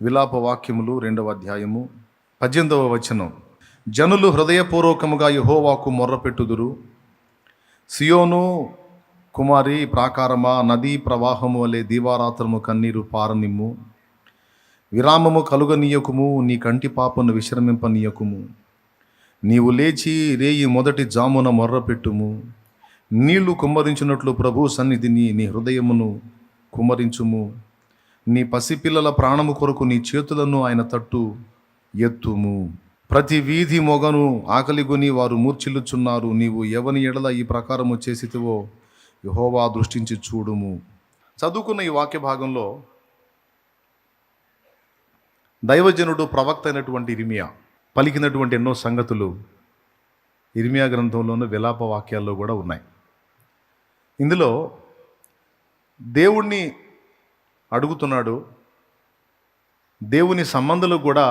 విలాప వాక్యములు 2వ అధ్యాయము 18వ వచనం. జనులు హృదయపూర్వకముగా యెహోవాకు మొర్రపెట్టుదురు. సియోను కుమారి ప్రాకారమా, నదీ ప్రవాహము వలె దీవారాత్రము కన్నీరు పారనిమ్ము. విరామము కలుగనీయకుము, నీ కంటి పాపను విశ్రమింపనీయకుము. నీవు లేచి రేయి మొదటి జామున మొర్రపెట్టుము. నీళ్లు కుమ్మరించినట్లు ప్రభు సన్నిధిని నీ హృదయమును కుమ్మరించుము. నీ పసిపిల్లల ప్రాణము కొరకు నీ చేతులను ఆయన తట్టు ఎత్తుము. ప్రతి వీధి మొగను ఆకలిగొని వారు మూర్ఛిల్లుచున్నారు. నీవు ఎవని ఎడల ఈ ప్రకారము చేసితివో యెహోవా దృష్టించి చూడుము. చదువుకున్న ఈ వాక్య భాగంలో దైవజనుడు ప్రవక్త అయినటువంటి ఇర్మియా పలికినటువంటి ఎన్నో సంగతులు ఇర్మియా గ్రంథంలోని విలాప వాక్యాల్లో కూడా ఉన్నాయి. ఇందులో దేవుణ్ణి అడుగుతున్నాడు. దేవుని సంబంధులకు కూడా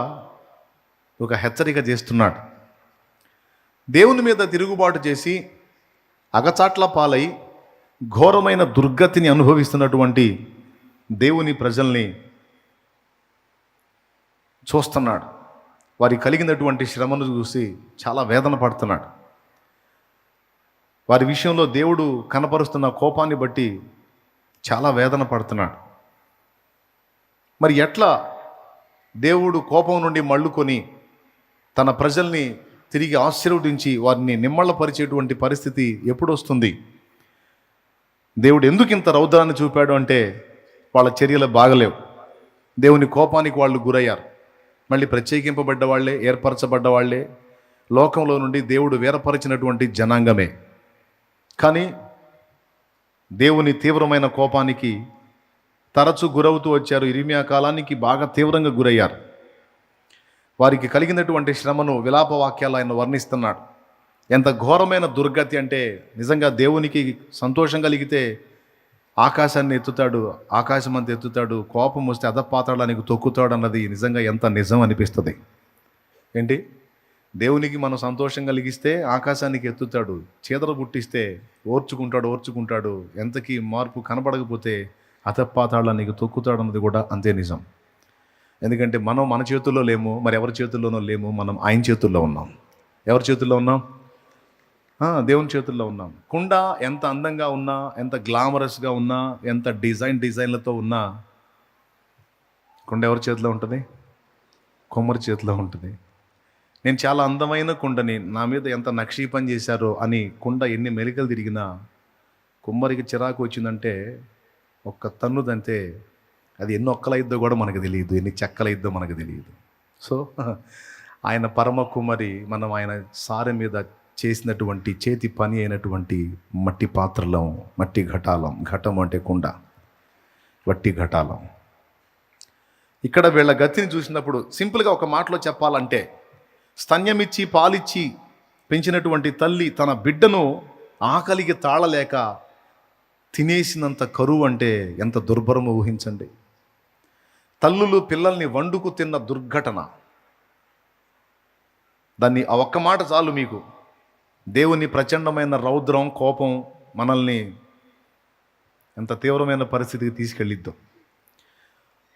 ఒక హెచ్చరిక చేస్తున్నాడు. దేవుని మీద తిరుగుబాటు చేసి అగచాట్ల పాలై ఘోరమైన దుర్గతిని అనుభవిస్తున్నటువంటి దేవుని ప్రజల్ని చూస్తున్నాడు. వారికి కలిగినటువంటి శ్రమను చూసి చాలా వేదన పడుతున్నాడు. వారి విషయంలో దేవుడు కనపరుస్తున్న కోపాన్ని బట్టి చాలా వేదన పడుతున్నాడు. మరి ఎట్లా దేవుడు కోపం నుండి మళ్ళుకొని తన ప్రజల్ని తిరిగి ఆశీర్వదించి వారిని నిమ్మళ్ళపరిచేటువంటి పరిస్థితి ఎప్పుడు వస్తుంది? దేవుడు ఎందుకు ఇంత రౌద్రాన్ని చూపాడు అంటే వాళ్ళ చర్యలు బాగలేవు. దేవుని కోపానికి వాళ్ళు గురయ్యారు. మళ్ళీ ప్రత్యేకింపబడ్డ వాళ్ళే, ఏర్పరచబడ్డ వాళ్ళే, లోకంలో నుండి దేవుడు వేరపరిచినటువంటి జనాంగమే. కానీ దేవుని తీవ్రమైన కోపానికి తరచు గురవుతూ వచ్చారు. ఇర్మియా కాలానికి బాగా తీవ్రంగా గురయ్యారు. వారికి కలిగినటువంటి శ్రమను విలాప వాక్యాలు ఆయన వర్ణిస్తున్నాడు. ఎంత ఘోరమైన దుర్గతి అంటే, నిజంగా దేవునికి సంతోషం కలిగితే ఆకాశాన్ని ఎత్తుతాడు, ఆకాశం అంతా ఎత్తుతాడు. కోపం వస్తే అధపాతాళానికి తొక్కుతాడు అన్నది నిజంగా ఎంత నిజం అనిపిస్తుంది. ఏంటి, దేవునికి మనం సంతోషం కలిగిస్తే ఆకాశానికి ఎత్తుతాడు, చీదర పుట్టిస్తే ఓర్చుకుంటాడు. ఎంతకీ మార్పు కనబడకపోతే అధపాతాళానికి తొక్కుతాడు అన్నది కూడా అంతే నిజం. ఎందుకంటే మనం మన చేతుల్లో లేము, మరి ఎవరి చేతుల్లోనో లేము. మనం ఆయన చేతుల్లో ఉన్నాం. ఎవరి చేతుల్లో ఉన్నాం? దేవుని చేతుల్లో ఉన్నాం. కుండ ఎంత అందంగా ఉన్నా, ఎంత గ్లామరస్గా ఉన్నా, ఎంత డిజైన్లతో ఉన్నా, కుండ ఎవరి చేతిలో ఉంటుంది? కొమ్మరి చేతిలో ఉంటుంది. నేను చాలా అందమైన కుండని, నా మీద ఎంత నక్షీ పని చేశారో అని కుండ ఎన్ని మెలికలు తిరిగినా కుమ్మరికి చిరాకు వచ్చిందంటే ఒక్క తన్నుదంతే అది ఎన్ని ఒక్కలైద్దో కూడా మనకు తెలియదు, ఎన్ని చెక్కలైద్దో మనకు తెలియదు. సో ఆయన పరమ కుమ్మరి. మనం ఆయన సారె మీద చేసినటువంటి చేతి పని అయినటువంటి మట్టి పాత్రలం, మట్టి ఘటాలం. ఘటం అంటే కుండ, వట్టి ఘటాలం. ఇక్కడ వీళ్ళ గతిని చూసినప్పుడు సింపుల్గా ఒక మాటలో చెప్పాలంటే, స్తన్యమిచ్చి పాలిచ్చి పెంచినటువంటి తల్లి తన బిడ్డను ఆకలికి తాళలేక తినేసినంత కరువు అంటే ఎంత దుర్భరమో ఊహించండి. తల్లులు పిల్లల్ని వండుకు తిన్న దుర్ఘటన, దాన్ని ఆ ఒక్క మాట చాలు మీకు. దేవుని ప్రచండమైన రౌద్రం, కోపం మనల్ని ఎంత తీవ్రమైన పరిస్థితికి తీసుకెళ్ళిద్దో.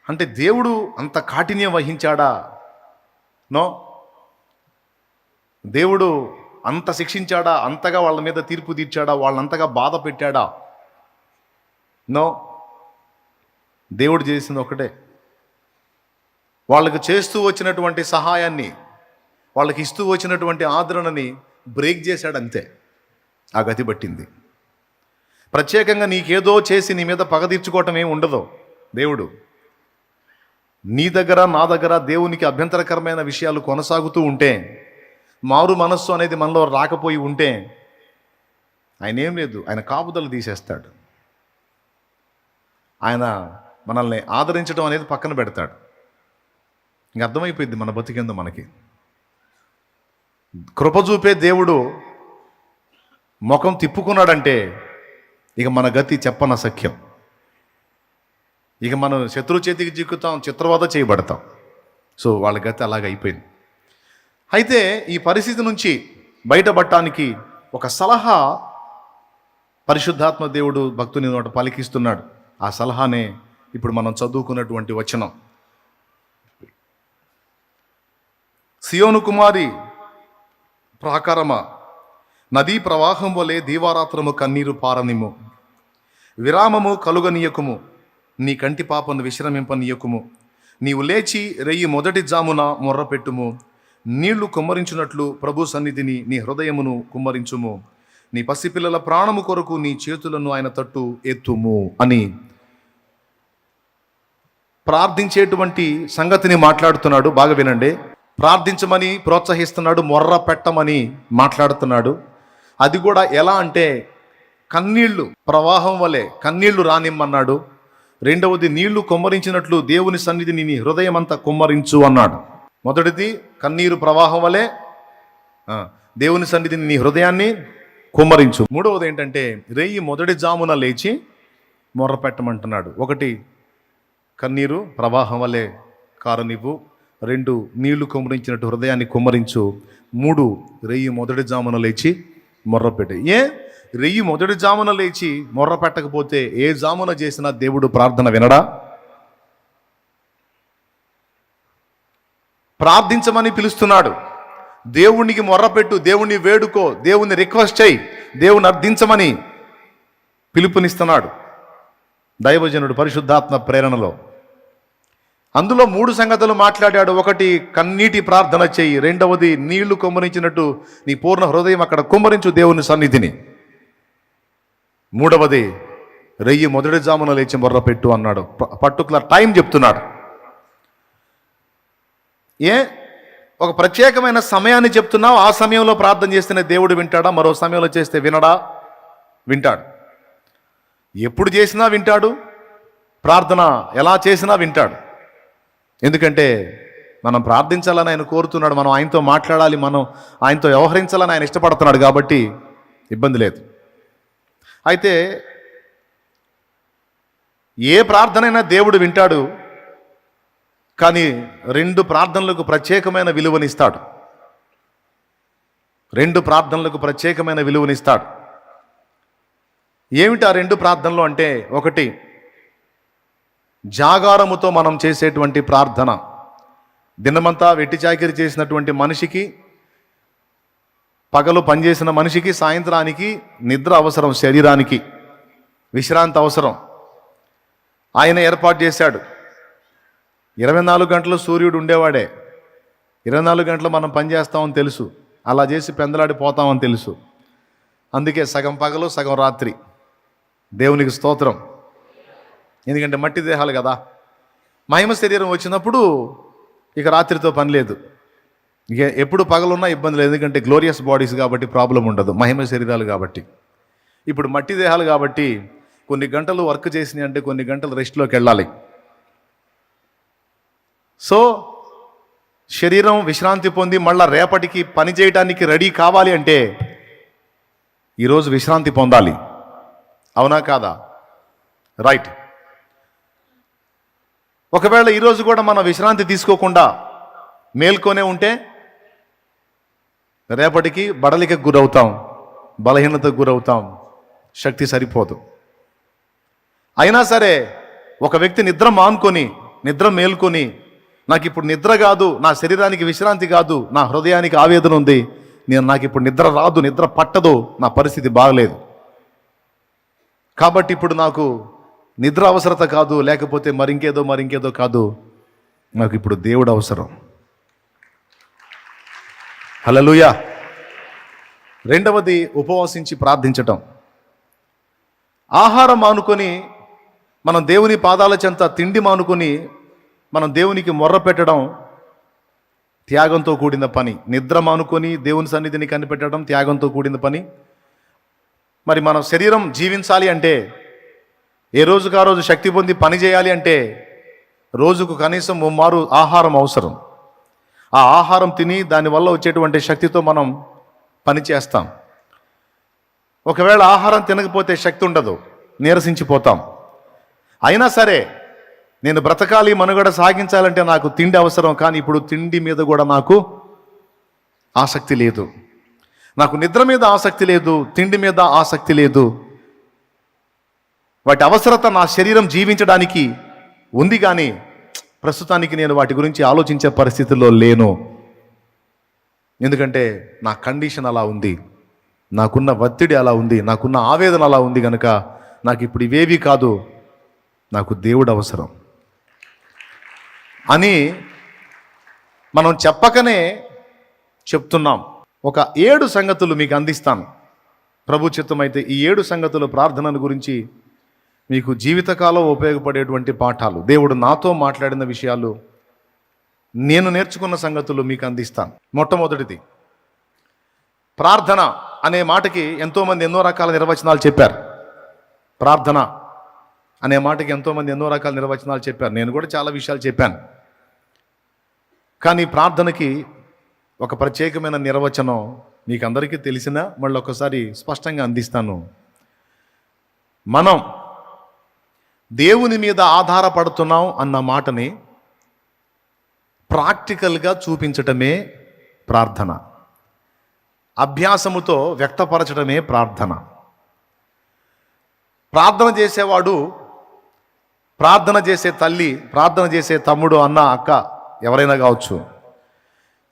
అంటే దేవుడు అంత కాఠిన్యం వహించాడా? నో. దేవుడు అంత శిక్షించాడా? అంతగా వాళ్ళ మీద తీర్పు తీర్చాడా? వాళ్ళంతగా బాధ పెట్టాడా? నో. దేవుడు చేసింది ఒకటే, వాళ్ళకి చేస్తూ వచ్చినటువంటి సహాయాన్ని, వాళ్ళకి ఇస్తూ వచ్చినటువంటి ఆదరణని బ్రేక్ చేశాడు, అంతే. ఆ గతి పట్టింది. ప్రత్యేకంగా నీకేదో చేసి నీ మీద పగ తీర్చుకోవటం ఏమి ఉండదు. దేవుడు నీ దగ్గర, నా దగ్గర దేవునికి అభ్యంతరకరమైన విషయాలు కొనసాగుతూ ఉంటే, మారు మనస్సు అనేది మనలో రాకపోయి ఉంటే, ఆయన ఏం లేదు, ఆయన కాపుదలు తీసేస్తాడు. ఆయన మనల్ని ఆదరించడం అనేది పక్కన పెడతాడు. ఇంక అర్థమైపోయింది మన బతికేందో మనకి. కృప చూపే దేవుడు ముఖం తిప్పుకున్నాడంటే ఇక మన గతి చెప్పనసఖ్యం. ఇక మనం శత్రు చేతికి చిక్కుతాం, చిత్రవద చేయబడతాం. సో వాళ్ళ గతి అలాగ అయిపోయింది. అయితే ఈ పరిస్థితి నుంచి బయటపడటానికి ఒక సలహా పరిశుద్ధాత్మ దేవుడు భక్తుని నోట పలికిస్తున్నాడు. ఆ సలహానే ఇప్పుడు మనం చదువుకున్నటువంటి వచనం. సియోను కుమారి ప్రాకారమా, నదీ ప్రవాహం వలె దీవారాత్రము కన్నీరు పారనిము. విరామము కలుగనీయకుము, నీ కంటి పాపను విశ్రమింపనీయకుము. నీవు లేచి రెయ్యి మొదటి జామున మొర్రపెట్టుము. నీళ్లు కుమ్మరించున్నట్లు ప్రభు సన్నిధిని నీ హృదయమును కుమ్మరించుము. నీ పసిపిల్లల ప్రాణము కొరకు నీ చేతులను ఆయన తట్టు ఎత్తుము అని ప్రార్థించేటువంటి సంగతిని మాట్లాడుతున్నాడు. బాగా వినండి. ప్రార్థించమని ప్రోత్సహిస్తున్నాడు, మొర్ర పెట్టమని మాట్లాడుతున్నాడు. అది కూడా ఎలా అంటే కన్నీళ్లు ప్రవాహం వలె కన్నీళ్లు రానిమ్మన్నాడు. రెండవది నీళ్లు కుమ్మరించినట్లు దేవుని సన్నిధిని నీ హృదయం అంతా కుమ్మరించు అన్నాడు. మొదటిది కన్నీరు ప్రవాహం వలె దేవుని సన్నిధిని నీ హృదయాన్ని కుమ్మరించు. మూడవది ఏంటంటే రెయ్యి మొదటి జామున లేచి మొర్ర పెట్టమంటున్నాడు. ఒకటి కన్నీరు ప్రవాహం వలె కారనివ్వు. రెండు నీళ్లు కుమ్మరించినట్టు హృదయాన్ని కుమ్మరించు. మూడు రెయ్యి మొదటి జామున లేచి మొర్రపెట్టు. రెయ్యి మొదటి జామున లేచి మొర్ర పెట్టకపోతే ఏ జామున చేసినా దేవుడు ప్రార్థన వినడా? ప్రార్థించమని పిలుస్తున్నాడు. దేవునికి మొర్రపెట్టు, దేవుణ్ణి వేడుకో, దేవుణ్ణి రిక్వెస్ట్ చేయి, దేవుని అర్థించమని పిలుపునిస్తున్నాడు దైవజనుడు పరిశుద్ధాత్మ ప్రేరణలో. అందులో మూడు సంగతులు మాట్లాడాడు. ఒకటి కన్నీటి ప్రార్థన చెయ్యి. రెండవది నీళ్లు కుమ్మరించినట్టు నీ పూర్ణ హృదయం అక్కడ కుమ్మరించు దేవుని సన్నిధిని. మూడవది రెయ్యి మొదటి జామున లేచి మొర్రపెట్టు అన్నాడు. పర్టికులర్ టైం చెప్తున్నాడు. ఒక ప్రత్యేకమైన సమయాన్ని చెప్తున్నావు. ఆ సమయంలో ప్రార్థన చేస్తేనే దేవుడు వింటాడా? మరో సమయంలో చేస్తే వినడా? వింటాడు. ఎప్పుడు చేసినా వింటాడు. ప్రార్థన ఎలా చేసినా వింటాడు. ఎందుకంటే మనం ప్రార్థించాలని ఆయన కోరుతున్నాడు, మనం ఆయనతో మాట్లాడాలి, మనం ఆయనతో వ్యవహరించాలని ఆయన ఇష్టపడుతున్నాడు. కాబట్టి ఇబ్బంది లేదు. అయితే ఏ ప్రార్థనైనా దేవుడు వింటాడు, కానీ రెండు ప్రార్థనలకు ప్రత్యేకమైన విలువనిస్తాడు. రెండు ప్రార్థనలకు ప్రత్యేకమైన విలువనిస్తాడు. ఏమిటి ఆ రెండు ప్రార్థనలు అంటే, ఒకటి జాగారముతో మనం చేసేటువంటి ప్రార్థన. దినమంతా వెట్టి చాకిరి చేసినటువంటి మనిషికి, పగలు పనిచేసిన మనిషికి సాయంత్రానికి నిద్ర అవసరం, శరీరానికి విశ్రాంతి అవసరం. ఆయన ఏర్పాటు చేశాడు. 24 గంటలు సూర్యుడు ఉండేవాడే. 24 గంటలు మనం పనిచేస్తామని తెలుసు, అలా చేసి పెందలాడిపోతామని తెలుసు. అందుకే సగం పగలు సగం రాత్రి. దేవునికి స్తోత్రం. ఎందుకంటే మట్టి దేహాలు కదా. మహిమ శరీరం వచ్చినప్పుడు ఇక రాత్రితో పని లేదు. ఇక ఎప్పుడు పగలున్నా ఇబ్బంది లేదు, ఎందుకంటే గ్లోరియస్ బాడీస్ కాబట్టి ప్రాబ్లం ఉండదు, మహిమ శరీరాలు కాబట్టి. ఇప్పుడు మట్టి దేహాలు కాబట్టి కొన్ని గంటలు వర్క్ చేసినాయి అంటే కొన్ని గంటలు రెస్ట్లోకి వెళ్ళాలి. సో శరీరం విశ్రాంతి పొంది మళ్ళా రేపటికి పని చేయడానికి రెడీ కావాలి అంటే ఈరోజు విశ్రాంతి పొందాలి. అవునా కాదా? రైట్. ఒకవేళ ఈరోజు కూడా మనం విశ్రాంతి తీసుకోకుండా మేల్కొనే ఉంటే రేపటికి బడలికకు గురవుతాం, బలహీనతకు గురవుతాం, శక్తి సరిపోదు. అయినా సరే ఒక వ్యక్తి నిద్ర మానుకొని, నిద్ర మేల్కొని, నాకు ఇప్పుడు నిద్ర కాదు, నా శరీరానికి విశ్రాంతి కాదు, నా హృదయానికి ఆవేదన ఉంది, నాకు ఇప్పుడు నిద్ర రాదు, నిద్ర పట్టదు, నా పరిస్థితి బాగలేదు, కాబట్టి ఇప్పుడు నాకు నిద్ర అవసరత కాదు, లేకపోతే మరింకేదో కాదు, నాకు ఇప్పుడు దేవుడు అవసరం. హల్లెలూయా. రెండవది ఉపవాసించి ప్రార్థించటం. ఆహారం మానుకొని మనం దేవుని పాదాల చెంత, తిండి మానుకొని మనం దేవునికి మొర్ర పెట్టడం త్యాగంతో కూడిన పని. నిద్ర మానుకొని దేవుని సన్నిధిని కనిపెట్టడం త్యాగంతో కూడిన పని. మరి మన శరీరం జీవించాలి అంటే, ఏ రోజుకు ఆ రోజు శక్తి పొంది పని చేయాలి అంటే రోజుకు కనీసం 3 మారు ఆహారం అవసరం. ఆ ఆహారం తిని దానివల్ల వచ్చేటువంటి శక్తితో మనం పని చేస్తాం. ఒకవేళ ఆహారం తినకపోతే శక్తి ఉండదు, నీరసించిపోతాం. అయినా సరే నేను బ్రతకాలి, మనుగడ సాగించాలంటే నాకు తిండి అవసరం. కానీ ఇప్పుడు తిండి మీద కూడా నాకు ఆసక్తి లేదు, నాకు నిద్ర మీద ఆసక్తి లేదు, తిండి మీద ఆసక్తి లేదు. వాటి అవసరత నా శరీరం జీవించడానికి ఉంది, కానీ ప్రస్తుతానికి నేను వాటి గురించి ఆలోచించే పరిస్థితుల్లో లేను. ఎందుకంటే నా కండిషన్ అలా ఉంది, నాకున్న ఒత్తిడి అలా ఉంది, నాకున్న ఆవేదన అలా ఉంది కనుక నాకు ఇప్పుడు ఇవేవి కాదు, నాకు దేవుడు అవసరం అని మనం చెప్పకనే చెప్తున్నాం. ఒక 7 సంగతులు మీకు అందిస్తాను ప్రభు చిత్తమైతే. ఈ 7 సంగతులు ప్రార్థనల గురించి మీకు జీవితకాలం ఉపయోగపడేటువంటి పాఠాలు, దేవుడు నాతో మాట్లాడిన విషయాలు, నేను నేర్చుకున్న సంగతులు మీకు అందిస్తాను. మొట్టమొదటిది, ప్రార్థన అనే మాటకి ఎంతోమంది ఎన్నో రకాల నిర్వచనాలు చెప్పారు. ప్రార్థన అనే మాటకి ఎంతోమంది ఎన్నో రకాల నిర్వచనాలు చెప్పారు. నేను కూడా చాలా విషయాలు చెప్పాను. కానీ ప్రార్థనకి ఒక ప్రత్యేకమైన నిర్వచనం మీకు అందరికీ తెలిసినా మళ్ళీ ఒకసారి స్పష్టంగా అందిస్తాను. మనం దేవుని మీద ఆధారపడుతున్నాం అన్న మాటని ప్రాక్టికల్గా చూపించటమే ప్రార్థన, అభ్యాసముతో వ్యక్తపరచడమే ప్రార్థన. ప్రార్థన చేసేవాడు, ప్రార్థన చేసే తల్లి, ప్రార్థన చేసే తమ్ముడు, అన్న, అక్క ఎవరైనా కావచ్చు,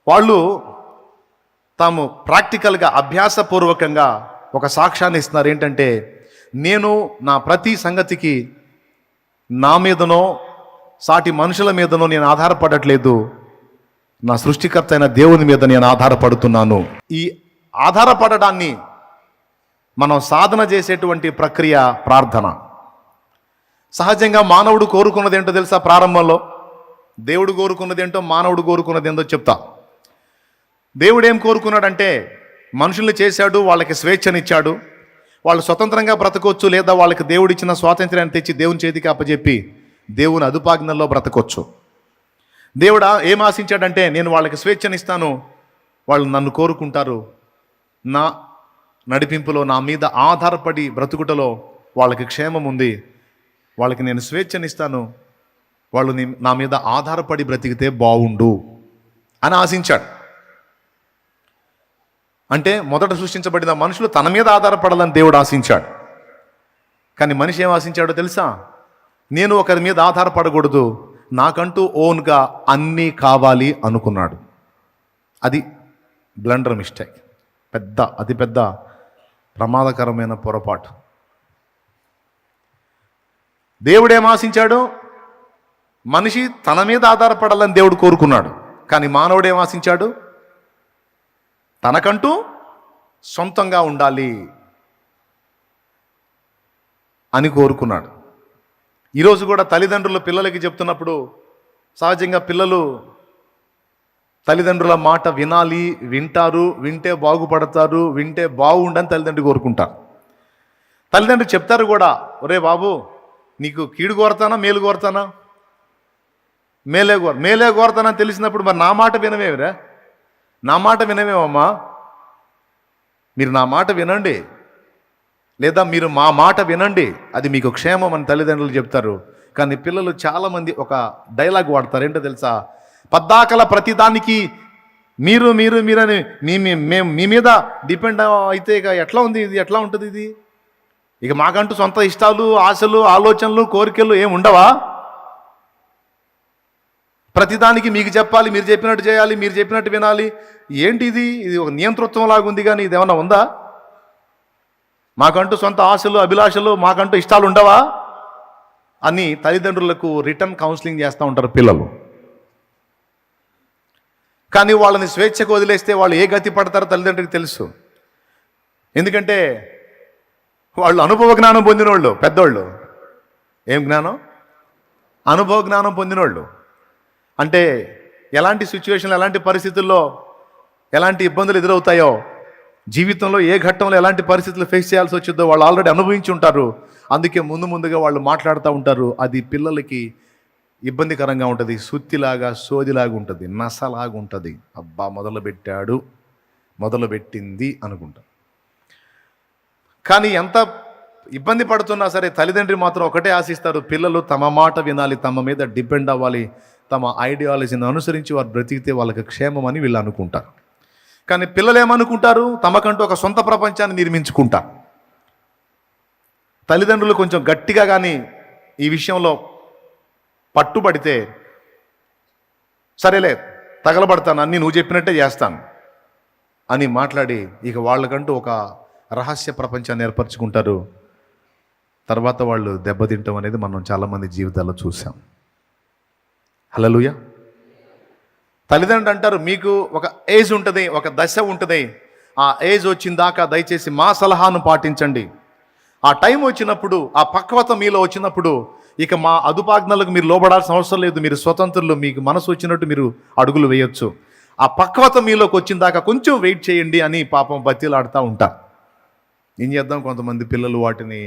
వాళ్ళు తాము ప్రాక్టికల్గా అభ్యాసపూర్వకంగా ఒక సాక్ష్యాన్ని ఇస్తున్నారు. ఏంటంటే, నేను నా ప్రతి సంగతికి నా మీదనో సాటి మనుషుల మీదనో నేను ఆధారపడట్లేదు, నా సృష్టికర్త అయిన దేవుని మీద నేను ఆధారపడుతున్నాను. ఈ ఆధారపడడాన్ని మనం సాధన చేసేటువంటి ప్రక్రియ ప్రార్థన. సహజంగా మానవుడు కోరుకున్నది ఏంటో తెలుసా? ప్రారంభంలో దేవుడు కోరుకున్నది ఏంటో, మానవుడు కోరుకున్నది ఏంటో చెప్తా. దేవుడు ఏం కోరుకున్నాడంటే, మనుషుల్ని చేశాడు, వాళ్ళకి స్వేచ్ఛనిచ్చాడు, వాళ్ళు స్వతంత్రంగా బ్రతకొచ్చు, లేదా వాళ్ళకి దేవుడిచ్చిన స్వాతంత్ర్యాన్ని తెచ్చి దేవుని చేతికి అప్పచెప్పి దేవుని అదుపాజ్ఞల్లో బ్రతకొచ్చు. దేవుడు ఏం ఆశించాడంటే, నేను వాళ్ళకి స్వేచ్ఛనిస్తాను, వాళ్ళు నన్ను కోరుకుంటారు, నా నడిపింపులో నా మీద ఆధారపడి బ్రతుకుటలో వాళ్ళకి క్షేమం ఉంది, వాళ్ళకి నేను స్వేచ్ఛనిస్తాను, వాళ్ళు నా మీద ఆధారపడి బ్రతికితే బాగుండు అని ఆశించాడు. అంటే మొదట సృష్టించబడిన మనుషులు తన మీద ఆధారపడాలని దేవుడు ఆశించాడు. కానీ మనిషి ఏం ఆశించాడో తెలుసా? నేను ఒకరి మీద ఆధారపడకూడదు, నాకంటూ ఓన్గా అన్నీ కావాలి అనుకున్నాడు. అది బ్లండర్ మిస్టేక్, అతిపెద్ద ప్రమాదకరమైన పొరపాటు. దేవుడేం ఆశించాడు? మనిషి తన మీద ఆధారపడాలని దేవుడు కోరుకున్నాడు. కానీ మానవుడు ఏం ఆశించాడు? తనకంటూ సొంతంగా ఉండాలి అని కోరుకున్నాడు. ఈరోజు కూడా తల్లిదండ్రులు పిల్లలకి చెప్తున్నప్పుడు సహజంగా పిల్లలు తల్లిదండ్రుల మాట వినాలి, వింటారు, వింటే బాగుపడతారు, వింటే బాగుండని తల్లిదండ్రులు కోరుకుంటారు. తల్లిదండ్రులు చెప్తారు కూడా, ఒరే బాబు, నీకు కీడు కోరతానా మేలు కోరతానా? మేలే కోరతానా తెలిసినప్పుడు మరి నా మాట వినవేమిరా? నా మాట వినవేమమ్మా, మీరు నా మాట వినండి, లేదా మీరు మా మాట వినండి, అది మీకు క్షేమం అని తల్లిదండ్రులు చెప్తారు. కానీ పిల్లలు చాలామంది ఒక డైలాగ్ వాడతారు. ఏంటో తెలుసా? పద్దాకల ప్రతిదానికి మీరు మీరు మీరని మేము మీ మీద డిపెండ్ అయితే ఇక ఎట్లా ఉంది ఇది? ఎట్లా ఉంటుంది ఇది? ఇక మాకంటూ సొంత ఇష్టాలు, ఆశలు, ఆలోచనలు, కోరికలు ఏమి ఉండవా? ప్రతిదానికి మీకు చెప్పాలి, మీరు చెప్పినట్టు చేయాలి, మీరు చెప్పినట్టు వినాలి. ఏంటి ఇది? ఇది ఒక నియంతృత్వం లాగా ఉంది, కానీ ఇది ఏమన్నా ఉందా? మాకంటూ సొంత ఆశలు, అభిలాషలు, మాకంటూ ఇష్టాలు ఉండవా అని తల్లిదండ్రులకు రిటర్న్ కౌన్సిలింగ్ చేస్తూ ఉంటారు పిల్లలు. కానీ వాళ్ళని స్వేచ్ఛకు వదిలేస్తే వాళ్ళు ఏ గతి పడతారో తల్లిదండ్రులకు తెలుసు. ఎందుకంటే వాళ్ళు అనుభవ జ్ఞానం పొందినోళ్ళు, పెద్దోళ్ళు. ఏం జ్ఞానం? అనుభవ జ్ఞానం పొందినోళ్ళు. అంటే ఎలాంటి సిచ్యువేషన్లు, ఎలాంటి పరిస్థితుల్లో ఎలాంటి ఇబ్బందులు ఎదురవుతాయో, జీవితంలో ఏ ఘట్టంలో ఎలాంటి పరిస్థితులు ఫేస్ చేయాల్సి వచ్చిందో వాళ్ళు ఆల్రెడీ అనుభవించి ఉంటారు. అందుకే ముందుగా వాళ్ళు మాట్లాడుతూ ఉంటారు. అది పిల్లలకి ఇబ్బందికరంగా ఉంటుంది, సుత్తిలాగా, సోదిలాగా ఉంటుంది, నసలాగా ఉంటుంది. అబ్బా, మొదలుపెట్టింది అనుకుంటారు. కానీ ఎంత ఇబ్బంది పడుతున్నా సరే తల్లిదండ్రి మాత్రం ఒకటే ఆశిస్తారు, పిల్లలు తమ మాట వినాలి, తమ మీద డిపెండ్ అవ్వాలి, తమ ఐడియాలజీని అనుసరించి వారు బ్రతికితే వాళ్ళకి క్షేమం అని వీళ్ళు అనుకుంటారు. కానీ పిల్లలు ఏమనుకుంటారు? తమకంటూ ఒక సొంత ప్రపంచాన్ని నిర్మించుకుంటారు. తల్లిదండ్రులు కొంచెం గట్టిగా కానీ ఈ విషయంలో పట్టుబడితే, సరేలే తగలబడతాను, అన్నీ నువ్వు చెప్పినట్టే చేస్తాను, అని మాట్లాడి ఇక వాళ్ళకంటూ ఒక రహస్య ప్రపంచాన్ని ఏర్పరచుకుంటారు. తర్వాత వాళ్ళు దెబ్బతింటాం అనేది మనం చాలామంది జీవితాల్లో చూసాం. హల్లెలూయా. తల్లిదండ్రులు అంటారు, మీకు ఒక ఏజ్ ఉంటుంది, ఒక దశ ఉంటుంది, ఆ ఏజ్ వచ్చిన దాకా దయచేసి మా సలహాను పాటించండి. ఆ టైం వచ్చినప్పుడు, ఆ పక్వత మీలో వచ్చినప్పుడు ఇక మా అదుపాజ్ఞలకు మీరు లోబడాల్సిన అవసరం లేదు. మీరు స్వతంత్రులు, మీకు మనసు వచ్చినట్టు మీరు అడుగులు వేయొచ్చు. ఆ పక్వత మీలోకి వచ్చిన దాకా కొంచెం వెయిట్ చేయండి అని పాపం బతిలాడుతూ ఉంటారు. ఏం చేద్దాం, కొంతమంది పిల్లలు వాటిని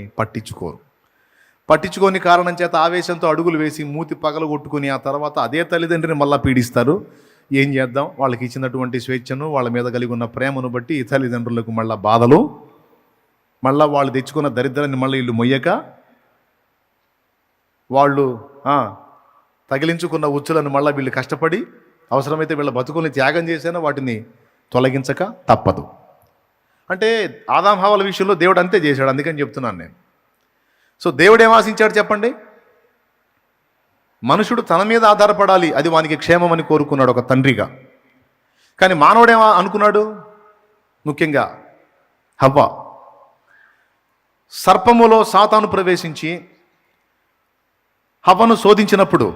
పట్టించుకోని కారణం చేత ఆవేశంతో అడుగులు వేసి మూతి పగలు కొట్టుకుని ఆ తర్వాత అదే తల్లిదండ్రిని మళ్ళీ పీడిస్తారు. ఏం చేద్దాం, వాళ్ళకి ఇచ్చినటువంటి స్వేచ్ఛను, వాళ్ళ మీద కలిగి ఉన్న ప్రేమను బట్టి ఈ తల్లిదండ్రులకు మళ్ళీ బాధలు, మళ్ళీ వాళ్ళు తెచ్చుకున్న దరిద్రాన్ని మళ్ళీ వీళ్ళు మొయ్యక, వాళ్ళు తగిలించుకున్న ఉచ్చులను మళ్ళీ వీళ్ళు కష్టపడి అవసరమైతే వీళ్ళ బతుకుల్ని త్యాగం చేసినా వాటిని తొలగించక తప్పదు. అంటే ఆదాం హవ్వల విషయంలో దేవుడు అంతే చేశాడు. అందుకని చెప్తున్నాను నేను. సో దేవుడు ఏం ఆశించాడు చెప్పండి? మనుషుడు తన మీద ఆధారపడాలి, అది వానికి క్షేమమని కోరుకున్నాడు ఒక తండ్రిగా. కానీ మానవుడేమో అనుకున్నాడు, ముఖ్యంగా హవ్వ, సర్పములో సాతాను ప్రవేశించి హవ్వను శోధించినప్పుడు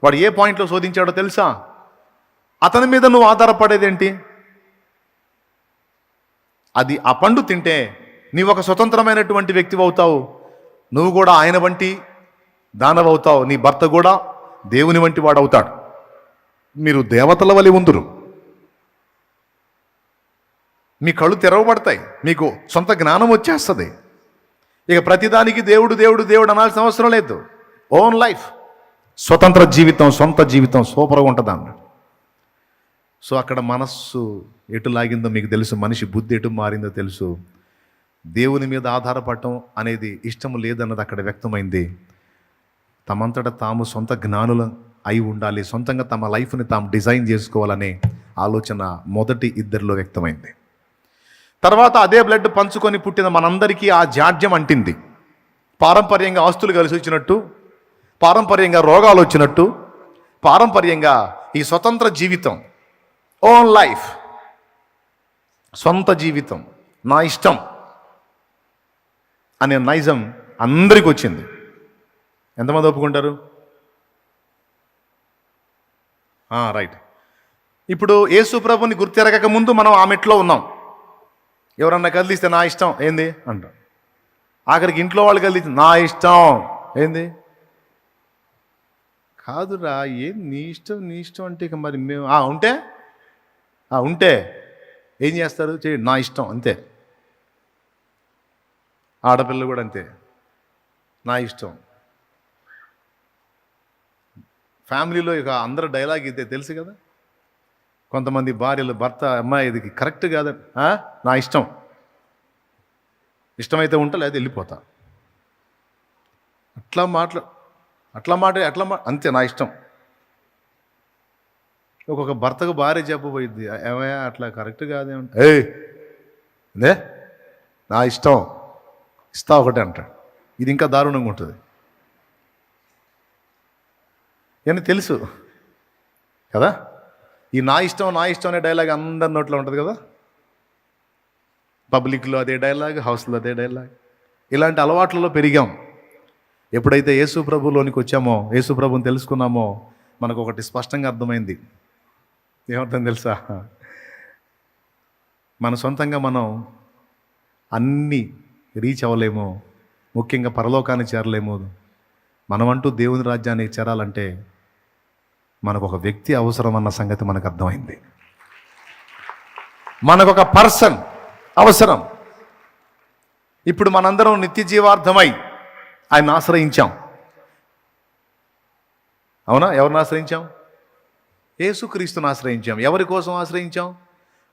వాడు ఏ పాయింట్లో శోధించాడో తెలుసా? అతని మీద నువ్వు ఆధారపడేదేంటి? అది ఆ పండు తింటే నీవు ఒక స్వతంత్రమైనటువంటి వ్యక్తివి అవుతావు, నువ్వు కూడా ఆయన వంటి దానవవుతావు, నీ భర్త కూడా దేవుని వంటి వాడు అవుతాడు, మీరు దేవతల వలె ఉందురు, మీ కళ్ళు తెరవబడతాయి, మీకు సొంత జ్ఞానం వచ్చేస్తుంది. ఇక ప్రతిదానికి దేవుడు దేవుడు దేవుడు అనాల్సిన అవసరం లేదు. ఓన్ లైఫ్, స్వతంత్ర జీవితం, సొంత జీవితం సూపర్గా ఉంటుంది అన్నాడు. సో అక్కడ మనస్సు ఎటు లాగిందో మీకు తెలుసు, మనిషి బుద్ధి ఎటు మారిందో తెలుసు. దేవుని మీద ఆధారపడటం అనేది ఇష్టం లేదన్నది అక్కడ వ్యక్తమైంది. తమంతట తాము సొంత జ్ఞానులు అయి ఉండాలి, సొంతంగా తమ లైఫ్ని తాము డిజైన్ చేసుకోవాలనే ఆలోచన మొదటి ఇద్దరిలో వ్యక్తమైంది. తర్వాత అదే బ్లడ్ పంచుకొని పుట్టిన మనందరికీ ఆ జాడ్యం అంటింది. పారంపర్యంగా ఆస్తులు కలిసి వచ్చినట్టు, పారంపర్యంగా రోగాలు వచ్చినట్టు, పారంపర్యంగా ఈ స్వతంత్ర జీవితం, ఓన్ లైఫ్, సొంత జీవితం, నా ఇష్టం అనే నైజం అందరికీ వచ్చింది. ఎంతమంది ఒప్పుకుంటారు? రైట్. ఇప్పుడు యేసు ప్రభుని గుర్తెరగక ముందు మనం ఆ మెట్లో ఉన్నాం. ఎవరన్నా కదిలిస్తే నా ఇష్టం ఏంది అంటాం. ఆఖరికి ఇంట్లో వాళ్ళు కదిలిస్తే నా ఇష్టం ఏంది, కాదురా ఏం నీ ఇష్టం నీ ఇష్టం అంటే ఇక మరి మేము ఉంటే ఏం చేస్తారు? చేయండి, నా ఇష్టం అంతే. ఆడపిల్లలు కూడా అంతే, నా ఇష్టం. ఫ్యామిలీలో ఇక అందరూ డైలాగ్ ఇదే తెలుసు కదా. కొంతమంది భార్యలు భర్త, అమ్మాయి ఇది కరెక్ట్ కాదు, నా ఇష్టం, ఇష్టమైతే ఉంటా లేదా వెళ్ళిపోతా, అట్లా అంతే నా ఇష్టం. ఒక్కొక్క భర్తకు భార్య చెప్పబోయింది, ఏమయ్యా అట్లా కరెక్ట్ కాదేమంటే, అదే నా ఇష్టం, ఇస్తా ఒకటే అంటాడు. ఇది ఇంకా దారుణంగా ఉంటుంది అని తెలుసు కదా. ఈ నా ఇష్టం అనే డైలాగ్ అందరి నోట్లో ఉంటుంది కదా. పబ్లిక్లో అదే డైలాగ్, హౌస్లో అదే డైలాగ్. ఇలాంటి అలవాట్లలో పెరిగాం. ఎప్పుడైతే యేసు ప్రభులోనికి వచ్చామో, యేసు ప్రభుని తెలుసుకున్నామో, మనకు ఒకటి స్పష్టంగా అర్థమైంది. ఏమర్థం తెలుసా? మన సొంతంగా మనం అన్నీ రీచ్ అవ్వలేము, ముఖ్యంగా పరలోకాన్ని చేరలేము. మనమంటూ దేవుని రాజ్యానికి చేరాలంటే మనకు ఒక వ్యక్తి అవసరం అన్న సంగతి మనకు అర్థమైంది. మనకు ఒక పర్సన్ అవసరం. ఇప్పుడు మనందరం నిత్య జీవార్థమై ఆయన ఆశ్రయించాం. అవునా? ఎవరిని ఆశ్రయించాం? యేసుక్రీస్తుని ఆశ్రయించాం. ఎవరి కోసం ఆశ్రయించాం?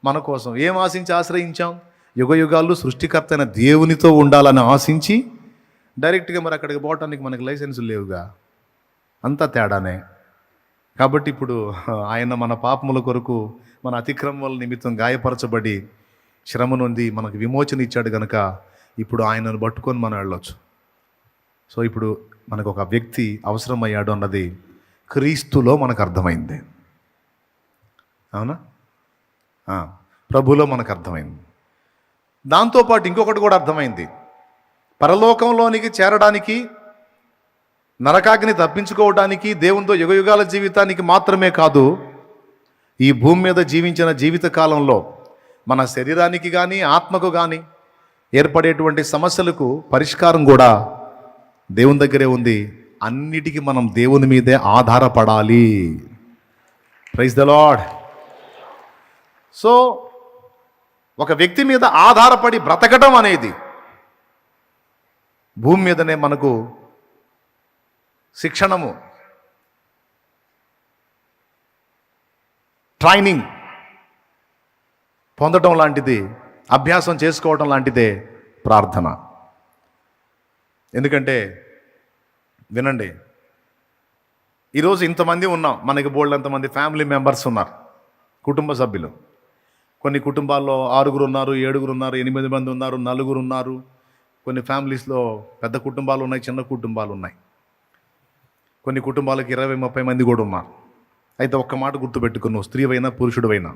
మన కోసం. ఏం ఆశించి ఆశ్రయించాం? యుగయుగాలు సృష్టికర్త అయిన దేవునితో ఉండాలని ఆశించి డైరెక్ట్గా మరి అక్కడికి పోవటానికి మనకు లైసెన్సులు లేవుగా, అంతా తేడానే. కాబట్టి ఇప్పుడు ఆయన మన పాపముల కొరకు, మన అతిక్రమముల నిమిత్తం గాయపరచబడి శ్రమ నొంది మనకు విమోచన ఇచ్చాడు కనుక ఇప్పుడు ఆయనను పట్టుకొని మనం వెళ్ళొచ్చు. సో ఇప్పుడు మనకు ఒక వ్యక్తి అవసరమయ్యాడు అన్నది క్రీస్తులో మనకు అర్థమైంది. అవునా? ప్రభులో మనకు అర్థమైంది. దాంతోపాటు ఇంకొకటి కూడా అర్థమైంది. పరలోకంలోనికి చేరడానికి, నరకాగ్ని తప్పించుకోవడానికి, దేవునితో యుగయుగాల జీవితానికి మాత్రమే కాదు, ఈ భూమి మీద జీవించిన జీవిత కాలంలో మన శరీరానికి కానీ ఆత్మకు కానీ ఏర్పడేటువంటి సమస్యలకు పరిష్కారం కూడా దేవుని దగ్గరే ఉంది. అన్నిటికీ మనం దేవుని మీదే ఆధారపడాలి. Praise the Lord. సో ఒక వ్యక్తి మీద ఆధారపడి బ్రతకడం అనేది భూమి మీదనే మనకు శిక్షణము, ట్రైనింగ్ పొందడం లాంటిది, అభ్యాసం చేసుకోవడం లాంటిదే ప్రార్థన. ఎందుకంటే వినండి, ఈరోజు ఇంతమంది ఉన్నాం, మనకి బోల్డ్ అంతమంది ఫ్యామిలీ మెంబర్స్ ఉన్నారు, కుటుంబ సభ్యులు. కొన్ని కుటుంబాల్లో 6 ఉన్నారు, 7 ఉన్నారు, 8 మంది ఉన్నారు, 4 ఉన్నారు. కొన్ని ఫ్యామిలీస్లో పెద్ద కుటుంబాలు ఉన్నాయి, చిన్న కుటుంబాలు ఉన్నాయి. కొన్ని కుటుంబాలకు 20-30 మంది కూడా ఉన్నారు. అయితే ఒక్క మాట గుర్తుపెట్టుకుని, నువ్వు స్త్రీవైనా పురుషుడివైనా,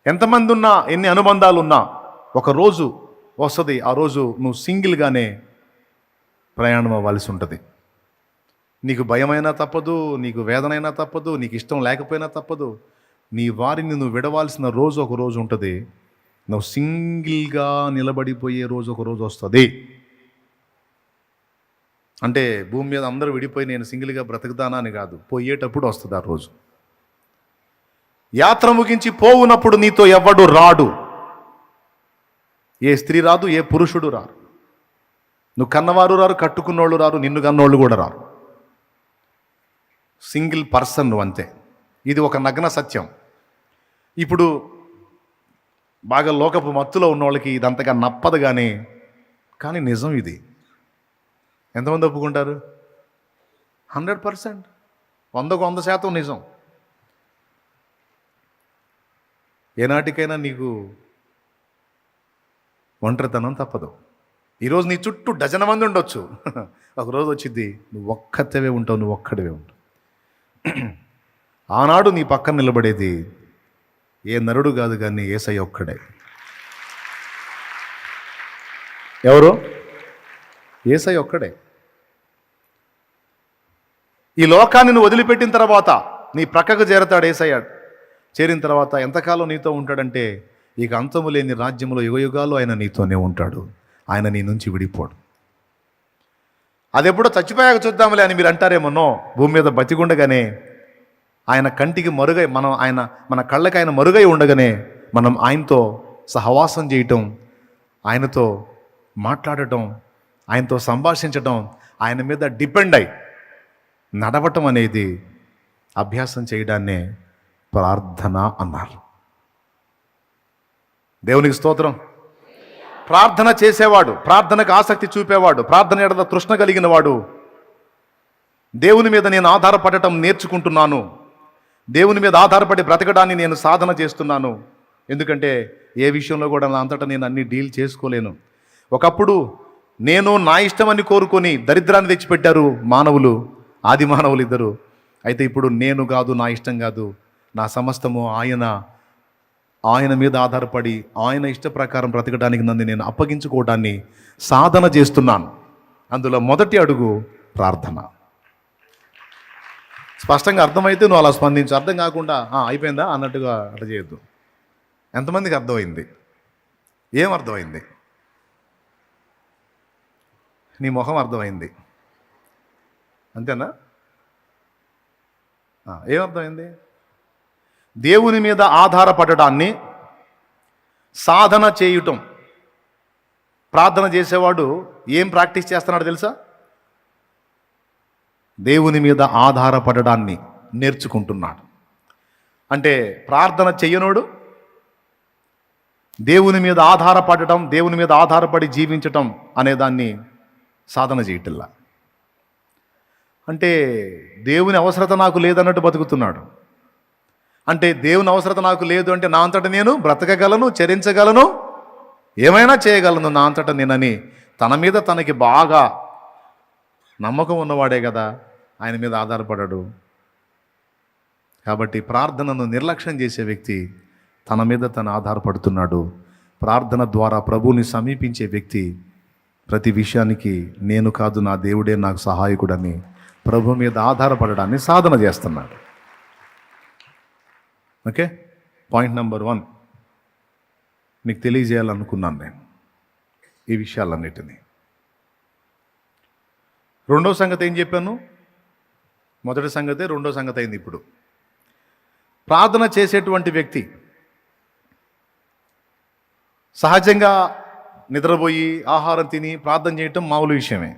ఎంతమంది ఉన్నా, ఎన్ని అనుబంధాలు ఉన్నా, ఒక రోజు వస్తుంది, ఆ రోజు నువ్వు సింగిల్గానే ప్రయాణం అవ్వాల్సి ఉంటుంది. నీకు భయమైనా తప్పదు, నీకు వేదనైనా తప్పదు, నీకు ఇష్టం లేకపోయినా తప్పదు. నీ వారిని నువ్వు విడవాల్సిన రోజు ఒక రోజు ఉంటుంది. నువ్వు సింగిల్గా నిలబడిపోయే రోజు ఒక రోజు వస్తుంది. అంటే భూమి మీద అందరూ విడిపోయి నేను సింగిల్గా బ్రతుకుతానా అని కాదు, పోయేటప్పుడు వస్తుంది ఆ రోజు. యాత్ర ముగించి పోవునప్పుడు నీతో ఎవ్వడు రాడు. ఏ స్త్రీ రాదు, ఏ పురుషుడు రారు. నువ్వు కన్నవారు రారు, కట్టుకున్నోళ్ళు రారు, నిన్ను కన్నోళ్ళు కూడా రారు. సింగిల్ పర్సన్ నువ్వు, అంతే. ఇది ఒక నగ్న సత్యం. ఇప్పుడు బాగా లోకపు మత్తులో ఉన్న వాళ్ళకి ఇదంతగా నప్పదు, కానీ నిజం ఇది. ఎంతమంది ఒప్పుకుంటారు? 100%, 100% నిజం. ఏనాటికైనా నీకు ఒంటరితనం తప్పదు. ఈరోజు నీ చుట్టూ డజన మంది ఉండొచ్చు, ఒకరోజు వచ్చింది నువ్వు ఒక్కతవే ఉంటావు, నువ్వు ఒక్కడివే ఉంటావు. ఆనాడు నీ పక్కన నిలబడేది ఏ నరుడు కాదు కానీ యేసయ్య ఒక్కడే. ఎవరు? యేసయ్య ఒక్కడే. ఈ లోకాన్ని నువ్వు వదిలిపెట్టిన తర్వాత నీ ప్రక్కకు చేరతాడు యేసయ్య. చేరిన తర్వాత ఎంతకాలం నీతో ఉంటాడంటే, ఇక అంతము లేని రాజ్యంలో యుగయుగాలు ఆయన నీతోనే ఉంటాడు. ఆయన నీ నుంచి విడిపోడు. అది ఎప్పుడో చచ్చిపోయాక చూద్దాంలే అని మీరు అంటారేమో. భూమి మీద బతికుండగానే ఆయన కంటికి మరుగై, మన కళ్ళకి ఆయన మరుగై ఉండగానే మనం ఆయనతో సహవాసం చేయటం, ఆయనతో మాట్లాడటం, ఆయనతో సంభాషించటం, ఆయన మీద డిపెండ్ అయి నడవటం అనేది అభ్యాసం చేయడాన్నే ప్రార్థన అన్నారు. దేవునికి స్తోత్రం. ప్రార్థన చేసేవాడు, ప్రార్థనకు ఆసక్తి చూపేవాడు, ప్రార్థన ఎడల తృష్ణ కలిగిన వాడు, దేవుని మీద నేను ఆధారపడటం నేర్చుకుంటున్నాను, దేవుని మీద ఆధారపడి బ్రతకడాన్ని నేను సాధన చేస్తున్నాను. ఎందుకంటే ఏ విషయంలో కూడా నా అంతటా నేను అన్ని డీల్ చేసుకోలేను. ఒకప్పుడు నేను నా ఇష్టమని కోరుకొని దరిద్రాన్ని తెచ్చిపెట్టారు మానవులు, ఆది మానవులు ఇద్దరు. అయితే ఇప్పుడు నేను కాదు, నా ఇష్టం కాదు, నా సమస్తము ఆయన మీద ఆధారపడి ఆయన ఇష్ట ప్రకారం బ్రతకడానికి నన్ను నేను అప్పగించుకోవడాన్ని సాధన చేస్తున్నాను. అందులో మొదటి అడుగు ప్రార్థన. స్పష్టంగా అర్థమైతే నువ్వు అలా స్పందించు, అర్థం కాకుండా అయిపోయిందా అన్నట్టుగా అట్లా చేయొద్దు. ఎంతమందికి అర్థమైంది? ఏం అర్థమైంది? నీ మొహం అర్థమైంది, అంతేనా? ఏమర్థమైంది? దేవుని మీద ఆధారపడడాన్ని సాధన చేయుటం. ప్రార్థన చేసేవాడు ఏం ప్రాక్టీస్ చేస్తున్నాడు తెలుసా? దేవుని మీద ఆధారపడడాన్ని నేర్చుకుంటున్నాడు. అంటే ప్రార్థన చెయ్యనోడు దేవుని మీద ఆధారపడటం, దేవుని మీద ఆధారపడి జీవించటం అనేదాన్ని సాధన చేయటల్లా. అంటే దేవుని అవసరత నాకు లేదన్నట్టు బతుకుతున్నాడు. అంటే దేవుని అవసరత నాకు లేదు అంటే నా అంతటా నేను బ్రతకగలను, చరించగలను, ఏమైనా చేయగలను నా అంతటా నేనని తన మీద తనకి బాగా నమ్మకం ఉన్నవాడే కదా ఆయన మీద ఆధారపడాడు. కాబట్టి ప్రార్థనను నిర్లక్ష్యం చేసే వ్యక్తి తన మీద తను ఆధారపడుతున్నాడు. ప్రార్థన ద్వారా ప్రభువుని సమీపించే వ్యక్తి ప్రతి విషయానికి నేను కాదు నా దేవుడే నాకు సహాయకుడని ప్రభు మీద ఆధారపడడాన్ని సాధన చేస్తున్నాడు. ఓకే, పాయింట్ నెంబర్ 1 మీకు తెలియజేయాలనుకున్నాను నేను ఈ విషయాలన్నిటినీ. రెండో సంగతి ఏం చెప్పాను? మొదటి సంగతే రెండో సంగతి అయింది. ఇప్పుడు ప్రార్థన చేసేటువంటి వ్యక్తి సహజంగా నిద్రపోయి ఆహారం తిని ప్రార్థన చేయటం మామూలు విషయమే.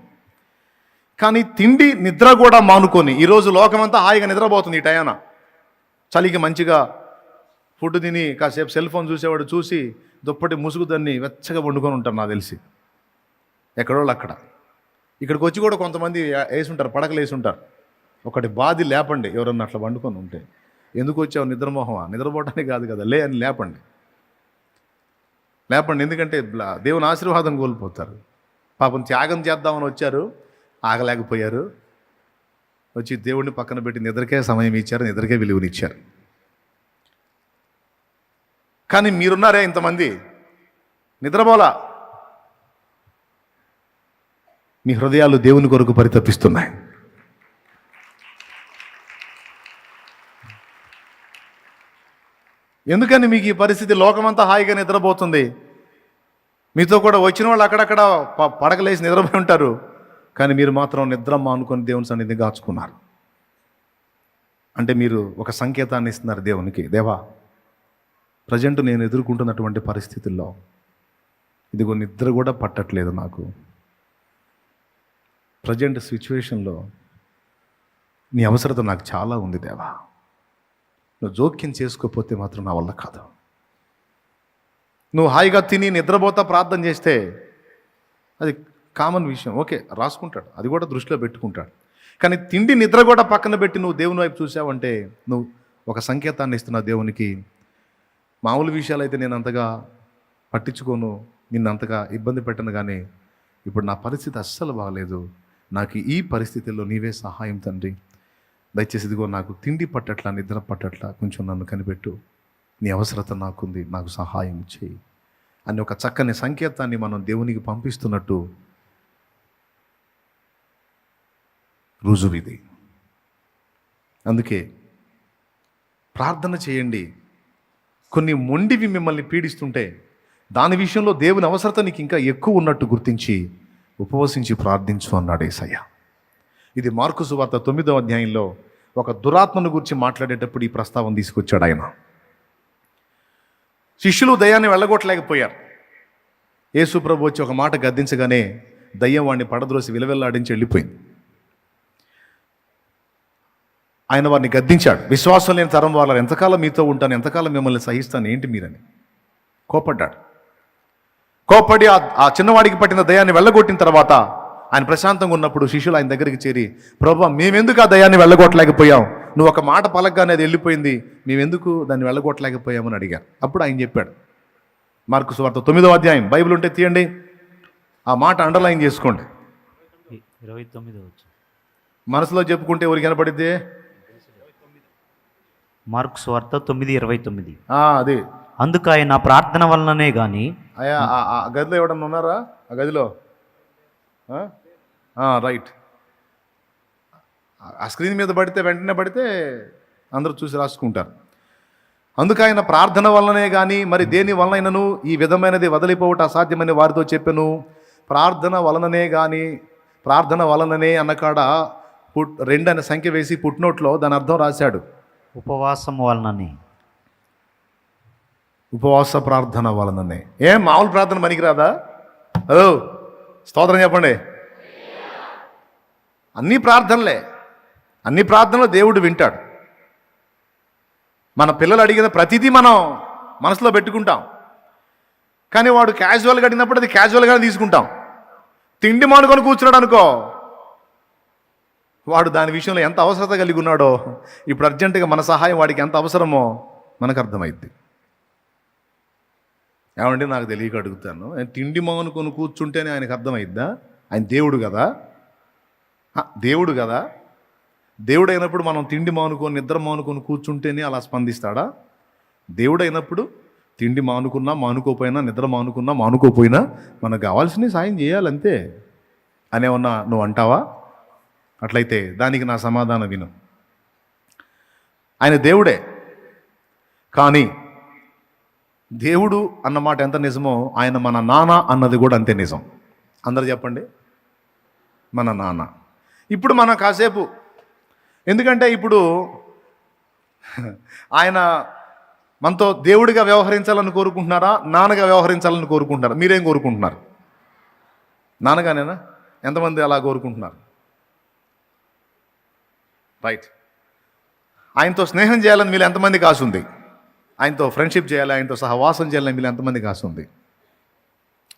కానీ తిండి నిద్ర కూడా మానుకొని, ఈరోజు లోకమంతా హాయిగా నిద్రపోతుంది ఈ టయాన. చలికి మంచిగా ఫుడ్ తిని కాసేపు సెల్ ఫోన్ చూసేవాడు చూసి దుప్పటి ముసుగు దాన్ని వెచ్చగా వండుకొని ఉంటారు నాకు తెలిసి. ఎక్కడోళ్ళు అక్కడ. ఇక్కడికి వచ్చి కూడా కొంతమంది వేసుంటారు, పడకలు వేసుంటారు. ఒకటి బాధి లేపండి ఎవరన్నా అట్లా వండుకొని ఉంటే. ఎందుకు వచ్చావు నిద్రమోహమా? నిద్రపోవటానికి కాదు కదా, లే అని లేపండి. ఎందుకంటే దేవుని ఆశీర్వాదం కోల్పోతారు. పాపం త్యాగం చేద్దామని వచ్చారు, ఆగలేకపోయారు. వచ్చి దేవుడిని పక్కన పెట్టి నిద్రకే సమయం ఇచ్చారు, నిద్రకే విలువనిచ్చారు. కానీ మీరున్నారే ఇంతమంది నిద్రపోలా. మీ హృదయాలు దేవుని కొరకు పరితపిస్తున్నాయి. ఎందుకని మీకు ఈ పరిస్థితి? లోకమంతా హాయిగా నిద్రపోతుంది. మీతో కూడా వచ్చిన వాళ్ళు అక్కడక్కడ పడకలేసి నిద్రపోయి ఉంటారు. కానీ మీరు మాత్రం నిద్ర మానుకొని దేవుని సన్నిధిని కాచుకున్నారు. అంటే మీరు ఒక సంకేతాన్ని ఇస్తున్నారు దేవునికి. దేవా, ప్రజెంట్ నేను ఎదుర్కొంటున్నటువంటి పరిస్థితుల్లో ఇదిగో నిద్ర కూడా పట్టట్లేదు నాకు. ప్రజెంట్ సిచ్యువేషన్లో నీ అవసరత నాకు చాలా ఉంది దేవా. నువ్వు జోక్యం చేసుకోకపోతే మాత్రం నా వల్ల కాదు. నువ్వు హాయిగా తిని నిద్రపోతా ప్రార్థన చేస్తే అది కామన్ విషయం, ఓకే, రాసుకుంటాడు, అది కూడా దృష్టిలో పెట్టుకుంటాడు. కానీ తిండి నిద్ర కూడా పక్కన పెట్టి నువ్వు దేవుని వైపు చూసావంటే నువ్వు ఒక సంకేతాన్ని ఇస్తున్నావు దేవునికి. మామూలు విషయాలు అయితే నేను అంతగా పట్టించుకోను, నిన్ను అంతగా ఇబ్బంది పెట్టను, కానీ ఇప్పుడు నా పరిస్థితి అస్సలు బాగలేదు. నాకు ఈ పరిస్థితుల్లో నీవే సహాయం తండ్రి. దయచేసి ఇదిగో నాకు తిండి పట్టట్లా, నిద్ర పట్టట్లా, కొంచెం నన్ను కనిపెట్టు, నీ అవసరత నాకుంది, నాకు సహాయం చేయి అని ఒక చక్కని సంకేతాన్ని మనం దేవునికి పంపిస్తున్నట్టు రుజువిది. అందుకే ప్రార్థన చేయండి. కొన్ని మొండివి మిమ్మల్ని పీడిస్తుంటే దాని విషయంలో దేవుని అవసరత నీకు ఇంకా ఎక్కువ ఉన్నట్టు గుర్తించి ఉపవసించి ప్రార్థించు అన్నాడు యేసయ్య. ఇది మార్కు సువార్త 9వ అధ్యాయంలో ఒక దురాత్మను గురించి మాట్లాడేటప్పుడు ఈ ప్రస్తావన తీసుకొచ్చాడు ఆయన. శిష్యులు దయ్యాన్ని వెళ్ళగొట్టలేకపోయారు. యేసు ప్రభు వచ్చి ఒక మాట గద్దించగానే దయ్యం వాడిని పడద్రోసి విలవెల్లాడించి వెళ్ళిపోయింది. ఆయన వారిని గద్దించాడు. విశ్వాసం లేని తరం వాళ్ళ ఎంతకాలం మీతో ఉంటాను, ఎంతకాలం మిమ్మల్ని సహిస్తాను, ఏంటి మీరని కోపడ్డాడు. కోపడి ఆ చిన్నవాడికి పట్టిన దయ్యాన్ని వెళ్ళగొట్టిన తర్వాత ఆయన ప్రశాంతంగా ఉన్నప్పుడు శిష్యులు ఆయన దగ్గరికి చేరి, ప్రభువా, మేమెందుకు ఆ దయ్యాన్ని వెళ్ళగొట్టలేకపోయాం? నువ్వు ఒక మాట పలకగానే అది వెళ్ళిపోయింది, మేమెందుకు దాన్ని వెళ్ళగొట్టలేకపోయామని అడిగారు. అప్పుడు ఆయన చెప్పాడు, మార్కు సువార్త 9వ అధ్యాయం, బైబిల్ ఉంటే తీయండి, ఆ మాట అండర్లైన్ చేసుకోండి. 29 మనసులో చెప్పుకుంటే ఎవరికి కనపడిద్ది? మార్కు సువార్త 9:29. అది అందుకు ఆయన ప్రార్థన వలననే గాని. అయ్యా ఆ గదిలో ఎవడన్నా ఉన్నారా? ఆ గదిలో రైట్. ఆ స్క్రీన్ మీద పడితే వెంటనే పడితే అందరూ చూసి రాసుకుంటారు. అందుకు ఆయన ప్రార్థన వలనే కానీ మరి దేని వలనైనను ఈ విధమైనది వదిలిపోవటం అసాధ్యమని వారితో చెప్పాను. ప్రార్థన వలననే కానీ, ప్రార్థన వలననే అన్నకాడ 2 అనే సంఖ్య వేసి పుట్నోట్లో దాని అర్థం రాశాడు, ఉపవాసం వలననే. ఉపవాస ప్రార్థన వలననే. ఏం మామూలు ప్రార్థన పనికిరాదా? స్తోత్రం చెప్పండి. అన్ని ప్రార్థనలు దేవుడు వింటాడు. మన పిల్లలు అడిగిన ప్రతిదీ మనం మనసులో పెట్టుకుంటాం. కానీ వాడు క్యాజువల్గా అడిగినప్పుడు అది క్యాజువల్గానే తీసుకుంటాం. తిండి మానుకొని కూర్చున్నాడు అనుకో, వాడు దాని విషయంలో ఎంత అవసరత కలిగి ఉన్నాడో, ఇప్పుడు అర్జెంటుగా మన సహాయం వాడికి ఎంత అవసరమో మనకు అర్థమైద్ది. ఏమంటే నాకు తెలియక అడుగుతాను, తిండి మానుకొని కూర్చుంటేనే ఆయనకు అర్థమైద్దా? ఆయన దేవుడు కదా, దేవుడు అయినప్పుడు మనం తిండి మానుకొని నిద్ర మానుకొని కూర్చుంటేనే అలా స్పందిస్తాడా? దేవుడు అయినప్పుడు తిండి మానుకున్నా మానుకోపోయినా, నిద్ర మానుకున్నా మానుకోపోయినా మనకు కావాల్సినవి సాయం చేయాలంతే అనేమన్నా నువ్వు అంటావా? అట్లయితే దానికి నా సమాధానం విను. ఆయన దేవుడే, కానీ దేవుడు అన్నమాట ఎంత నిజమో ఆయన మన నాన్న అన్నది కూడా అంతే నిజం. అందరు చెప్పండి, మన నాన్న. ఇప్పుడు మనం కాసేపు, ఎందుకంటే ఇప్పుడు ఆయన మనతో దేవుడిగా వ్యవహరించాలని కోరుకుంటున్నారా, నాన్నగా వ్యవహరించాలని కోరుకుంటున్నారా? మీరేం కోరుకుంటున్నారు? నాన్నగానేనా? ఎంతమంది అలా కోరుకుంటున్నారు? రైట్. ఆయనతో స్నేహం చేయాలని మీరు ఎంతమందికి ఆశ ఉంది? ఆయనతో ఫ్రెండ్షిప్ చేయాలి, ఆయనతో సహవాసం చేయాలని మీరు ఎంతమందికి ఆశ ఉంది?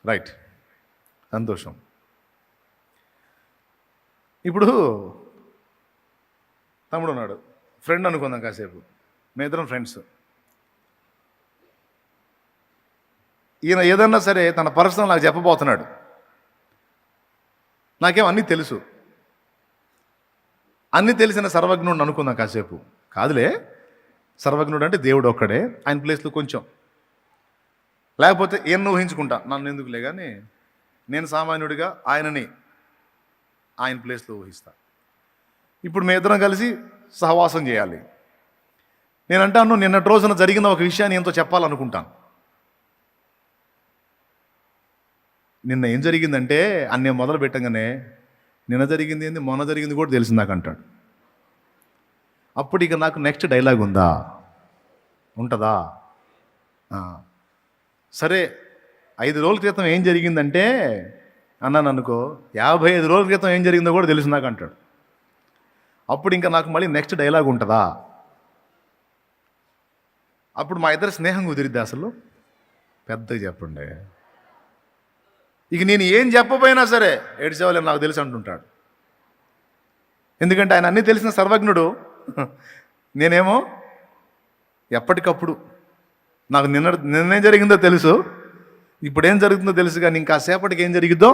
రైట్, సంతోషం. ఇప్పుడు తమ్ముడు ఉన్నాడు, ఫ్రెండ్ అనుకుందాం కాసేపు, మీ ఇద్దరం ఫ్రెండ్స్. ఈయన ఏదన్నా సరే తన పర్సనల్ నాకు చెప్పబోతున్నాడు. నాకేం అన్నీ తెలుసు, అన్నీ తెలిసిన సర్వజ్ఞుడు అనుకుందాం కాసేపు. కాదులే, సర్వజ్ఞుడు అంటే దేవుడు ఒక్కడే, ఆయన ప్లేస్లో కొంచెం, లేకపోతే ఈయన ఊహించుకుంటా, నన్ను ఎందుకులే కానీ నేను సామాన్యుడిగా ఆయనని ఆయన ప్లేస్లో ఊహిస్తా. ఇప్పుడు మీ ఇద్దరం కలిసి సహవాసం చేయాలి. నేను అంటాను, నిన్నటి రోజున జరిగిన ఒక విషయాన్ని ఎంతో చెప్పాలనుకుంటాను. నిన్న ఏం జరిగిందంటే అన్నీ మొదలు పెట్టగానే నిన్న జరిగింది ఏంది, మొన్న జరిగింది కూడా తెలిసింది నాకు అంటాడు. అప్పుడు ఇక నాకు నెక్స్ట్ డైలాగ్ ఉందా, ఉంటుందా? సరే 5 రోజుల క్రితం ఏం జరిగిందంటే అన్నాను అనుకో, 55 రోజుల క్రితం ఏం జరిగిందో కూడా తెలుసు నాకు అంటాడు. అప్పుడు ఇంకా నాకు మళ్ళీ నెక్స్ట్ డైలాగ్ ఉంటుందా? అప్పుడు మా ఇద్దరు స్నేహం కుదిరిద్ది అసలు? పెద్దగా చెప్పండి. ఇక నేను ఏం చెప్పపోయినా సరే ఏడ్చేవాళ్ళని నాకు తెలుసు అంటుంటాడు. ఎందుకంటే ఆయన అన్నీ తెలిసిన సర్వజ్ఞుడు, నేనేమో ఎప్పటికప్పుడు నాకు నిన్నేం జరిగిందో తెలుసు, ఇప్పుడేం జరుగుతుందో తెలుసు, కానీ ఇంకా సేపటికి ఏం జరిగిద్దో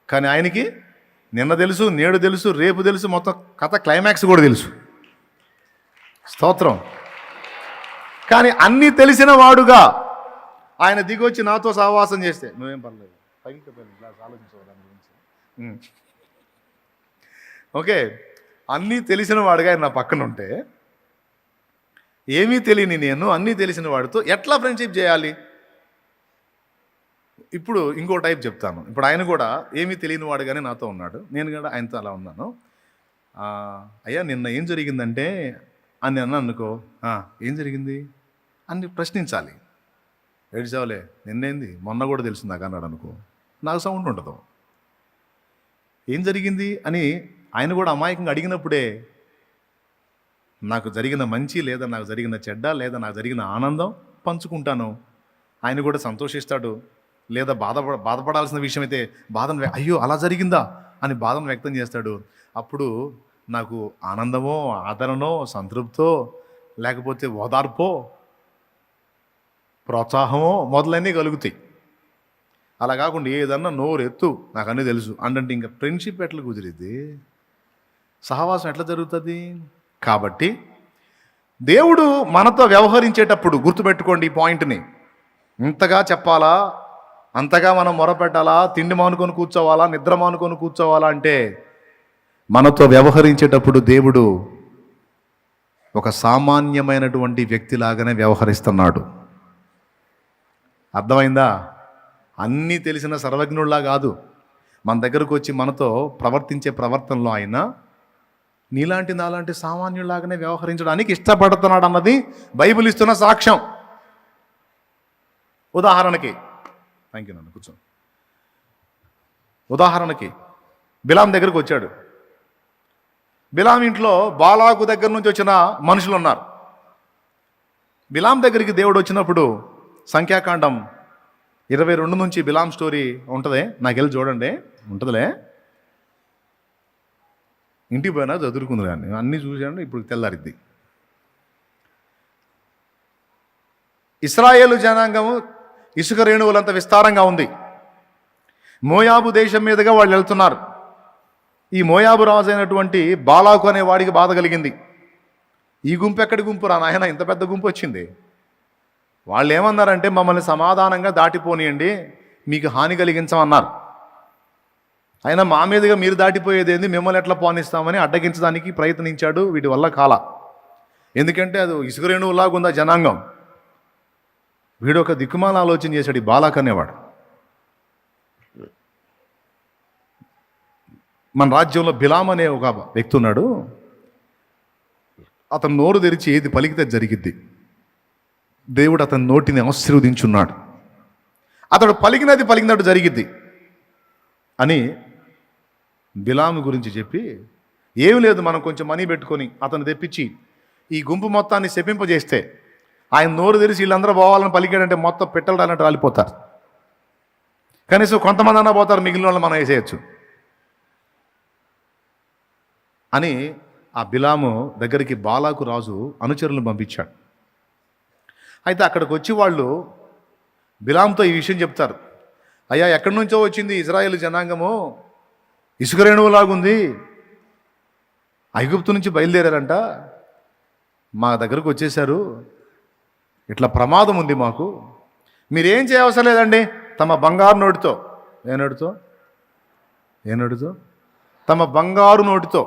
కానీ ఆయనకి నిన్న తెలుసు, నేడు తెలుసు, రేపు తెలుసు, మొత్తం కథ క్లైమాక్స్ కూడా తెలుసు. స్తోత్రం. కానీ అన్నీ తెలిసిన వాడుగా ఆయన దిగొచ్చి నాతో సహవాసం చేస్తే నువ్వేం పర్లేదు, ఆలోచించవు దాని గురించి. ఓకే, అన్నీ తెలిసిన వాడుగా ఆయన నా పక్కన ఉంటే, ఏమీ తెలియని నేను అన్నీ తెలిసిన వాడితో ఎట్లా ఫ్రెండ్షిప్ చేయాలి? ఇప్పుడు ఇంకో టైప్ చెప్తాను. ఇప్పుడు ఆయన కూడా ఏమీ తెలియని వాడుగానే నాతో ఉన్నాడు, నేను కూడా ఆయనతో అలా ఉన్నాను. అయ్యా నిన్న ఏం జరిగిందంటే అని అన్నా అనుకో, ఏం జరిగింది అని ప్రశ్నించాలి. ఏడ్చావులే, నిన్నేంది, మొన్న కూడా తెలిసింది నాకు అన్నాడు అనుకో, నాకు సౌండ్ ఉండదు. ఏం జరిగింది అని ఆయన కూడా అమాయకంగా అడిగినప్పుడే నాకు జరిగిన మంచి లేదా నాకు జరిగిన చెడ్డ లేదా నాకు జరిగిన ఆనందం పంచుకుంటాను. ఆయన కూడా సంతోషిస్తాడు. లేదా బాధపడాల్సిన విషయం అయితే బాధను, అయ్యో అలా జరిగిందా అని బాధను వ్యక్తం చేస్తాడు. అప్పుడు నాకు ఆనందమో, ఆదరణో, సంతృప్తో, లేకపోతే ఓదార్పో, ప్రోత్సాహమో మొదలన్నీ కలుగుతాయి. అలా కాకుండా ఏదన్నా నోరెత్తు నాకు అన్నీ తెలుసు అంటే ఇంకా ఫ్రెండ్షిప్ ఎట్లా కుదిరిద్ది, సహవాసం ఎట్లా జరుగుతుంది? కాబట్టి దేవుడు మనతో వ్యవహరించేటప్పుడు గుర్తుపెట్టుకోండి ఈ పాయింట్ని. ఇంతగా చెప్పాలా, అంతగా మనం మొరపెట్టాలా, తిండి మానుకొని కూర్చోవాలా, నిద్ర మానుకొని కూర్చోవాలా అంటే మనతో వ్యవహరించేటప్పుడు దేవుడు ఒక సామాన్యమైనటువంటి వ్యక్తిలాగానే వ్యవహరిస్తున్నాడు. అర్థమైందా? అన్నీ తెలిసిన సర్వజ్ఞుల్లా కాదు. మన దగ్గరకు వచ్చి మనతో ప్రవర్తించే ప్రవర్తనలో ఆయన నీలాంటి నాలాంటి సామాన్యులాగానే వ్యవహరించడానికి ఇష్టపడుతున్నాడు అన్నది బైబిల్ ఇస్తున్న సాక్ష్యం. ఉదాహరణకి, థ్యాంక్ యూ నన్ను కూర్చో. ఉదాహరణకి బిలాం దగ్గరకు వచ్చాడు. బిలాం ఇంట్లో బాలాకు దగ్గర నుంచి వచ్చిన మనుషులు ఉన్నారు. బిలాం దగ్గరికి దేవుడు వచ్చినప్పుడు సంఖ్యాకాండం 22 నుంచి బిలాం స్టోరీ ఉంటుంది. నాకు వెళ్ళి చూడండి, ఉంటుందిలే. ఇంటికి పోయినా చదువుకుంది కానీ అన్నీ చూసాను. ఇప్పుడు తెల్లారిద్ది. ఇశ్రాయేలు జనాంగము ఇసుక రేణువులంత విస్తారంగా ఉంది. మోయాబు దేశం మీదుగా వాళ్ళు వెళ్తున్నారు. ఈ మోయాబు రాజు అయినటువంటి బాలాకు అనే వాడికి బాధ కలిగింది. ఈ గుంపు ఎక్కడి గుంపు రా నాయన, ఇంత పెద్ద గుంపు వచ్చింది, వాళ్ళు ఏమన్నారంటే మమ్మల్ని సమాధానంగా దాటిపోనియండి, మీకు హాని కలిగించమన్నారు. అయినా మా మీదుగా మీరు దాటిపోయేది ఏంది, మిమ్మల్ని ఎట్లా పోనిస్తామని అడ్డగించడానికి ప్రయత్నించాడు. వీటి వల్ల కాల. ఎందుకంటే అది ఇసుక రేణువులాగా ఉంది ఆ జనాంగం. వీడు ఒక దిక్కుమాల ఆలోచన చేశాడు ఈ బాలాక్ అనేవాడు. మన రాజ్యంలో బిలాం అనే ఒక వ్యక్తి ఉన్నాడు. అతను నోరు తెరిచి ఏది పలికితే జరిగిద్ది. దేవుడు అతని నోటిని ఆశీర్వదించున్నాడు. అతడు పలికినట్టు జరిగిద్ది అని బిలాము గురించి చెప్పి, ఏమి లేదు మనం కొంచెం మనీ పెట్టుకొని అతను తెప్పించి ఈ గుంపు మొత్తాన్ని శపింపజేస్తే, ఆయన నోరు తెరిచి వీళ్ళందరూ పోవాలని పలికాడంటే మొత్తం పెట్టలు అన్నట్టు రాలిపోతారు. కనీసం కొంతమంది అన్నా పోతారు, మిగిలిన వాళ్ళు మనం వేసేయచ్చు అని ఆ బిలాము దగ్గరికి బాలాకు రాజు అనుచరులను పంపించాడు. అయితే అక్కడికి వచ్చి వాళ్ళు బిలాంతో ఈ విషయం చెప్తారు. అయ్యా, ఎక్కడి నుంచో వచ్చింది ఇజ్రాయేల్ జనాంగము, ఇసుక రేణువులాగుంది, ఐగుప్తు నుంచి బయలుదేరారంట, మా దగ్గరకు వచ్చేసారు, ఇట్లా ప్రమాదం ఉంది మాకు, మీరేం చేయవసరం లేదండి, తమ బంగారు నోటితో ఏ నోటితో తమ బంగారు నోటితో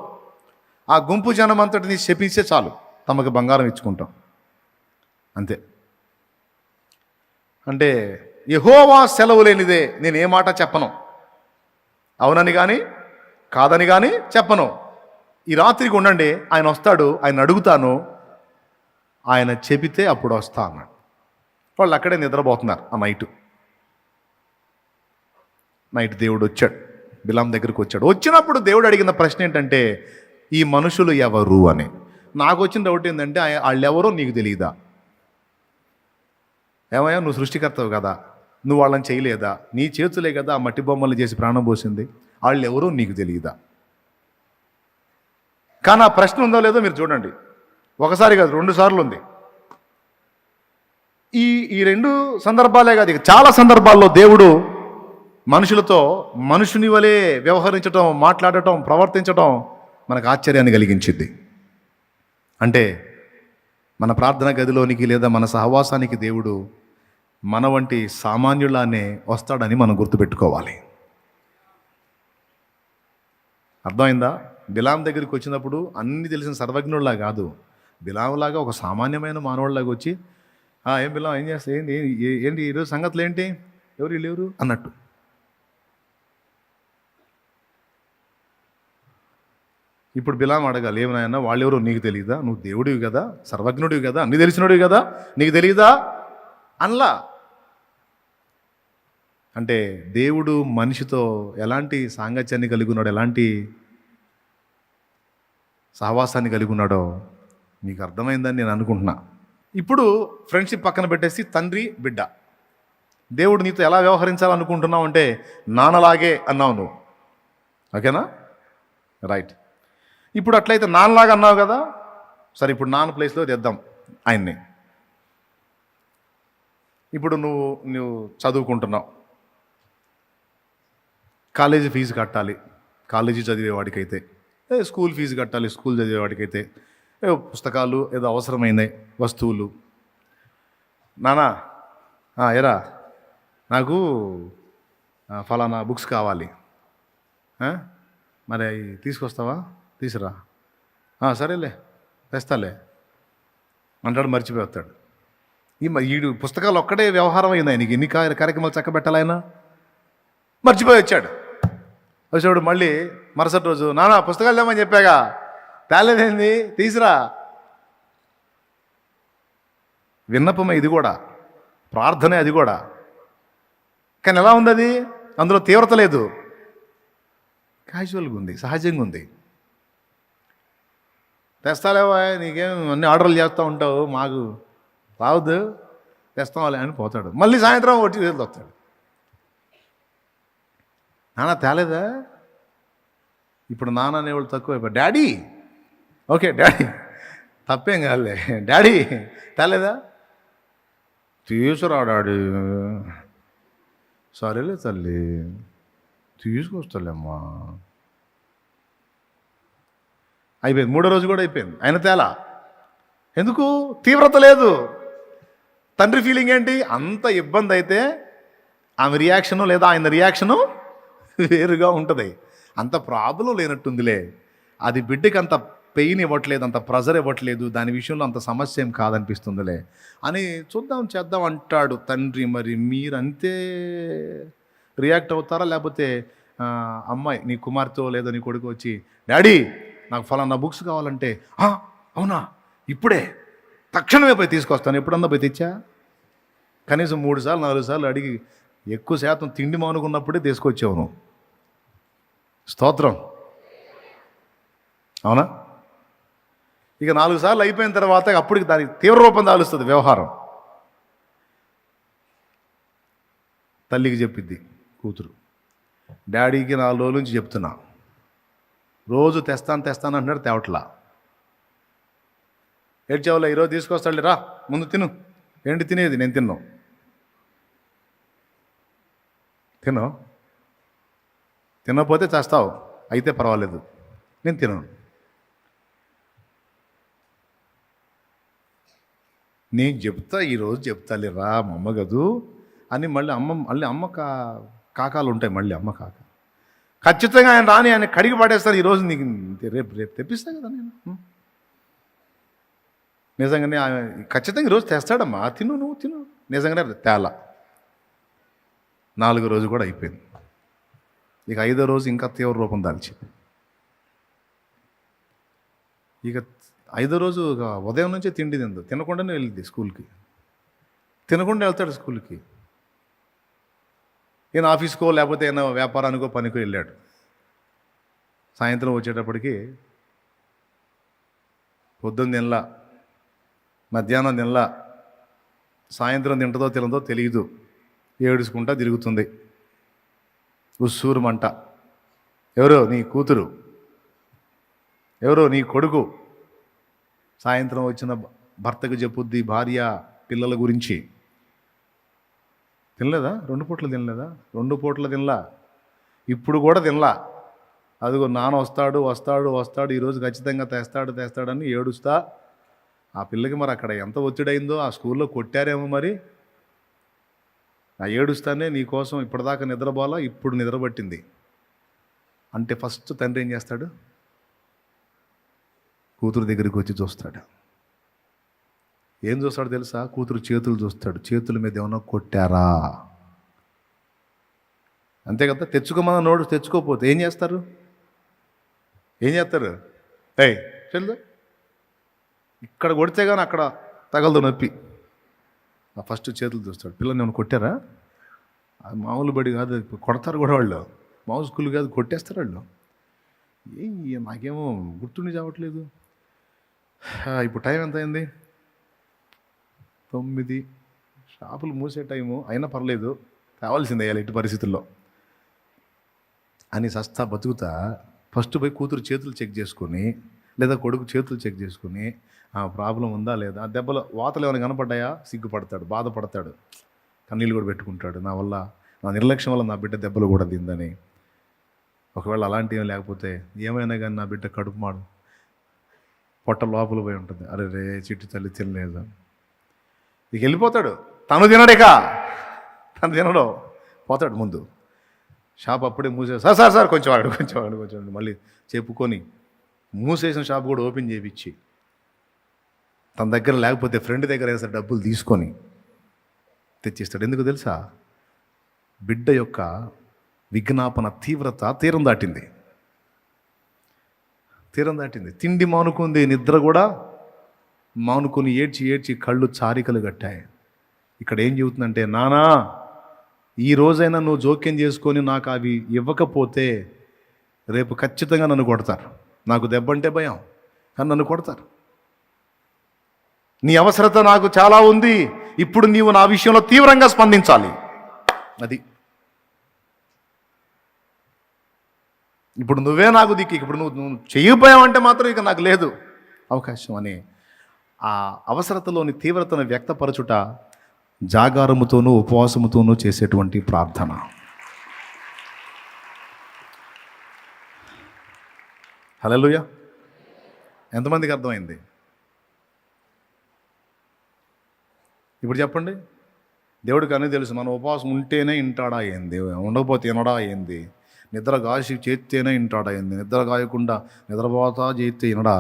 ఆ గుంపు జనం అంతటిని శపిస్తే చాలు, తమకు బంగారం ఇచ్చుకుంటాం అంతే. అంటే యెహోవా సెలవు లేనిదే నేను ఏ మాట చెప్పను, అవునని కానీ కాదని కానీ చెప్పను. ఈ రాత్రికి ఉండండి, ఆయన వస్తాడు, ఆయన అడుగుతాను, ఆయన చెబితే అప్పుడు వస్తా అన్నాడు. వాళ్ళు అక్కడే నిద్రపోతున్నారు. ఆ నైట్ దేవుడు వచ్చాడు, బిలాం దగ్గరికి వచ్చాడు. వచ్చినప్పుడు దేవుడు అడిగిన ప్రశ్న ఏంటంటే, ఈ మనుషులు ఎవరు అని. నాకు వచ్చిన డౌట్ ఏంటంటే, వాళ్ళు ఎవరో నీకు తెలియదా? ఏమయ్యా, నువ్వు సృష్టికర్తవు కదా, నువ్వు వాళ్ళని చేయలేదా? నీ చేతులే కదా ఆ మట్టి బొమ్మలు చేసి ప్రాణం పోసింది, వాళ్ళు ఎవరో నీకు తెలియదా? కానీ ఆ ప్రశ్న ఉందో లేదో మీరు చూడండి. ఒకసారి కాదు, 2 సార్లు ఉంది. ఈ 2 సందర్భాలే కాదు, ఇక చాలా సందర్భాల్లో దేవుడు మనుషులతో మనుషుని వలె వ్యవహరించటం, మాట్లాడటం, ప్రవర్తించటం మనకు ఆశ్చర్యాన్ని కలిగించింది. అంటే మన ప్రార్థన గదిలోనికి లేదా మన సహవాసానికి దేవుడు మన వంటి సామాన్యులానే వస్తాడని మనం గుర్తుపెట్టుకోవాలి. అర్థమైందా? బిలాం దగ్గరికి వచ్చినప్పుడు అన్ని తెలిసిన సర్వజ్ఞుల్లా కాదు, బిలాంలాగా ఒక సామాన్యమైన మానవుడిలాగా వచ్చి, ఏం బిలాం, ఏం చేస్తా, ఏంటి ఈరోజు సంగతులు ఏంటి, ఎవరు లేరు అన్నట్టు. ఇప్పుడు బిలాం అడగాలి, ఏమన్నా వాళ్ళెవరో నీకు తెలియదా? నువ్వు దేవుడివి కదా, సర్వజ్ఞుడివి కదా, అన్ని తెలిసినోడివి కదా, నీకు తెలియదా అనలా. అంటే దేవుడు మనిషితో ఎలాంటి సాంగత్యాన్ని కలిగి ఉన్నాడు, ఎలాంటి సహవాసాన్ని కలిగి ఉన్నాడో మీకు అర్థమైందని నేను అనుకుంటున్నా. ఇప్పుడు ఫ్రెండ్షిప్ పక్కన పెట్టేసి తండ్రి బిడ్డ, దేవుడు నీతో ఎలా వ్యవహరించాలనుకుంటున్నావు అంటే, నాన్నలాగే అన్నావు నువ్వు, ఓకేనా? రైట్. ఇప్పుడు అట్లయితే నాన్నలాగా అన్నావు కదా, సరే ఇప్పుడు నాన్న ప్లేస్లో తెద్దాం ఆయన్ని. ఇప్పుడు నువ్వు చదువుకుంటున్నావు, కాలేజీ ఫీజు కట్టాలి, కాలేజీ చదివేవాడికైతే, స్కూల్ ఫీజు కట్టాలి, స్కూల్ చదివేవాడికైతే, పుస్తకాలు ఏదో అవసరమైన వస్తువులు. నానా ఎరా నాకు ఫలానా బుక్స్ కావాలి, మరి అవి తీసుకొస్తావా? తీసురా, సరేలే తెస్తాలే అంటాడు, మర్చిపోతాడు. ఈడు పుస్తకాలు ఒక్కడే వ్యవహారం అయింది ఆయనకి, ఎన్ని కార్యక్రమాలు చక్కబెట్టాలి ఆయన, మర్చిపోయి వచ్చాడు. మళ్ళీ మరుసటి రోజు, నానా పుస్తకాలు లేమని చెప్పాగా, తేలేదేంది, తీసురా. విన్నపమే ఇది కూడా, ప్రార్థనే అది కూడా. కానీ ఎలా ఉంది అది? అందులో తీవ్రత లేదు, క్యాజువల్గా ఉంది, సహజంగా ఉంది. తెస్తాలేవా, నీకేం అన్ని ఆర్డర్లు చేస్తూ ఉంటావు, మాకు రావద్దు, తెస్తాంలే అని పోతాడు. మళ్ళీ సాయంత్రం వచ్చి వస్తాడు, నాన్న తేలేదా? ఇప్పుడు నాన్న అనేవాళ్ళు తక్కువ, డాడీ, ఓకే డాడీ, తప్పేం కాదులే, డాడీ తేలేదా? తీసుకురా డాడీ, సరేలే తల్లి తీసుకొస్తాలేమ్మా. అయిపోయింది. 3వ రోజు కూడా అయిపోయింది, ఆయన తేలా. ఎందుకు? తీవ్రత లేదు. తండ్రి ఫీలింగ్ ఏంటి? అంత ఇబ్బంది అయితే ఆమె రియాక్షను లేదా ఆయన రియాక్షను వేరుగా ఉంటుంది. అంత ప్రాబ్లం లేనట్టుందిలే, అది బిడ్డకి అంత పెయిన్ ఇవ్వట్లేదు, అంత ప్రెజర్ ఇవ్వట్లేదు, దాని విషయంలో అంత సమస్య ఏం కాదనిపిస్తుందిలే అని చూద్దాం చేద్దాం అంటాడు తండ్రి. మరి మీరు అంతే రియాక్ట్ అవుతారా? లేకపోతే అమ్మాయి నీ కుమార్తె లేదా నీ కొడుకు వచ్చి, డాడీ నాకు ఫలానా బుక్స్ కావాలంటే, అవునా ఇప్పుడే తక్షణమే పోయి తీసుకొస్తాను, ఎప్పుడన్నా పోయి తెచ్చా? కనీసం 3 సార్లు 4 సార్లు అడిగి ఎక్కువ శాతం తిండి మానుకున్నప్పుడే తీసుకొచ్చావు నువ్వు. స్తోత్రం. అవునా? ఇక 4 సార్లు అయిపోయిన తర్వాత అప్పటికి దానికి తీవ్ర రూపం దాలుస్తుంది వ్యవహారం. తల్లికి చెప్పిద్ది కూతురు, డాడీకి 4 రోజుల నుంచి చెప్తున్నా, రోజు తెస్తాను అంటున్నాడు, తేవట్లా. ఏడ్చావులే, ఈరోజు తీసుకొస్తాడు, రా ముందు తిను. ఏంటి తినేది? నేను తినకపోతే చేస్తావు, అయితే పర్వాలేదు, నేను తినను. నేను చెప్తా, ఈరోజు చెప్తాలే రా మా అమ్మ గదు అని మళ్ళీ అమ్మ కాకాలు ఉంటాయి, మళ్ళీ అమ్మ కాక ఖచ్చితంగా ఆయన రాని ఆయన కడిగి పడేస్తాను, ఈరోజు నీకు రేపు తెప్పిస్తా కదా నేను. నిజంగానే ఖచ్చితంగా ఈరోజు తెస్తాడమ్మా, నువ్వు తిను. నిజంగానే తేలా. 4వ రోజు కూడా అయిపోయింది. ఇక 5వ రోజు ఇంకా తీవ్ర రూపం దాల్చింది. ఇక 5వ రోజు ఉదయం నుంచే తిండి తినకుండానే వెళ్ళింది స్కూల్కి, తినకుండా వెళ్తాడు స్కూల్కి. ఈయన ఆఫీస్కో లేకపోతే ఏమైనా వ్యాపారానికో పనికో వెళ్ళాడు. సాయంత్రం వచ్చేటప్పటికి పొద్దున్న తినలా, మధ్యాహ్నం తినలా, సాయంత్రం తింటదో తినదో తెలియదు, ఏడుచుకుంటా తిరుగుతుంది. ఉస్సూరుమంట. ఎవరో నీ కూతురు, ఎవరో నీ కొడుకు. సాయంత్రం వచ్చిన భర్తకు చెప్పుద్ది భార్య పిల్లల గురించి. తినలేదా? 2 పూటలు తినలేదా? 2 పూటలు తినలా, ఇప్పుడు కూడా తినలా. అదిగో నాన్న వస్తాడు ఈరోజు ఖచ్చితంగా తెస్తాడని ఏడుస్తా. ఆ పిల్లకి మరి అక్కడ ఎంత ఒత్తిడైందో, ఆ స్కూల్లో కొట్టారేమో మరి. ఆ ఏడుస్తానే నీకోసం ఇప్పటిదాకా నిద్రపోలా, ఇప్పుడు నిద్రపట్టింది అంటే ఫస్ట్ తండ్రి ఏం చేస్తాడు? కూతురు దగ్గరికి వచ్చి చూస్తాడు. ఏం చూస్తాడు తెలుసా? కూతురు చేతులు చూస్తాడు. చేతుల మీద ఏమన్నా కొట్టారా? అంతే కదా. తెచ్చుకోమన్న నోడు తెచ్చుకోకపోతే ఏం చేస్తారు? చెల్లు ఇక్కడ కొడితే కానీ అక్కడ తగలదు నొప్పి. ఫస్ట్ చేతులు చూస్తాడు. పిల్లల్ని ఏమైనా కొట్టారా? అది మామూలు బడి కాదు, కొడతారు కూడా వాళ్ళు. మామూలు స్కూల్ కాదు, కొట్టేస్తారు వాళ్ళు. నాకేమో గుర్తుండి చావట్లేదు. ఇప్పుడు టైం ఎంత అయింది? 9. షాపులు మూసే టైము అయినా పర్లేదు, కావాల్సిందే ఇటు పరిస్థితుల్లో అని సస్తా బతుకుతా. ఫస్ట్ పోయి కూతురు చేతులు చెక్ చేసుకొని లేదా కొడుకు చేతులు చెక్ చేసుకొని ప్రాబ్లం ఉందా లేదా, ఆ దెబ్బలు వాతలు ఏమైనా కనపడ్డాయా సిగ్గుపడతాడు, బాధపడతాడు, కన్నీళ్ళు కూడా పెట్టుకుంటాడు. నా వల్ల, నా నిర్లక్ష్యం వల్ల నా బిడ్డ దెబ్బలు కూడా తిందని. ఒకవేళ అలాంటివి లేకపోతే ఏమైనా కానీ నా బిడ్డ కడుపు మాడు పొట్ట లోపల పోయి ఉంటుంది. అరే రే చిట్టి తల్లి తినలేదు, ఇక వెళ్ళిపోతాడు. తను తినడు, పోతాడు ముందు. షాప్ అప్పుడే మూసేసి సార్ కొంచెం ఆడు మళ్ళీ చెప్పుకొని మూసేసిన షాప్ కూడా ఓపెన్ చేయించి తన దగ్గర లేకపోతే ఫ్రెండ్ దగ్గర వేసాడు డబ్బులు తీసుకొని తెచ్చిస్తాడు. ఎందుకు తెలుసా? బిడ్డ యొక్క విజ్ఞాపన తీవ్రత తీరం దాటింది. తిండి మానుకుంది, నిద్ర కూడా మానుకొని ఏడ్చి కళ్ళు చారికలు కట్టాయి. ఇక్కడ ఏం చెబుతుందంటే, నానా ఈ రోజైనా నువ్వు జోక్యం చేసుకొని నాకు అవి ఇవ్వకపోతే రేపు ఖచ్చితంగా నన్ను కొడతారు. నాకు దెబ్బంటే భయం, కానీ నన్ను కొడతారు. నీ అవసరత నాకు చాలా ఉంది, ఇప్పుడు నీవు నా విషయంలో తీవ్రంగా స్పందించాలి. అది ఇప్పుడు నువ్వే నాకు దిక్కు, ఇప్పుడు నువ్వు చేయబోయావంటే మాత్రం ఇక నాకు లేదు అవకాశం అని ఆ అవసరతలోని తీవ్రతను వ్యక్తపరచుట జాగారముతోనూ ఉపవాసముతోనూ చేసేటువంటి ప్రార్థన. హల్లెలూయా. ఎంతమందికి అర్థమైంది? ఇప్పుడు చెప్పండి, దేవుడికి అన్నీ తెలుసు. మనం ఉపవాసం ఉంటేనే వింటాడా ఏంది, ఉండకపోతే వినడా ఏంది, నిద్ర గాసి చేస్తేనే వింటాడా ఏంది, నిద్ర గాయకుండా నిద్రపోతా చేస్తే వినడా?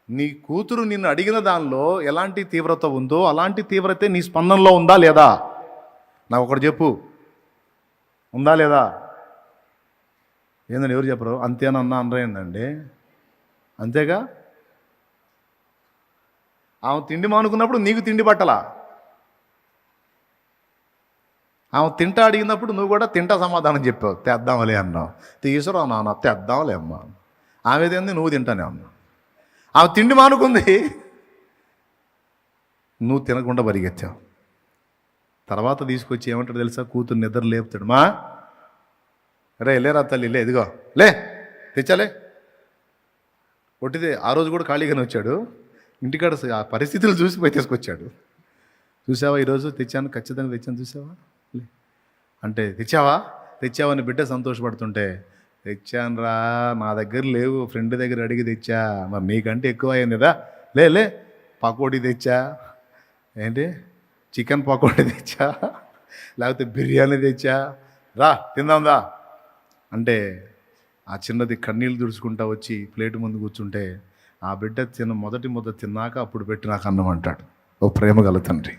నీ కూతురు నిన్ను అడిగిన దానిలో ఎలాంటి తీవ్రత ఉందో అలాంటి తీవ్రతే నీ స్పందనలో ఉందా లేదా? నాకు ఒకటి చెప్పు, ఉందా లేదా? ఏందండి ఎవరు చెప్పరు? అంతేనన్నా అనరేందండి, అంతేగా. ఆమె తిండి మానుకున్నప్పుడు నీకు తిండి పట్టలా, ఆమె తింటా అడిగినప్పుడు నువ్వు కూడా తింటా సమాధానం చెప్పావు, తెద్దాంలే అన్నావు. తీసుకురా నాన్న, తెద్దాంలే అమ్మా. ఆమెదేంది, నువ్వు తింటానే అన్నావు. ఆమె తిండి మానుకుంది, నువ్వు తినకుండా పరిగెత్తావు. తర్వాత తీసుకొచ్చి ఏమంటాడు తెలుసా? కూతురు నిద్ర లేపుతాడు. మా రే లేరా తల్లి, లే, ఇదిగో లే, తెచ్చాలే. కొట్టితే ఆ రోజు కూడా ఖాళీగానే వచ్చాడు, ఇంటికాడ ఆ పరిస్థితులు చూసిపోయి తీసుకొచ్చాడు. చూసావా ఈరోజు తెచ్చాను, ఖచ్చితంగా తెచ్చాను, చూసావా అంటే తెచ్చావని బిడ్డ సంతోషపడుతుంటే, తెచ్చానురా, నా దగ్గర లేవు, ఫ్రెండ్ దగ్గర అడిగి తెచ్చా, మరి నీకంటే ఎక్కువ అయింది కదా, లే పకోడీ తెచ్చా, ఏంటి చికెన్ పకోడీ తెచ్చా, లేకపోతే బిర్యానీ తెచ్చా, రా తిందాందా అంటే ఆ చిన్నది కన్నీళ్ళు తుడుచుకుంటా వచ్చి ప్లేట్ ముందు కూర్చుంటే, ఆ బిడ్డ మొదటి ముద్ద తిన్నాక అప్పుడు పెట్టి నాకు అన్నం అంటాడు. ఓ ప్రేమ గల తండ్రి.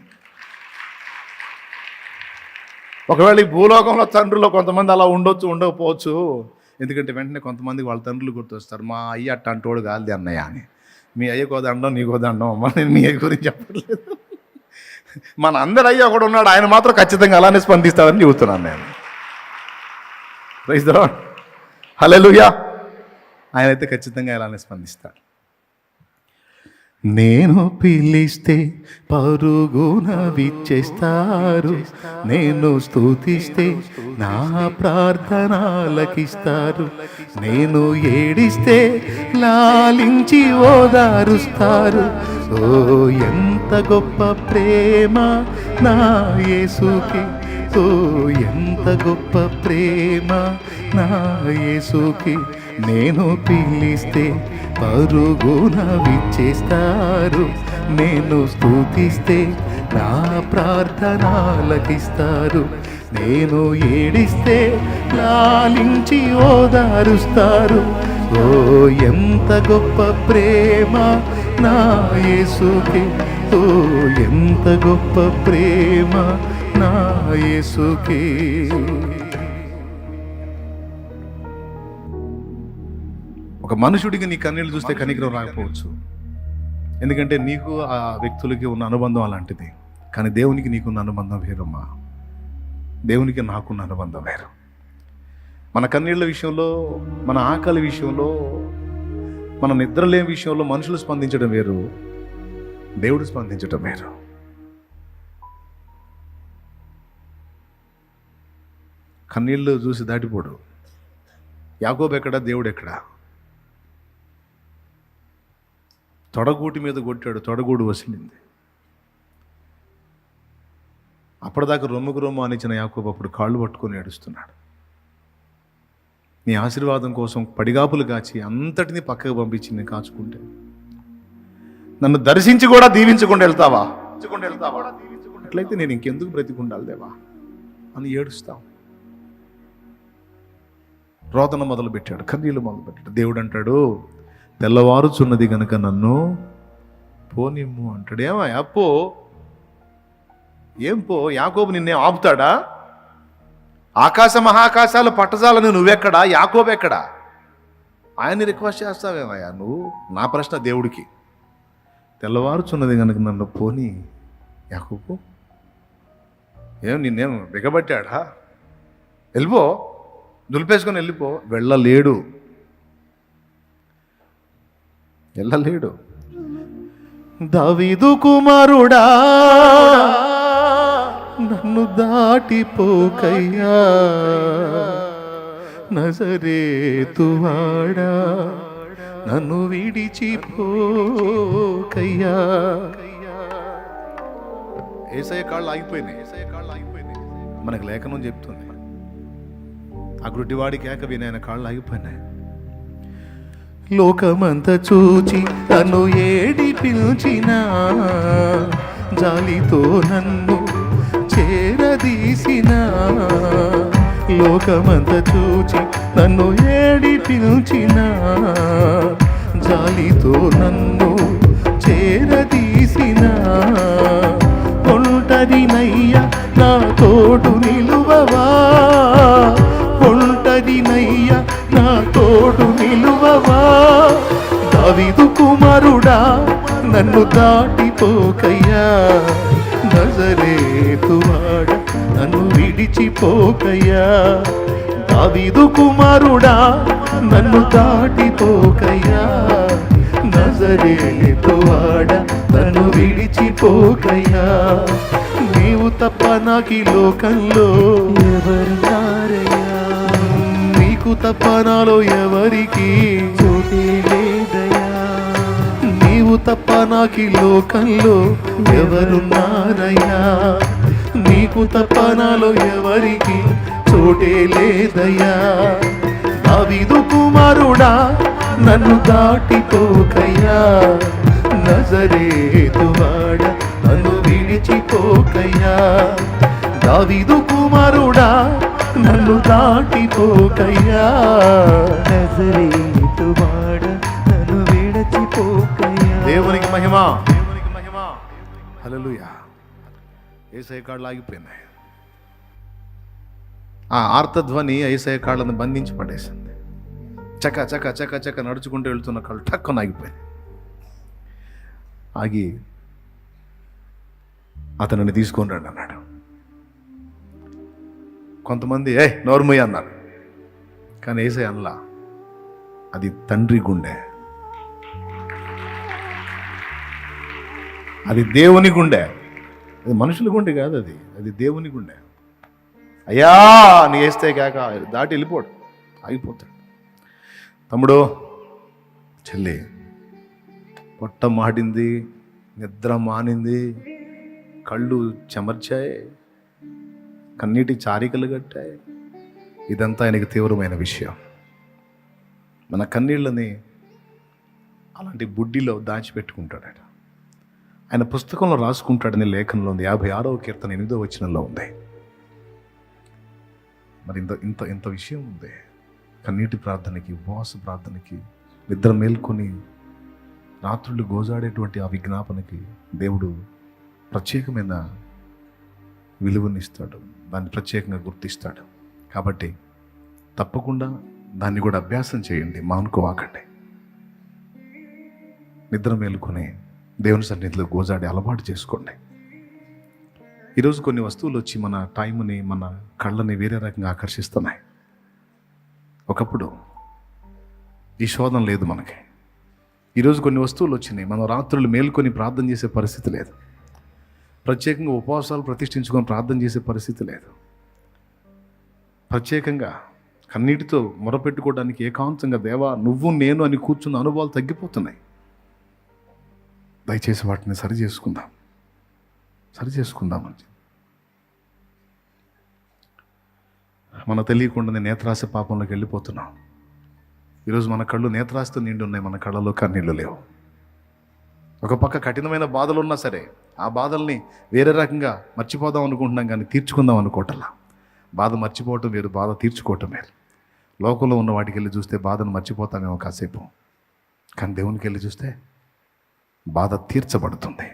ఒకవేళ ఈ భూలోకంలో తండ్రుల్లో కొంతమంది అలా ఉండొచ్చు, ఉండకపోవచ్చు. ఎందుకంటే వెంటనే కొంతమందికి వాళ్ళ తండ్రులు గుర్తొస్తారు. మా అయ్య అట్టంటోడు కాదు అన్నయ్య అని. మీ అయ్యకో దండం, నీకో దండం అమ్మ, నేను మీ అయ్య గురించి చెప్పట్లేదు. మన అందరి అయ్య ఒకడు ఉన్నాడు, ఆయన మాత్రం ఖచ్చితంగా అలానే స్పందిస్తారని చెబుతున్నాను నేను. ప్రైజ్ ది లార్డ్, హల్లెలూయా. ఆయన అయితే ఖచ్చితంగా ఇలానే స్పందిస్తాడు. నేను పిలిస్తే పరుగున విచ్చేస్తారు, నేను స్తుతిస్తే నా ప్రార్థనలకిస్తారు, నేను ఏడిస్తే లాలించి ఓదారుస్తారు. ఓ ఎంత గొప్ప ప్రేమ నా యేసుకి, ఓ ఎంత గొప్ప ప్రేమ నా యేసుకి. నేను పిలిస్తే పరుగున విచ్చేస్తారు, నేను స్తుతిస్తే నా ప్రార్థనలకిస్తారు, నేను ఏడిస్తే లాలించి ఓదారుస్తారు. ఓ ఎంత గొప్ప ప్రేమ నా యేసుకి, ఓ ఎంత గొప్ప ప్రేమ నా యేసుకి. ఒక మనుషుడికి నీ కన్నీళ్ళు చూస్తే కనికరం రాకపోవచ్చు, ఎందుకంటే నీకు ఆ వ్యక్తులకి ఉన్న అనుబంధం అలాంటిది. కానీ దేవునికి నీకున్న అనుబంధం వేరమ్మా, దేవునికి నాకున్న అనుబంధం వేరు. మన కన్నీళ్ళ విషయంలో, మన ఆకలి విషయంలో, మన నిద్రలేని విషయంలో మనుషులు స్పందించడం వేరు, దేవుడు స్పందించడం వేరు. కన్నీళ్ళు చూసి దాటిపోడు. యాకోబు ఎక్కడ, దేవుడు ఎక్కడ? తొడగూటి మీద కొట్టాడు, తొడగూడు వసిలింది. అప్పటిదాకా రొమ్ము అనిచిన యాకోబు అప్పుడు కాళ్ళు పట్టుకొని ఏడుస్తున్నాడు. నీ ఆశీర్వాదం కోసం పడిగాపులు కాచి అంతటిని పక్కకు పంపించి నేను కాచుకుంటే, నన్ను దర్శించి కూడా దీవించకుండా వెళ్తావా? అట్లయితే నేను ఇంకెందుకు బ్రతికుండాలి దేవా అని ఏడుస్తావు. రోదన మొదలుపెట్టాడు, కన్నీళ్ళు మొదలుపెట్టాడు. దేవుడు అంటాడు, తెల్లవారుచున్నది గనుక నన్ను పోనిమ్ము అంటాడు. ఏమయ్యా పో, ఏం పో? యాకోబు నిన్నే ఆపుతాడా? ఆకాశ మహాకాశాలు పట్టజాలని నువ్వెక్కడా, యాకోబు ఎక్కడా? ఆయన్ని రిక్వెస్ట్ చేస్తావేమయ్యా నువ్వు? నా ప్రశ్న దేవుడికి. తెల్లవారుచున్నది కనుక నన్ను పోని యాకోబు, ఏం నిన్నేం బిగబట్టాడా? వెళ్ళిపో, దులిపేసుకొని వెళ్ళిపో. వెళ్ళలేడు. దావీదు కుమారుడా, నన్ను దాటిపోకయ్యా, నజరేతువాడా, నన్ను విడిచిపోకయ్యా. యేసయ్య కాళ్ళు ఆగిపోయినాయి. మనకు లేఖనం చెప్తుంది, ఆ గుడ్డివాడి కేక విని ఆయన కాళ్ళు ఆగిపోయినాయి. లోకమంతా చూచి తను ఏడి పిలిచినా జాలితో నన్ను చేరదీసిన లోకమంత చూచి నన్ను ఏడిపించిన జాలితో నన్ను చేరదీసిన ఒంటరినయ్యా నా తోడు నిలువవా ఒంటరినయ్యా నా తోడు నిలువవా దావీదు కుమారుడా నన్ను దాటిపోకయ్యా నజరేతువాడ నన్ను విడిచిపోకయ్యా దావీదు కుమారుడా నన్ను దాటిపోకయ్యా నజరేతువాడ నన్ను విడిచిపోకయ్యా నీవు తప్ప నాకు ఈ లోకంలో ఎవరున్నారయ్యా నీకు తప్ప నాలో ఎవరికి చోటే లేదయ్యా నీవు తప్ప నాకు ఈ లోకంలో ఎవరున్నారయ్యా నీకు తప్ప నాలో ఎవరికి చోటే లేదయ్యా దావీదు కుమారుడా నన్ను దాటిపోకయ్యా నజరేతువాడ నన్ను విడిచిపోకయ్యా దావీదు కుమారుడా నన్ను దాటిపోకయ్యా నజరేతువాడ నన్ను విడిచిపోకయ్యా దేవునికి మహిమ హల్లెలూయా యేసయ్య కాళ్ళు ఆగిపోయినాయి ఆ ఆర్తధ్వని యేసయ్య కాళ్ళను బంధించి పడేసింది చక చక చక చక నడుచుకుంటూ వెళ్తున్న కాళ్ళు టక్కున ఆగిపోయింది ఆగి అతనిని తీసుకొని రండి అన్నాడు కొంతమంది నోర్మయ్య అన్నారు కానీ యేసయ్య అనలా అది తండ్రి గుండె అది దేవుని గుండె అది మనుషుల గుండె కాదు అది దేవుని గుండె అయ్యా నీ వేస్తే కాక దాటి వెళ్ళిపోడు ఆగిపోతాడు తమ్ముడు చెల్లి పొట్ట మాడింది నిద్ర మానింది కళ్ళు చెమర్చాయి కన్నీటి చారికలు కట్టాయి ఇదంతా ఆయనకి తీవ్రమైన విషయం మన కన్నీళ్ళని అలాంటి బుడ్డిలో దాచిపెట్టుకుంటాడట ఆయన పుస్తకంలో రాసుకుంటాడని లేఖనంలో ఉంది 56వ కీర్తన 8వ వచనంలో ఉంది మరి ఇంత విషయం ఉంది కన్నీటి ప్రార్థనకి ఉపవాస ప్రార్థనకి నిద్ర మేల్కొని రాత్రులు గోజాడేటువంటి ఆ విజ్ఞాపనకి దేవుడు ప్రత్యేకమైన విలువనిస్తాడు దాన్ని ప్రత్యేకంగా గుర్తిస్తాడు కాబట్టి తప్పకుండా దాన్ని కూడా అభ్యాసం చేయండి మానుకోవాకండి నిద్ర మేలుకొని దేవుని సన్నిధిలో గోజాడి అలవాటు చేసుకోండి ఈరోజు కొన్ని వస్తువులు వచ్చి మన టైంని మన కళ్ళని వేరే రకంగా ఆకర్షిస్తున్నాయి ఒకప్పుడు ఈ శోధన లేదు మనకి ఈరోజు కొన్ని వస్తువులు వచ్చినాయి మనం రాత్రులు మేలుకొని ప్రార్థన చేసే పరిస్థితి లేదు ప్రత్యేకంగా ఉపవాసాలు ప్రతిష్ఠించుకొని ప్రార్థన చేసే పరిస్థితి లేదు ప్రత్యేకంగా కన్నీటితో మొరపెట్టుకోవడానికి ఏకాంతంగా దేవా నువ్వు నేను అని కూర్చున్న అనుభవాలు తగ్గిపోతున్నాయి దయచేసి వాటిని సరి చేసుకుందాం అని మన తెలియకుండానే నేత్రాశ పాపంలోకి వెళ్ళిపోతున్నాం ఈరోజు మన కళ్ళు నేత్రాశతో నిండి ఉన్నాయి మన కళ్ళలో కన్నీళ్ళు లేవు ఒక పక్క కఠినమైన బాధలు ఉన్నా సరే ఆ బాధల్ని వేరే రకంగా మర్చిపోదాం అనుకుంటున్నాం కానీ తీర్చుకుందాం అనుకోవటంలా బాధ మర్చిపోవటం వేరు బాధ తీర్చుకోవటం వేరు లోకంలో ఉన్న వాటికి వెళ్ళి చూస్తే బాధను మర్చిపోతామేమో కాసేపు కానీ దేవునికి వెళ్ళి చూస్తే బాధ తీర్చబడుతుంది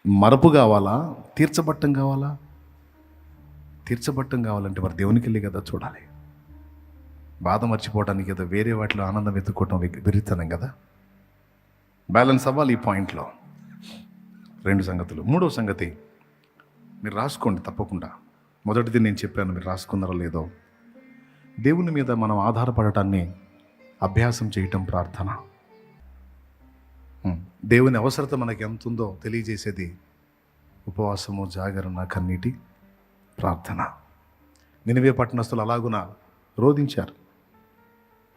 మరపు కావాలా తీర్చబట్టం కావాలా తీర్చబట్టం కావాలంటే మరి దేవునికి వెళ్ళి కదా చూడాలి బాధ మర్చిపోవడానికి కదా వేరే వాటిలో ఆనందం వెతుక్కోవటం విరితనం కదా బ్యాలెన్స్ అవ్వాలి ఈ పాయింట్లో 2 సంగతులు 3వ సంగతి మీరు రాసుకోండి తప్పకుండా మొదటిది నేను చెప్పాను మీరు రాసుకున్నారో లేదో దేవుని మీద మనం ఆధారపడటాన్ని అభ్యాసం చేయటం ప్రార్థన దేవుని అవసరత మనకి ఎంత ఉందో తెలియజేసేది ఉపవాసము జాగరణ కన్నీటి ప్రార్థన నినివే పట్టణస్థులు అలాగున రోధించారు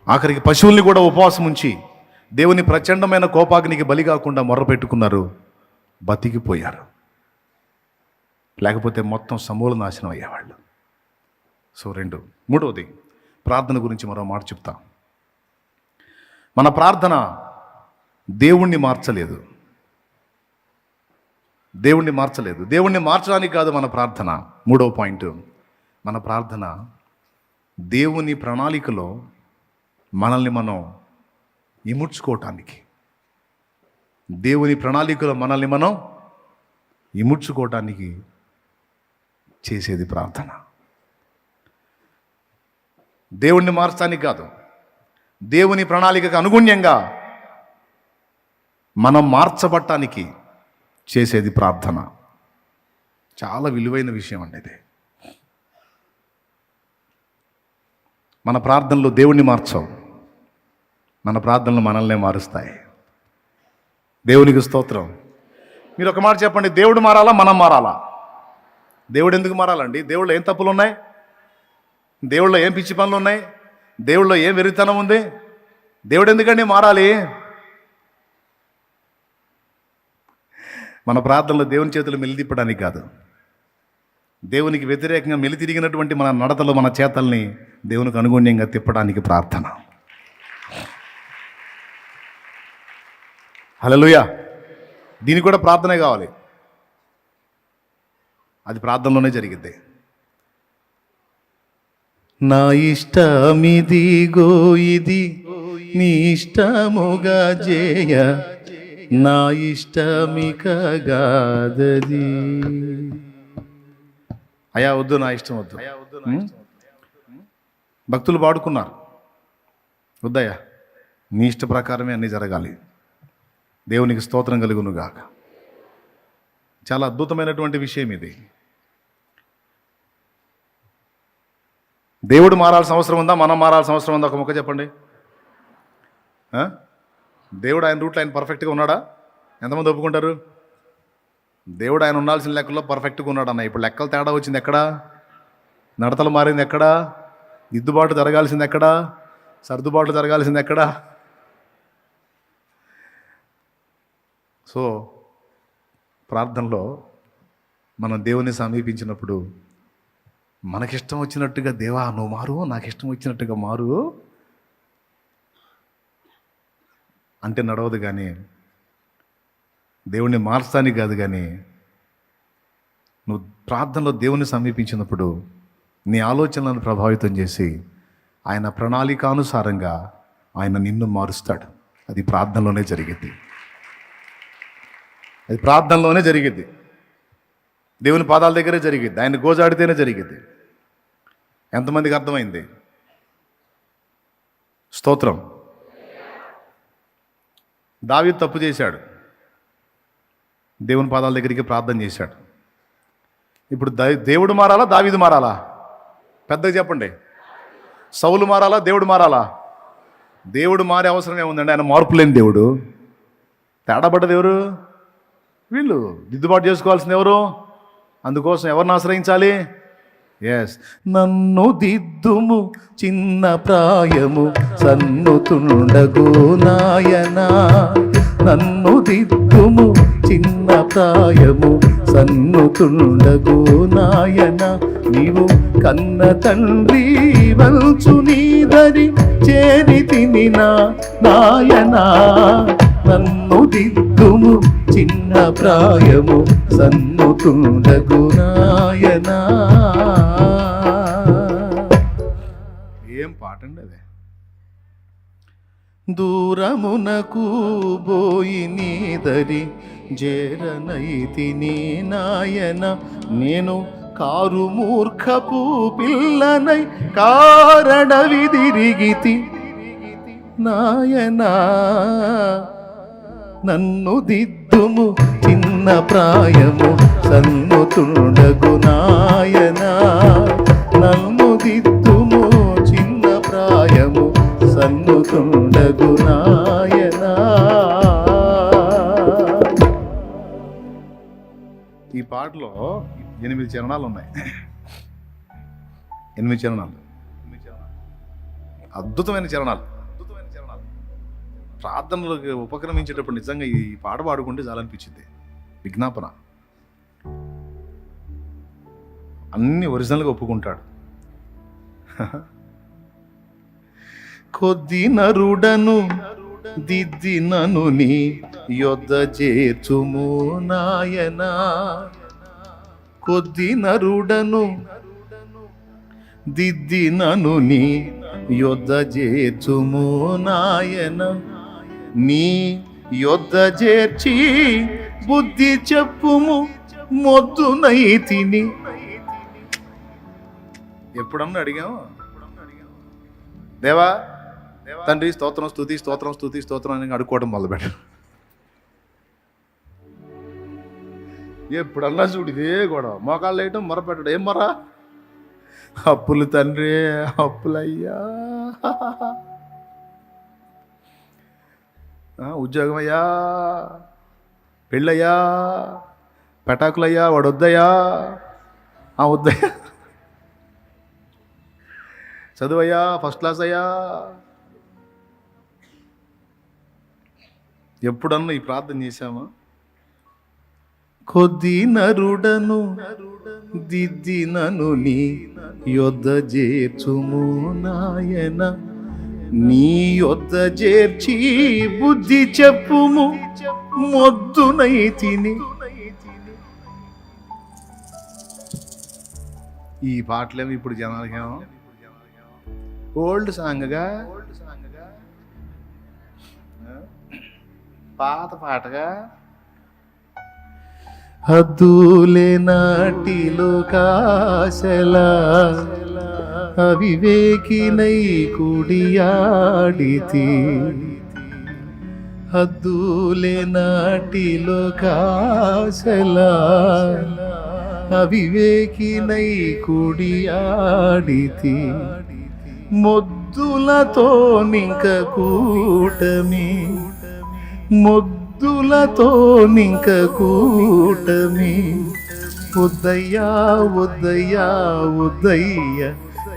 ఆఖరికి పశువుల్ని కూడా ఉపవాసం ఉంచి దేవుని ప్రచండమైన కోపాగ్నికి బలి కాకుండా మొర్రపెట్టుకున్నారు బతికిపోయారు లేకపోతే మొత్తం సమూల నాశనం అయ్యేవాళ్ళు సో 2 3వది ప్రార్థన గురించి మరో మాట చెప్తా మన ప్రార్థన దేవుణ్ణి మార్చలేదు దేవుణ్ణి మార్చలేదు. దేవుణ్ణి మార్చడానికి కాదు మన ప్రార్థన. మూడవ పాయింట్, మన ప్రార్థన దేవుని ప్రణాళికలో మనల్ని మనం ఇముడ్చుకోవటానికి, దేవుని ప్రణాళికలో మనల్ని మనం ఇముడ్చుకోవటానికి చేసేది ప్రార్థన. దేవుణ్ణి మార్చడానికి కాదు, దేవుని ప్రణాళికకు అనుగుణ్యంగా మనం మార్చబట్టానికి చేసేది ప్రార్థన. చాలా విలువైన విషయం అండి ఇది. మన ప్రార్థనలు దేవుణ్ణి మార్చవు, మన ప్రార్థనలు మనల్నే మారుస్తాయి. దేవునికి స్తోత్రం. మీరు ఒక మాట చెప్పండి, దేవుడు మారాలా మనం మారాలా? దేవుడు ఎందుకు మారాలండి? దేవుళ్ళో ఏం తప్పులు ఉన్నాయి? దేవుళ్ళో ఏం పిచ్చి పనులు ఉన్నాయి? దేవుళ్ళో ఏం వెరితనం ఉంది? దేవుడు ఎందుకండి మారాలి? మన ప్రార్థనలో దేవుని చేతులు మెలితిప్పడానికి కాదు, దేవునికి వ్యతిరేకంగా మెలితిరిగినటువంటి మన నడతలు, మన చేతల్ని దేవునికి అనుగుణ్యంగా తిప్పడానికి ప్రార్థన. హల్లెలూయా. దీనికి కూడా ప్రార్థనే కావాలి. అది ప్రార్థనలోనే జరిగిద్ది. నా ఇష్టమిదిగో ఇది నీ ఇష్టముగా చేయ, నా ఇష్టమిక గాదది. అయ్యా వద్దు, నా ఇష్టం వద్దు. భక్తులు పాడుకున్నారు, వద్దయ్యా నీ ఇష్ట ప్రకారమే అన్నీ జరగాలి. దేవునికి స్తోత్రం కలుగునుగాక. చాలా అద్భుతమైనటువంటి విషయం ఇది. దేవుడు మారాల్సిన అవసరం ఉందా, మనం మారాల్సిన అవసరం ఉందా? ఒక ముక్క చెప్పండి. దేవుడు ఆయన రూట్లో ఆయన పర్ఫెక్ట్గా ఉన్నాడా? ఎంతమంది ఒప్పుకుంటారు? దేవుడు ఆయన ఉండాల్సిన లెక్కల్లో పర్ఫెక్ట్గా ఉన్నాడు అన్న. ఇప్పుడు లెక్కలు తేడా వచ్చింది ఎక్కడా? నడతలు మారింది ఎక్కడా? దిద్దుబాటు జరగాల్సింది ఎక్కడా? సర్దుబాటు జరగాల్సింది ఎక్కడా? సో ప్రార్థనలో మనం దేవుని సమీపించినప్పుడు మనకిష్టం వచ్చినట్టుగా, దేవా నువ్వు మారు, నాకు ఇష్టం వచ్చినట్టుగా మారు అంటే నడవదు. కానీ దేవుణ్ణి మార్చడానికి కాదు, కానీ నువ్వు ప్రార్థనలో దేవుని సమీపించినప్పుడు నీ ఆలోచనలను ప్రభావితం చేసి ఆయన ప్రణాళికానుసారంగా ఆయన నిన్ను మారుస్తాడు. అది ప్రార్థనలోనే జరిగింది. అది ప్రార్థనలోనే జరిగిద్ది. దేవుని పాదాల దగ్గరే జరిగిద్ది. ఆయన గోజాడితేనే జరిగిద్ది. ఎంతమందికి అర్థమైంది? స్తోత్రం. దావీదు తప్పు చేశాడు, దేవుని పాదాల దగ్గరికి ప్రార్థన చేశాడు. ఇప్పుడు దేవుడు మారాలా, దావీదు మారాలా? పెద్దగా చెప్పండి. సౌలు మారాలా, దేవుడు మారాలా? దేవుడు మారే అవసరం ఏముందండి? ఆయన మార్పు లేని దేవుడు. తేడా పడ్డది ఎవరు? వీళ్ళు. దిద్దుబాటు చేసుకోవాల్సింది ఎవరు? అందుకోసం ఎవరిని ఆశ్రయించాలి? ఎస్, నన్ను దిద్దుము చిన్న ప్రాయము సన్నుతుండగు నాయనా, నన్ను దిద్దుము చిన్న ప్రాయము సన్నుతుండగు నాయనా, నీవు కన్న తండ్రి వల్చు నీదరి చేరి తినినా నాయనా, నన్ను దిద్దుము చిన్న ప్రాయము సన్నుతుండగు నాయనా. ఏం పాట అండి అదే. దూరమునకు బోయి నీదరి జేరనైతిని నాయన, నేను కారు మూర్ఖపు పిల్లనై కారడవిదిరిగితి నాయనా, నన్ను దిద్దుము చిన్న ప్రాయము సన్నుతుండగు నాయనా, నన్ను దిద్దుము చిన్న ప్రాయము సన్నుతుండగు నాయనా. ఈ పాటలో 8 చరణాలు ఉన్నాయి. 8 చరణాలు, అద్భుతమైన చరణాలు. ప్రార్థనలకు ఉపక్రమించేటప్పుడు నిజంగా ఈ పాట పాడుకుంటే చాలనిపించింది. విజ్ఞాపన అన్ని ఒరిజినల్గా ఒప్పుకుంటాడు. కొద్ది నరుడను దిద్ది నను నీ యొద్ద చేర్చుము నాయనా. కొద్ది నరుడను దిద్ది నను నీ యొద్ద చేర్చుము నాయన. నీ యొద్ద చేర్చి బుద్ధి చెప్పుము మొద్దునైతిని. ఎప్పుడన్నా అడిగాము దేవా తండ్రి స్తోత్రం స్తుతి స్తోత్రం స్తుతి స్తోత్రం అని అడుక్కోవడం మొదలుపెట్టారు. ఎప్పుడన్నా చూడు ఇదే గొడవ, మోకాళ్ళు వేయటం మొరపెట్టడం. ఏం మొర? అప్పులు తండ్రి, అప్పులయ్యా, ఉద్యోగం అయ్యా, పెళ్ళయ్యా, పెటాకులయ్యా, వాడు వద్దయ్యా, వద్దయ్యా, చదువయ్యా, ఫస్ట్ క్లాస్ అయ్యా. ఎప్పుడన్నా ఈ ప్రార్థన చేశామా? కొద్ది నరుడను దిద్ది నను నీ యొద్ద చేర్చుము నాయన. నీ యొద్ద చేర్చి బుద్ధి చెప్పుము మొద్దునైతిని. ఈ పాటలేమో ఇప్పుడు జనాలకేమో ఓల్డ్ సాంగ్గా, పాత పాటగా. హద్దులే నాటిలో కాశలా అవివేకినై కుడియాడితి. హద్దులే నాటిలో కాశలా అవివేకినై కుడియాడితి. మొద్దులతో నింక కూటమి, మొద్దులతో నింక కూటమి. ఉద్దయ్యా ఉద్దయ్యా ఉద్దయ్య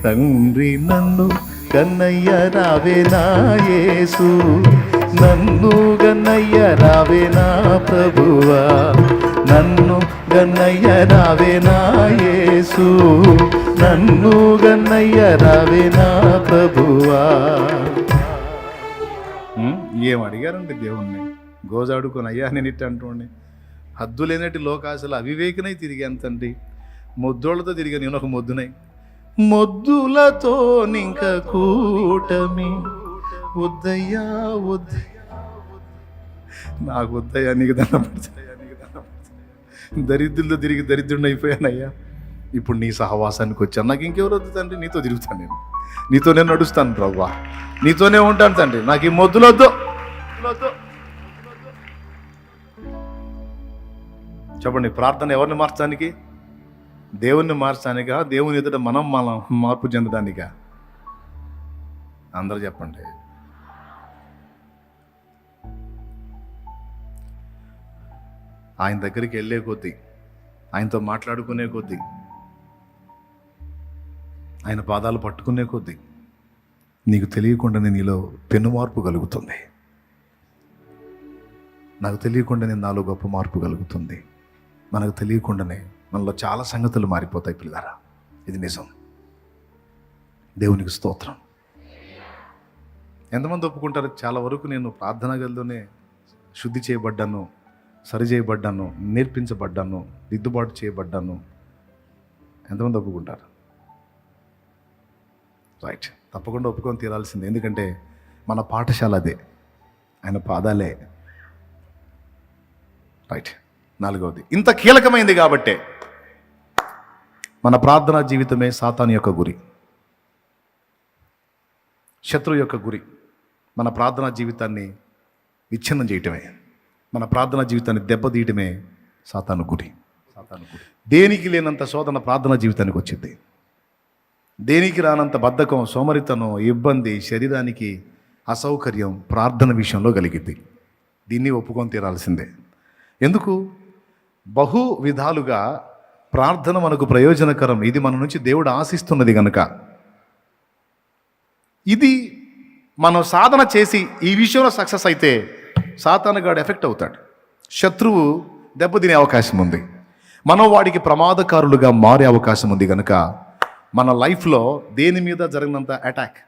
తండ్రి నన్ను కన్నయ్య రావే నా యేసు. నన్ను గన్నయ్య రావే నా ప్రభువా. నన్ను గన్నయ్య రావే నా యేసు. నన్ను గన్నయ్య రావే నా ప్రభువా. ఏం అడిగారండి దేవుణ్ణి? గోజాడుకొని అయ్యా నేను ఇట్ట అంటుండే. హద్దు లేనట్టు లోకాశలు అవివేకనై తిరిగాను తండ్రి. మొద్దోళ్లతో తిరిగాను, నేను ఒక మొద్దునై. మొద్దులతో నింక కూటమి. వద్దయ్యా వద్దయ్యా, నాకు వద్దయ్యా, నీకు దండం పెడతాయా, నీకు దండం పెడతాయా. దరిద్రులతో తిరిగి దరిద్రుడిని అయిపోయానయ్యా. ఇప్పుడు నీ సహవాసానికి వచ్చాను. నాకు ఇంకెవరు వద్దు తండ్రి, నీతో తిరుగుతాను నేను, నీతో నేను నడుస్తాను ప్రవ్వా, నీతోనే ఉంటాను తండ్రి. నాకు ఈ మొద్దులొద్దు. చెప్పండి, ప్రార్థన ఎవరిని మార్చడానికి? దేవుణ్ణి మార్చడానికా? దేవుని ఎదుట మనం మార్పు చెందడానికా? అందరూ చెప్పండి. ఆయన దగ్గరికి వెళ్ళే కొద్దీ, ఆయనతో మాట్లాడుకునే కొద్దీ, ఆయన పాదాలు పట్టుకునే కొద్దీ నీకు తెలియకుండానే నీలో పెను మార్పు కలుగుతుంది. నాకు తెలియకుండానే నాలో గొప్ప మార్పు కలుగుతుంది. మనకు తెలియకుండానే మనలో చాలా సంగతులు మారిపోతాయి పిల్లారా. ఇది నిజం. దేవునికి స్తోత్రం. ఎంతమంది ఒప్పుకుంటారు? చాలా వరకు నేను ప్రార్థనా గదిలోనే శుద్ధి చేయబడ్డాను, సరి చేయబడ్డాను, నేర్పించబడ్డాను, దిద్దుబాటు చేయబడ్డాను. ఎంతమంది ఒప్పుకుంటారు? రైట్, తప్పకుండా ఒప్పుకొని తీరాల్సిందే. ఎందుకంటే మన పాఠశాల అదే, ఆయన పాదాలే. రైట్, నాలుగవది ఇంత కీలకమైంది కాబట్టే మన ప్రార్థనా జీవితమే సాతాను యొక్క గురి, శత్రువు యొక్క గురి. మన ప్రార్థనా జీవితాన్ని విచ్ఛిన్నం చేయటమే, మన ప్రార్థనా జీవితాన్ని దెబ్బతీయటమే సాతాను గురి. దేనికి లేనంత శోధన ప్రార్థనా జీవితానికి వచ్చింది. దేనికి రానంత బద్ధకం, సోమరితనం, ఇబ్బంది, శరీరానికి అసౌకర్యం ప్రార్థన విషయంలో కలిగింది. దీన్ని ఒప్పుకొని తీరాల్సిందే. ఎందుకు? బహు విధాలుగా ప్రార్థన మనకు ప్రయోజనకరం. ఇది మన నుంచి దేవుడు ఆశిస్తున్నది కనుక. ఇది మనం సాధన చేసి ఈ విషయంలో సక్సెస్ అయితే సాతానుగాడు ఎఫెక్ట్ అవుతాడు, శత్రువు దెబ్బతినే అవకాశం ఉంది, మనం వాడికి ప్రమాదకారులుగా మారే అవకాశం ఉంది. కనుక మన లైఫ్లో దేని మీద జరిగినంత అటాక్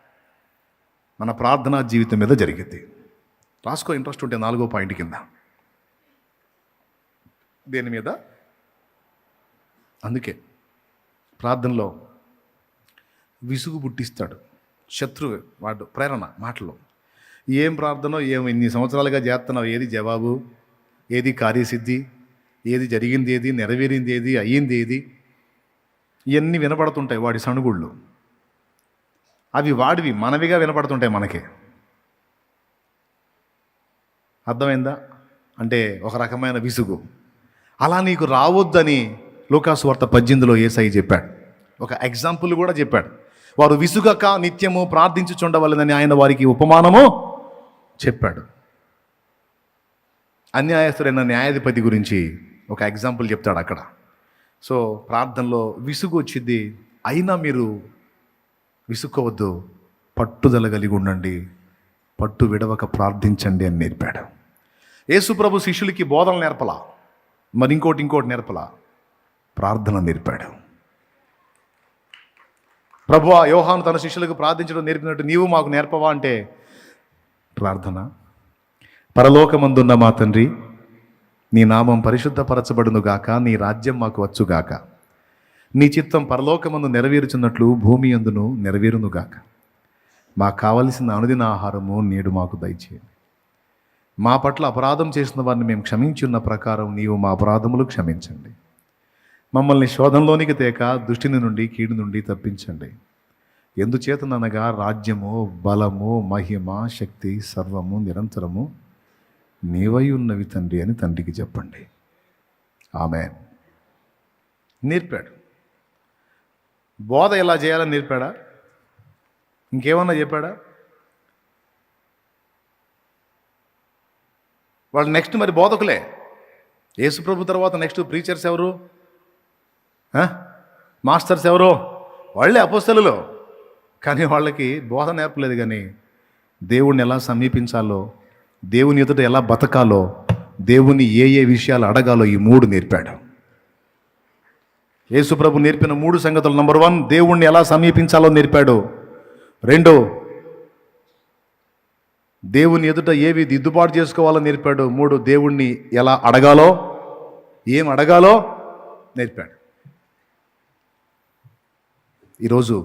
మన ప్రార్థనా జీవితం మీద జరిగింది. రాసుకో, ఇంట్రెస్ట్ ఉంటే 4వ పాయింట్ కింద. దేని మీద? అందుకే ప్రార్థనలో విసుగు పుట్టిస్తాడు శత్రువు, వాడు ప్రేరణ మాటలు. ఏం ప్రార్థనో ఏం ఇన్ని సంవత్సరాలుగా చేస్తున్నావు, ఏది జవాబు, ఏది కార్యసిద్ధి, ఏది జరిగింది, ఏది నెరవేరింది, ఏది అయ్యింది, ఏది, ఇవన్నీ వినపడుతుంటాయి వాడి సణుగుళ్ళు. అవి వాడివి, మనవిగా వినపడుతుంటాయి మనకి. అర్థమైందా? అంటే ఒక రకమైన విసుగు. అలా నీకు రావద్దని లూకాసు వార్త 18లో యేసయ్య చెప్పాడు. ఒక ఎగ్జాంపుల్ కూడా చెప్పాడు. వారు విసుగక నిత్యము ప్రార్థించుచుండవలెనని ఆయన వారికి ఉపమానము చెప్పాడు. అన్యాయస్తుడైన న్యాయాధిపతి గురించి ఒక ఎగ్జాంపుల్ చెప్తాడు అక్కడ. సో ప్రార్థనలో విసుగు వచ్చింది, అయినా మీరు విసుక్కోవద్దు, పట్టుదల కలిగి ఉండండి, పట్టు విడవక ప్రార్థించండి అని నేర్పాడు. యేసుప్రభు శిష్యులకి బోధనలు నేర్పలా, మరి ఇంకోటి నేర్పలా, ప్రార్థన నేర్పాడు. ప్రభువా, యోహాను తన శిష్యులకు ప్రార్థించడం నేర్పినట్టు నీవు మాకు నేర్పవా అంటే ప్రార్థన. పరలోకమందున్న మా తండ్రి, నీ నామం పరిశుద్ధపరచబడునుగాక, నీ రాజ్యం మాకు వచ్చుగాక, నీ చిత్తం పరలోకమందు నెరవేరుచున్నట్లు భూమి యందును నెరవేరునుగాక. మాకు కావలసిన అనుదిన ఆహారము నేడు మాకు దయచేయండి. మా పట్ల అపరాధం చేసిన వారిని మేము క్షమించున్న ప్రకారం నీవు మా అపరాధములు క్షమించండి. మమ్మల్ని శోధనలోనికి తేక దుష్టిని నుండి, కీడు నుండి తప్పించండి. ఎందుచేతననగా రాజ్యము, బలము, మహిమ, శక్తి సర్వము నిరంతరము నీవై ఉన్నవి తండ్రి అని తండ్రికి చెప్పండి. ఆమేన్. నేర్పాడు. బోధ ఎలా చేయాలని నేర్పాడా? ఇంకేమన్నా చెప్పాడా? వాళ్ళు నెక్స్ట్ మరి బోధకులే. యేసుప్రభు తర్వాత నెక్స్ట్ ప్రీచర్స్ ఎవరు? మాస్టర్స్ ఎవరు? వాళ్ళే అపోస్తలులు. కానీ వాళ్ళకి బోధ నేర్పలేదు. కానీ దేవుణ్ణి ఎలా సమీపించాలో, దేవుని ఎదుట ఎలా బతకాలో, దేవుని ఏ విషయాలు అడగాలో ఈ 3 నేర్పాడు. యేసుప్రభు నేర్పిన 3 సంగతులు: నంబర్ 1, దేవుణ్ణి ఎలా సమీపించాలో నేర్పాడు. 2, దేవుని ఎదుట ఏవి దిద్దుబాటు చేసుకోవాలో నేర్పాడు. 3, దేవుణ్ణి ఎలా అడగాలో, ఏం అడగాలో నేర్పాడు. ఈరోజు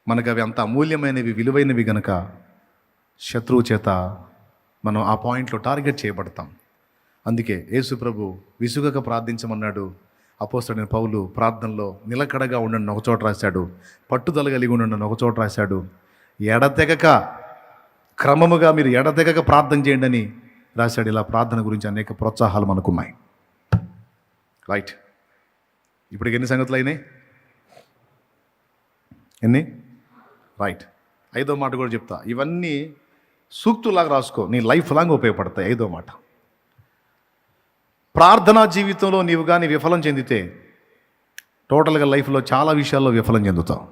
మనకు అవి అంత అమూల్యమైనవి, విలువైనవి గనక శత్రువు చేత మనం ఆ పాయింట్లో టార్గెట్ చేయబడతాం. అందుకే యేసు ప్రభు విసుగక ప్రార్థించమన్నాడు. అపోస్తలుడైన పౌలు ప్రార్థనలో నిలకడగా ఉండండి ఒక చోట రాశాడు, పట్టుదల కలిగి ఉండండి ఒక చోట రాశాడు, ఎడతెగక క్రమముగా మీరు ఎడతెగక ప్రార్థన చేయండి అని రాశాడు. ఇలా ప్రార్థన గురించి అనేక ప్రోత్సాహాలు మనకున్నాయి. రైట్. ఇప్పటికి ఎన్ని సంగతులు అయినాయి? ఎన్ని? రైట్. 5వ మాట కూడా చెప్తా. ఇవన్నీ సూక్తులాగా రాసుకో, నీ లైఫ్ లాంగ్ ఉపయోగపడతాయి. 5వ మాట, ప్రార్థనా జీవితంలో నీవు కానీ విఫలం చెందితే టోటల్గా లైఫ్లో చాలా విషయాల్లో విఫలం చెందుతావు.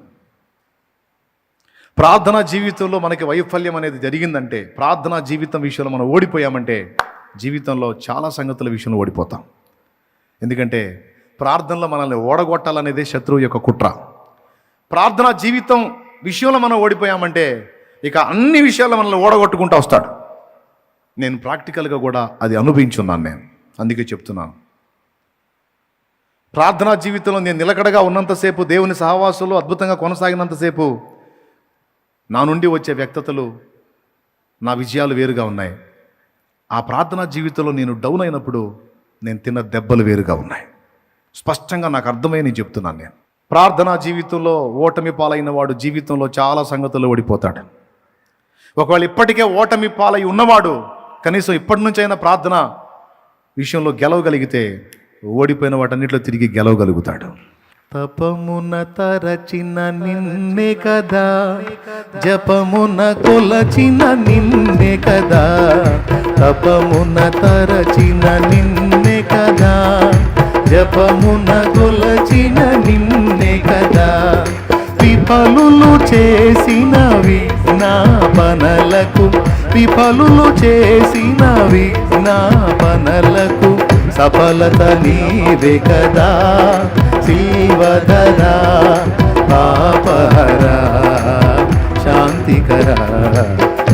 ప్రార్థనా జీవితంలో మనకి వైఫల్యం అనేది జరిగిందంటే, ప్రార్థనా జీవితం విషయంలో మనం ఓడిపోయామంటే జీవితంలో చాలా సంగతుల విషయంలో ఓడిపోతాం. ఎందుకంటే ప్రార్థనలో మనల్ని ఓడగొట్టాలనేదే శత్రువు యొక్క కుట్ర. ప్రార్థనా జీవితం విషయంలో మనం ఓడిపోయామంటే ఇక అన్ని విషయాల్లో మనల్ని ఓడగొట్టుకుంటూ వస్తాడు. నేను ప్రాక్టికల్గా కూడా అది అనుభవించున్నాను. నేను అందుకే చెప్తున్నాను. ప్రార్థనా జీవితంలో నేను నిలకడగా ఉన్నంతసేపు, దేవుని సహవాసంలో అద్భుతంగా కొనసాగినంతసేపు నా నుండి వచ్చే వ్యక్తతలు, నా విజయాలు వేరుగా ఉన్నాయి. ఆ ప్రార్థనా జీవితంలో నేను డౌన్ అయినప్పుడు నేను తిన్న దెబ్బలు వేరుగా ఉన్నాయి. స్పష్టంగా నాకు అర్థమై నేను చెప్తున్నాను. నేను ప్రార్థనా జీవితంలో ఓటమి పాలైన వాడు జీవితంలో చాలా సంగతులు ఓడిపోతాడు. ఒకవేళ ఇప్పటికే ఓటమి పాలై ఉన్నవాడు కనీసం ఇప్పటి నుంచి అయినా ప్రార్థన విషయంలో గెలవగలిగితే ఓడిపోయిన వాటన్నిటిలో తిరిగి గెలవగలుగుతాడు. తపమున తరచిన నిన్నే కదా, జపమున కొలచిన నిన్నే కదా, తపమున తరచిన నిన్నే కదా, జపమున కొలచిన నిన్నే కదా, విఫలులు చేసిన విజ్ఞాపనలకు, విఫలులు చేసిన విజ్ఞాపనలకు సఫలత నీవే కదా, శివధరా పాపహరా శాంతికరా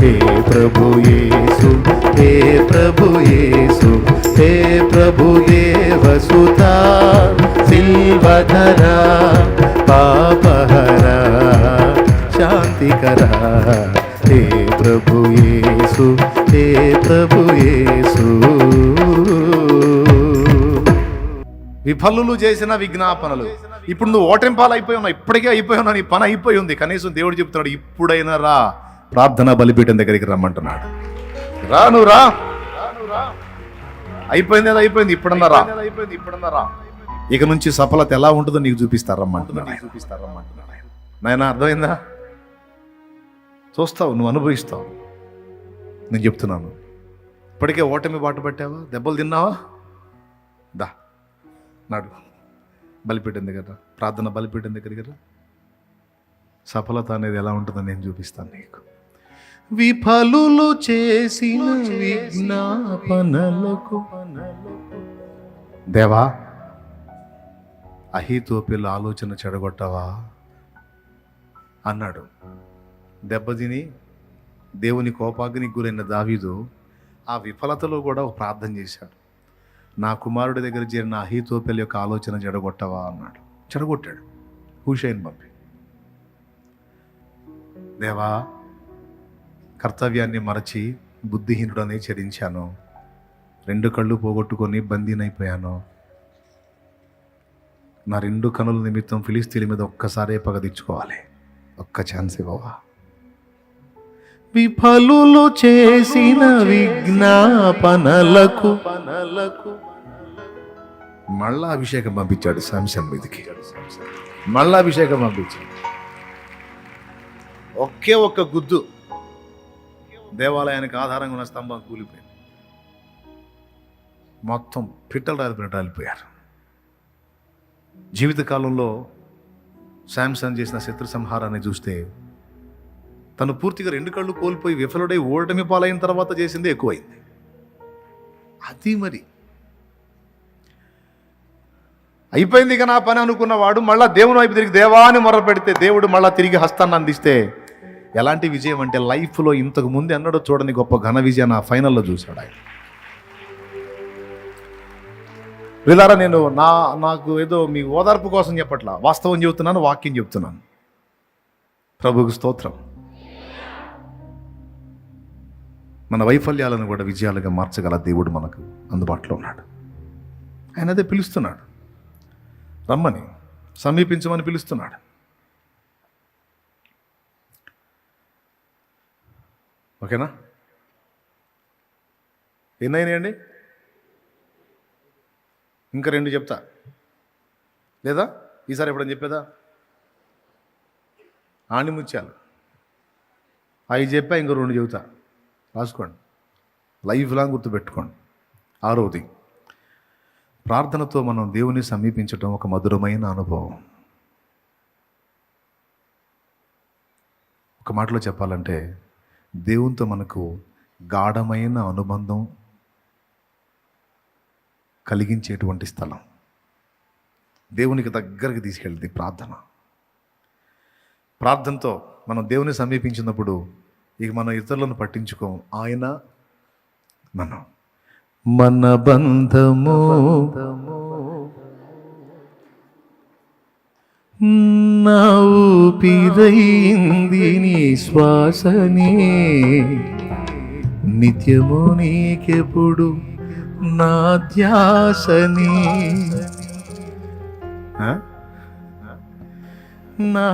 హే ప్రభు యేసు, హే ప్రభు యేసు, హే ప్రభు దేవసుతా, సిల్వధరా, పాపహరా, శాంతికరా, హే ప్రభు యేసు, హే ప్రభు యేసు. విఫలులు చేసిన విజ్ఞాపనలు. ఇప్పుడు నువ్వు ఓటెంపాలు అయిపోయి ఉన్నావు, ఇప్పటికే అయిపోయి ఉన్నావు, నీ పని అయిపోయి ఉంది. కనీసం దేవుడు చెప్తున్నాడు, ఇప్పుడైనా రా, ప్రార్థనా బలిపీఠం దగ్గరికి రమ్మంటున్నాడు. రా, నువ్వు రా, అయిపోయింది అది అయిపోయింది, ఇప్పుడన్నా రా. ఇక నుంచి సఫలత ఎలా ఉంటుందో నీకు చూపిస్తారమ్మంటున్నాడు. నాయనా, అర్థమైందా? చూస్తావు, నువ్వు అనుభవిస్తావు. నేను చెప్తున్నాను, ఇప్పటికే ఓటమి బాట పట్టావా, దెబ్బలు తిన్నావా? దా నాడు బలిపీఠం దగ్గర, ప్రార్థన బలిపీఠం దగ్గర సఫలత అనేది ఎలా ఉంటుందో నేను చూపిస్తాను నీకు. విఫలులు చేసిన విజ్ఞాపనలకు దేవా, అహీతోపెలు ఆలోచన చెడగొట్టవా అన్నాడు. దెబ్బతిని దేవుని కోపాగ్నికి గురైన దావీదు ఆ విఫలతలో కూడా ఒక ప్రార్థన చేశాడు. నా కుమారుడి దగ్గర చేరిన అహీతోపెలు యొక్క ఆలోచన చెడగొట్టవా అన్నాడు. చెడగొట్టాడు హూషైని పంపి. దేవా, కర్తవ్యాన్ని మరచి బుద్ధిహీనుడనే చెరించాను, 2 కళ్ళు పోగొట్టుకొని బందీనైపోయాను. నా 2 కనుల నిమిత్తం ఫిలిస్తీన్ల మీద ఒక్కసారే పగ తెచ్చుకోవాలి, ఒక్క ఛాన్స్ ఇవ్వవా? విఫలులు చేసిన విజ్ఞాపనలకు మళ్ళా అభిషేకం పంపించాడు శాంసన్ మీదకి. మళ్ళా అభిషేకం పంపించాడు. ఒకే ఒక్క గుద్దు దేవాలయానికి ఆధారంగా ఉన్న స్తంభం కూలిపోయింది. మొత్తం పిట్టలు రాలిపోయారు. జీవితకాలంలో శాంసన్ చేసిన శత్రు సంహారాన్ని చూస్తే తను పూర్తిగా 2 కళ్ళు కోల్పోయి విఫలుడై ఓటమి పాలైన తర్వాత చేసింది ఎక్కువైంది. అది మరి అయిపోయింది ఇక నా పని అనుకున్నవాడు మళ్ళా దేవుని వైపు తిరిగి దేవాన్ని మొర పెడితే దేవుడు మళ్ళా తిరిగి హస్తాన్ని అందిస్తే ఎలాంటి విజయం అంటే లైఫ్లో ఇంతకు ముందు ఎన్నడూ చూడని గొప్ప ఘన విజయాన్ని ఆ ఫైనల్లో చూశాడు ఆయన. వీళ్ళారా, నేను నాకు ఏదో మీ ఓదార్పు కోసం చెప్పట్లా, వాస్తవం చెబుతున్నాను, వాక్యం చెబుతున్నాను. ప్రభువుకు స్తోత్రం. మన వైఫల్యాలను కూడా విజయాలుగా మార్చగల దేవుడు మనకు అందుబాటులో ఉన్నాడు. ఆయన అదే పిలుస్తున్నాడు, రమ్మని, సమీపించమని పిలుస్తున్నాడు. ఓకేనా? ఎన్నైనాయండి? ఇంకా 2 చెప్తా, లేదా ఈసారి ఎప్పుడని చెప్పేదా? ఆణిముత్యాలు 5 చెప్పా, ఇంకో 2 చెబుతా, రాసుకోండి, లైఫ్ లాంగ్ గుర్తుపెట్టుకోండి. 6వది, ప్రార్థనతో మనం దేవుని సమీపించటం ఒక మధురమైన అనుభవం. ఒక మాటలో చెప్పాలంటే దేవునితో మనకు గాఢమైన అనుబంధం కలిగించేటువంటి స్థలం, దేవునికి దగ్గరికి తీసుకెళ్తుంది ప్రార్థన. ప్రార్థనతో మనం దేవుని సమీపించినప్పుడు ఇక మనం ఇతరులను పట్టించుకోం, ఆయన మన బంధము నా ఊపిరైంది నీ శ్వాసనే, నిత్యము నీకెప్పుడు నా ధ్యాసనే. నా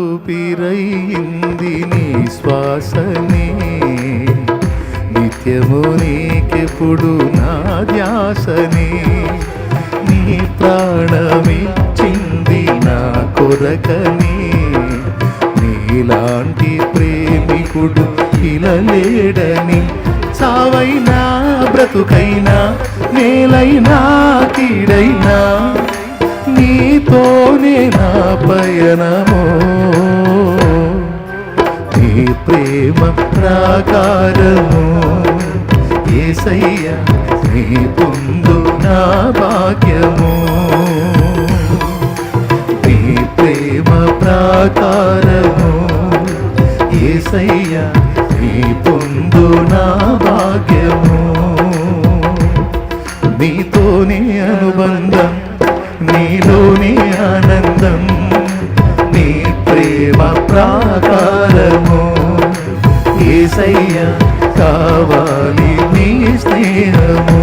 ఊపిరైంది నీ శ్వాసనే, నిత్యము నీకెప్పుడు నా ధ్యాసనే. నీ ప్రాణమిచ్చింది నా కొరకనే, నీలాంటి ప్రేమికుడు ఇలా లేడని. సావైనా బ్రతుకైనా, మేలైనా కీడైనా, నీతోనే నా పయనమో. నీ ప్రేమ ప్రాకారము యేసయ్యా, నీ పొందు నా భాగ్యము. నీ ప్రేమ ప్రాకారము యేసయ్యా, నీ పొందు నా భాగ్యము. నీతోనే అనుబంధం, నీలోనే ఆనందం, నీ ప్రేమ ప్రాకారము. యేసయ్యా కావాలి నీ స్నేహము.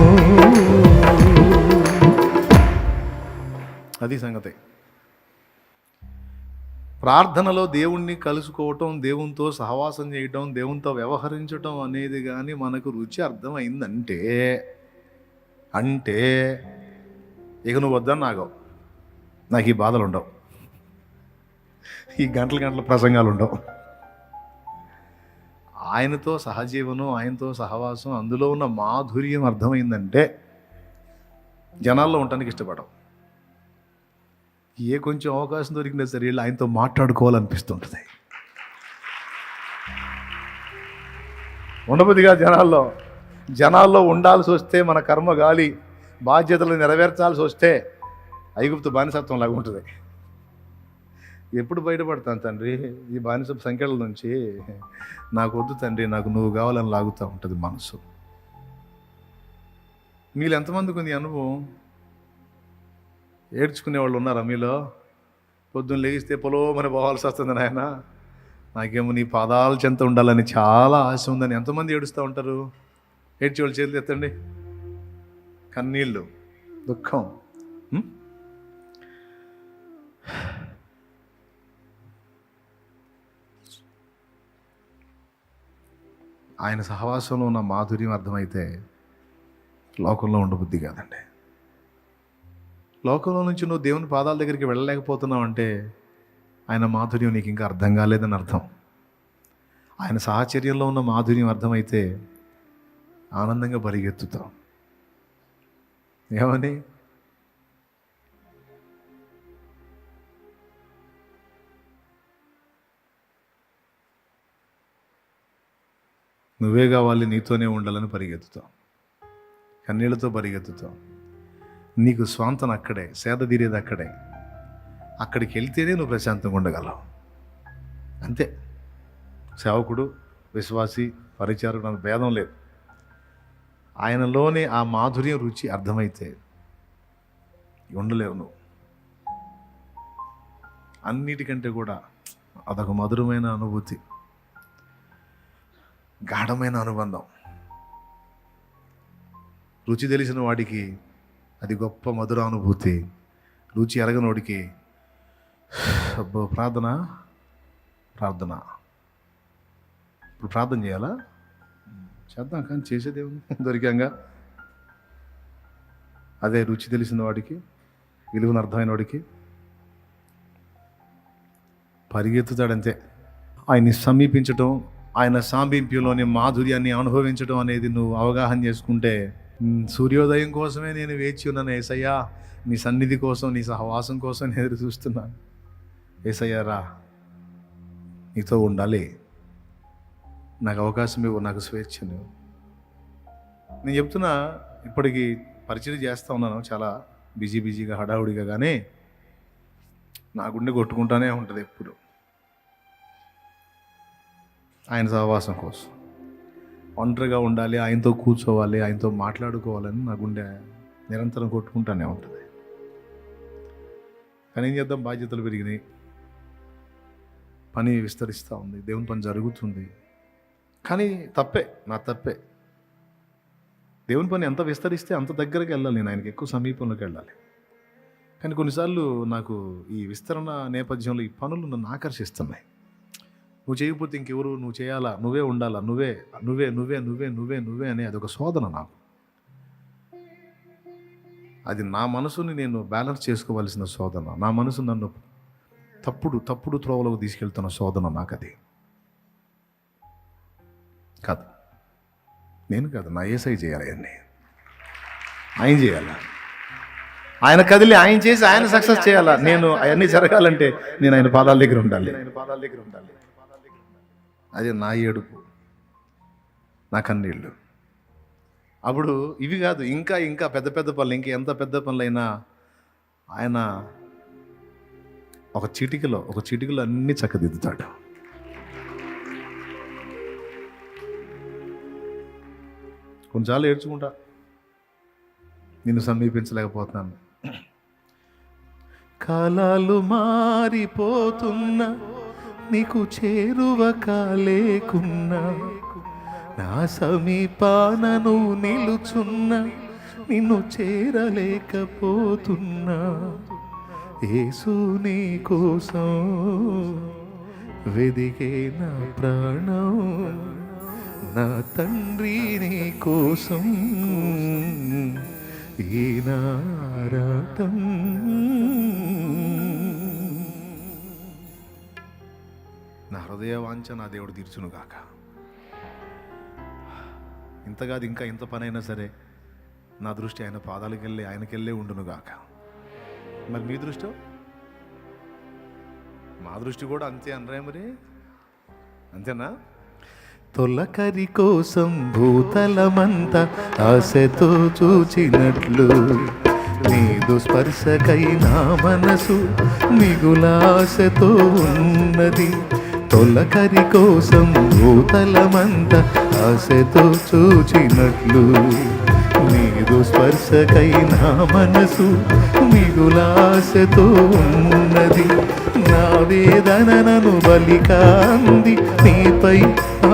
అది సంగతి. ప్రార్థనలో దేవుణ్ణి కలుసుకోవటం, దేవునితో సహవాసం చేయటం, దేవునితో వ్యవహరించటం అనేది కానీ మనకు రుచి అర్థమైందంటే ఇక నువ్వు వద్దని నాగవు. నాకు ఈ బాధలు ఉండవు, ఈ గంటల ప్రసంగాలు ఉండవు. ఆయనతో సహజీవనం, ఆయనతో సహవాసం, అందులో ఉన్న మాధుర్యం అర్థమైందంటే జనాల్లో ఉండటానికి ఇష్టపడవు. ఏ కొంచెం అవకాశం దొరికినా సరే వీళ్ళు ఆయనతో మాట్లాడుకోవాలనిపిస్తుంటుంది. ఉండబుద్దిగా జనాల్లో ఉండాల్సి వస్తే, మన కర్మ గాలి బాధ్యతలు నెరవేర్చాల్సి వస్తే ఐగుప్తు బానిసత్వం లాగా ఉంటుంది. ఎప్పుడు బయటపడతాను తండ్రి ఈ బానిస సంఖ్యల నుంచి? నాకు వద్దు తండ్రి, నాకు నువ్వు కావాలని లాగుతూ ఉంటుంది మనసు. మీరు ఎంతమందికి ఉంది అనుభవం? ఏడ్చుకునే వాళ్ళు ఉన్నారా మీలో? పొద్దున్న లేగిస్తే పొలోమని పోవాల్సి వస్తుంది నాయన, నాకేమో నీ పాదాల చెంత ఉండాలని చాలా ఆశ ఉందని ఎంతమంది ఏడుస్తూ ఉంటారు? ఏడ్చేవాళ్ళు చేతులు ఎత్తండి. కన్నీళ్ళు, దుఃఖం. ఆయన సహవాసంలో ఉన్న మాధుర్యం అర్థమైతే లోకంలో ఉండబుద్ధి కాదండి. లోకంలో నుంచి నువ్వు దేవుని పాదాల దగ్గరికి వెళ్ళలేకపోతున్నావు అంటే ఆయన మాధుర్యం నీకు ఇంకా అర్థం కాలేదని అర్థం. ఆయన సాహచర్యంలో ఉన్న మాధుర్యం అర్థమైతే ఆనందంగా పరిగెత్తుతాం. ఏమని? నువ్వే కావాలి, నీతోనే ఉండాలని పరిగెత్తుతాం, కన్నీళ్లతో పరిగెత్తుతాం. నీకు స్వాంతన అక్కడే, సేద తీరేది అక్కడే. అక్కడికి వెళ్తేనే నువ్వు ప్రశాంతంగా ఉండగలవు. అంతే. సేవకుడు, విశ్వాసి, పరిచారకుడు అంత భేదం లేదు. ఆయనలోనే ఆ మాధుర్యం రుచి అర్థమైతే ఉండలేవు నువ్వు. అన్నిటికంటే కూడా అదొక మధురమైన అనుభూతి, గాఢమైన అనుబంధం. రుచి తెలిసిన వాడికి అది గొప్ప మధుర అనుభూతి. రుచి ఎరగనోడికి అబ్బో ప్రార్థన. ఇప్పుడు ప్రార్థన చేయాలా? చేద్దాం, కానీ చేసేదేముంది, దొరికాంగా. అదే రుచి తెలిసిన వాడికి, విలువను అర్థమైన వాడికి పరిగెత్తుతాడంతే. ఆయన్ని సమీపించటం, ఆయన సామీప్యంలోని మాధుర్యాన్ని అనుభవించడం అనేది నువ్వు అవగాహన చేసుకుంటే, సూర్యోదయం కోసమే నేను వేచి ఉన్నాను యేసయ్యా, నీ సన్నిధి కోసం, నీ సహవాసం కోసం నేను ఎదురు చూస్తున్నాను. యేసయ్యా రా, నీతో ఉండాలి, నాకు అవకాశం ఇవ్వు, నాకు స్వేచ్ఛను. నేను చెప్తున్నా, ఇప్పటికి పరిచయం చేస్తూ ఉన్నాను చాలా బిజీగా హడావుడిగా, కానీ నా గుండె కొట్టుకుంటానే ఉంటుంది ఎప్పుడు ఆయన సహవాసం కోసం. ఒంటరిగా ఉండాలి, ఆయనతో కూర్చోవాలి, ఆయనతో మాట్లాడుకోవాలని నా గుండె నిరంతరం కొట్టుకుంటానే ఉంటుంది. కానీ ఏం చేద్దాం, బాధ్యతలు పెరిగినాయి, పని విస్తరిస్తూ ఉంది, దేవుని పని జరుగుతుంది. కానీ నా తప్పే. దేవుని పని ఎంత విస్తరిస్తే అంత దగ్గరికి వెళ్ళాలి, నేను ఆయనకి ఎక్కువ సమీపంలోకి వెళ్ళాలి. కానీ కొన్నిసార్లు నాకు ఈ విస్తరణ నేపథ్యంలో ఈ పనులు నన్ను ఆకర్షిస్తున్నాయి. నువ్వు చేయకపోతే ఇంకెవరు, నువ్వు చేయాలా, నువ్వే ఉండాలా, నువ్వే నువ్వే నువ్వే నువ్వే నువ్వే నువ్వే అనే అదొక శోధన నాకు. అది నా మనసుని నేను బ్యాలెన్స్ చేసుకోవాల్సిన శోధన. నా మనసు నన్ను తప్పుడు త్రోవలోకి తీసుకెళ్తున్న శోధన నాకు. అది కాదు, నేను కాదు, నా యేసయ్య చేయాలి అన్నీ. ఆయన చేయాలా, ఆయన కదిలి ఆయన చేసి ఆయన సక్సెస్ చేయాలా. నేను అవన్నీ జరగాలంటే నేను ఆయన పాదాల దగ్గర ఉండాలి. అది నా ఏడుపు, నా కన్నీళ్ళు. అప్పుడు ఇవి కాదు, ఇంకా పెద్ద పనులు, ఎంత పెద్ద పనులైనా ఆయన ఒక చిటికలో అన్నీ చక్కదిద్దుతాడు. కొన్నిసార్లు ఏడ్చుకుంటా, నిన్ను సమీపించలేకపోతున్నాను. కాలాలు మారిపోతున్నా, నీకు చేరువ కాలేకున్నా, నా సమీపాన నువ్వు నిలుచున్నా, నిన్ను చేరలేకపోతున్నా. యేసు నీ కోసం వెదికే నా ప్రాణం, నా తండ్రి నీ కోసం ఈ నారాటం. నా హృదయ వాంఛ నా దేవుడు తీర్చును గాక. ఇంతగాది ఇంకా ఇంత పనైనా సరే నా దృష్టి ఆయన పాదాలకెళ్ళి ఆయనకెళ్ళే ఉండును గాక. మరి మీ దృష్టి, మా దృష్టి కూడా అంతే అనరా మరి? అంతేనా? తొలకరి కోసం భూతలమంతా ఆశతో చూచినట్లు, నీదు స్పర్శకై నా మనసు మిగులాశతో ఉన్నది. తొలకరి కోసం భూతలమంతా ఆశతో చూచినట్లు, నీదు స్పర్శకై నా మనసు మిగులాశతో ఉన్నది. నా వేదనను బలికాంది, నీపై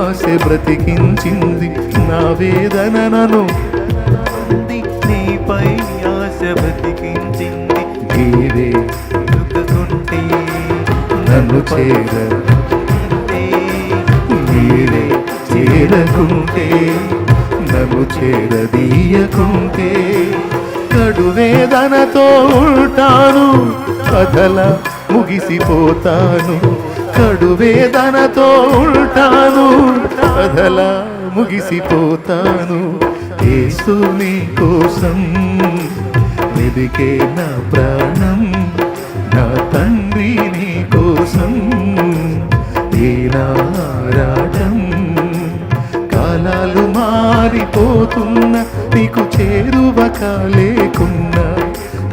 ఆశ బ్రతికించింది. నా వేదనను నీపై ఆశ బ్రతికించింది. నీవే దుఃఖకుంటే నన్ను నీవే చేరకుంటే, నన్ను చేరదీయకుంటే, కడు వేదనతో ఉంటాను, కథలా ముగిసిపోతాను. కడు వేదనతో ఉంటాను, కథలా ముగిసిపోతాను. యేసు నీ కోసం వెదికే నా ప్రాణం, నా తండ్రి నీ కోసం ఈ నారాటం. కాలాలు మారిపోతున్నా, నీకు చేరువ కాలేకున్నా,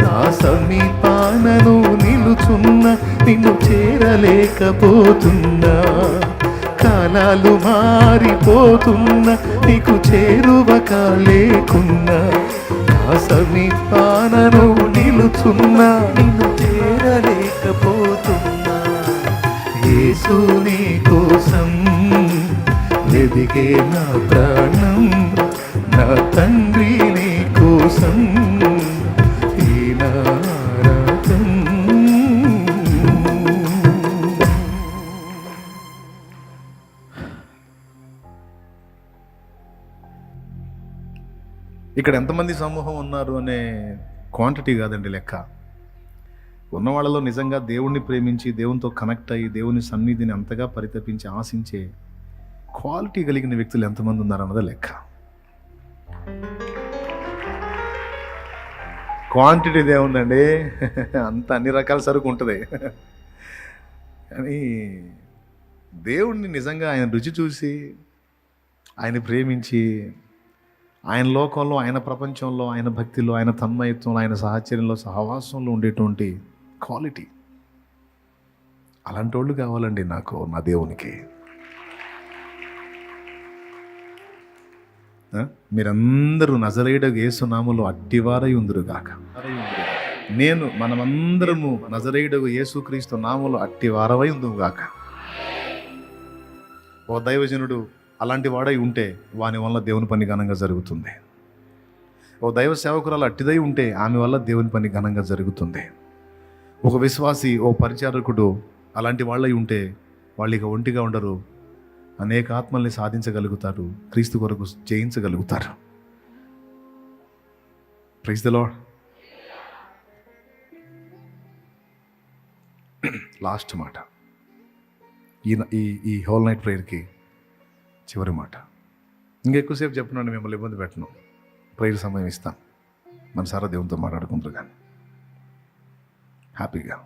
నా సమీపానను నిలుచున్నా, నిన్ను చేరలేకపోతున్నా. కాలాలు మారిపోతున్నా, నీకు చేరువ కాలేకున్నా, నా సమీపానను నిలుచున్నా, నిన్ను చేరలేకపోతున్నా. యేసు నీ కోసం వెదికే నా ప్రాణం, నా తండ్రి నీ కోసం ఈ నారాటం. ఇక్కడ ఎంతమంది సమూహం ఉన్నారు అనే క్వాంటిటీ కాదండి లెక్క. ఉన్న వాళ్ళలో నిజంగా దేవుణ్ణి ప్రేమించి, దేవునితో కనెక్ట్ అయ్యి, దేవుని సన్నిధిని అంతగా పరితపించి ఆశించే క్వాలిటీ కలిగిన వ్యక్తులు ఎంతమంది ఉన్నారన్నదే లెక్క. క్వాంటిటీ ఏముందండి, అంత అన్ని రకాల సరుకు ఉంటుంది. కానీ దేవుణ్ణి నిజంగా ఆయన రుచి చూసి, ఆయన ప్రేమించి, ఆయన లోకంలో, ఆయన ప్రపంచంలో, ఆయన భక్తిలో, ఆయన తన్మయత్వంలో, ఆయన సహచర్యంలో, సహవాసంలో ఉండేటువంటి క్వాలిటీ, అలాంటి వాళ్ళు కావాలండి నాకు, నా దేవునికి. మీరందరూ నజరేయుడగు యేసు నామములో అట్టివారై ఉందురుగాక. మనమందరము నజరేయుడగు యేసుక్రీస్తు నామములో అట్టివారవై ఉందురుగాక. ఓ దైవజనుడు అలాంటి వాడై ఉంటే వాని వల్ల దేవుని పని ఘనంగా జరుగుతుంది. ఓ దైవ సేవకురాలు అట్టిదై ఉంటే ఆమె వల్ల దేవుని పని ఘనంగా జరుగుతుంది. ఒక విశ్వాసి, ఓ పరిచారకుడు అలాంటి వాళ్ళై ఉంటే వాళ్ళు ఇక ఒంటిగా ఉండరు, అనేక ఆత్మల్ని సాధించగలుగుతారు, క్రీస్తు కొరకు జయించగలుగుతారు. Praise the Lord. లాస్ట్ మాట, ఈ హోల్ నైట్ ప్రేయర్కి చివరి మాట. ఇంకెక్కువసేపు చెప్పినాను, మిమ్మల్ని ఇబ్బంది పెట్టను. ప్రేయర్ సమయం ఇస్తాను, మనసారా దేవునితో మాట్లాడుకుంటారు. కానీ హ్యాపీగా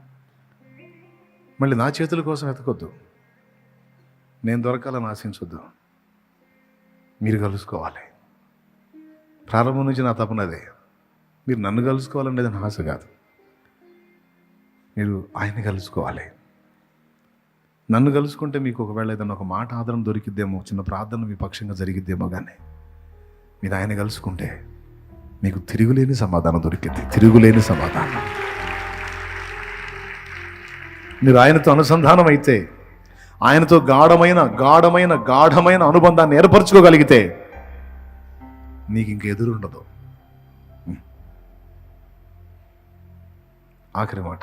మళ్ళీ నా చేతుల కోసం వెతకొద్దు, నేను దొరకాలని ఆశించొద్దు. మీరు కలుసుకోవాలి. ప్రారంభం నుంచి నా తపనదే. మీరు నన్ను కలుసుకోవాలనేది నా ఆశ కాదు, మీరు ఆయన్ని కలుసుకోవాలి. నన్ను కలుసుకుంటే మీకు ఒకవేళ ఏదైనా ఒక మాట ఆదరణ దొరికిద్దేమో, చిన్న ప్రార్థన మీ పక్షంగా జరిగిద్దేమో, కానీ మీరు ఆయన కలుసుకుంటే మీకు తిరుగులేని సమాధానం దొరికింది, తిరుగులేని సమాధానం. మీరు ఆయనతో అనుసంధానం అయితే, ఆయనతో గాఢమైన అనుబంధాన్ని ఏర్పరచుకోగలిగితే నీకు ఇంక ఎదురుండదు. ఆఖరి మాట,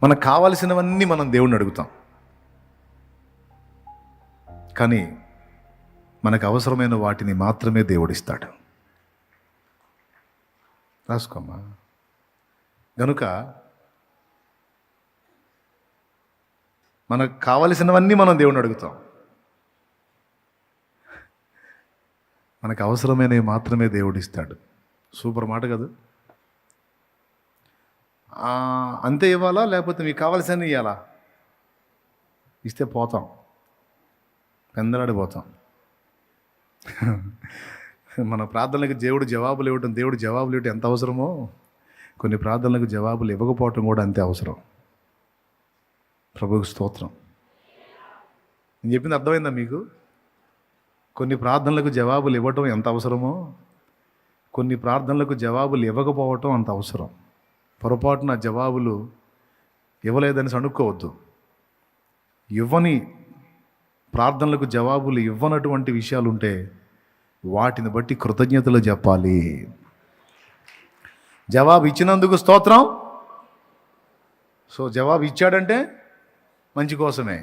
మనకు కావలసినవన్నీ మనం దేవుణ్ణి అడుగుతాం, కానీ మనకు అవసరమైన వాటిని మాత్రమే దేవుడిస్తాడు. రాసుకోమ్మా. గనుక మనకు కావలసినవన్నీ మనం దేవుణ్ణి అడుగుతాం, మనకు అవసరమైనవి మాత్రమే దేవుడిస్తాడు. సూపర్ మాట కదా. అంతే ఇవ్వాలా, లేకపోతే మీకు కావాల్సిన ఇవ్వాలా? ఇస్తే పోతాం, పెందలాడిపోతాం. మన ప్రార్థనలకు దేవుడు జవాబులు ఇవ్వటం ఎంత అవసరమో, కొన్ని ప్రార్థనలకు జవాబులు ఇవ్వకపోవటం కూడా అంతే అవసరం. ప్రభువుకు స్తోత్రం. నేను చెప్పింది అర్థమైందా మీకు? కొన్ని ప్రార్థనలకు జవాబులు ఇవ్వటం ఎంత అవసరమో, కొన్ని ప్రార్థనలకు జవాబులు ఇవ్వకపోవటం అంత అవసరం. పొరపాటున జవాబులు ఇవ్వలేదని అనుకోవద్దు. ఇవ్వని ప్రార్థనలకు జవాబులు ఇవ్వనటువంటి విషయాలు ఉంటే వాటిని బట్టి కృతజ్ఞతలు చెప్పాలి. జవాబు ఇచ్చినందుకు స్తోత్రం. సో జవాబు ఇచ్చాడంటే మంచి కోసమే,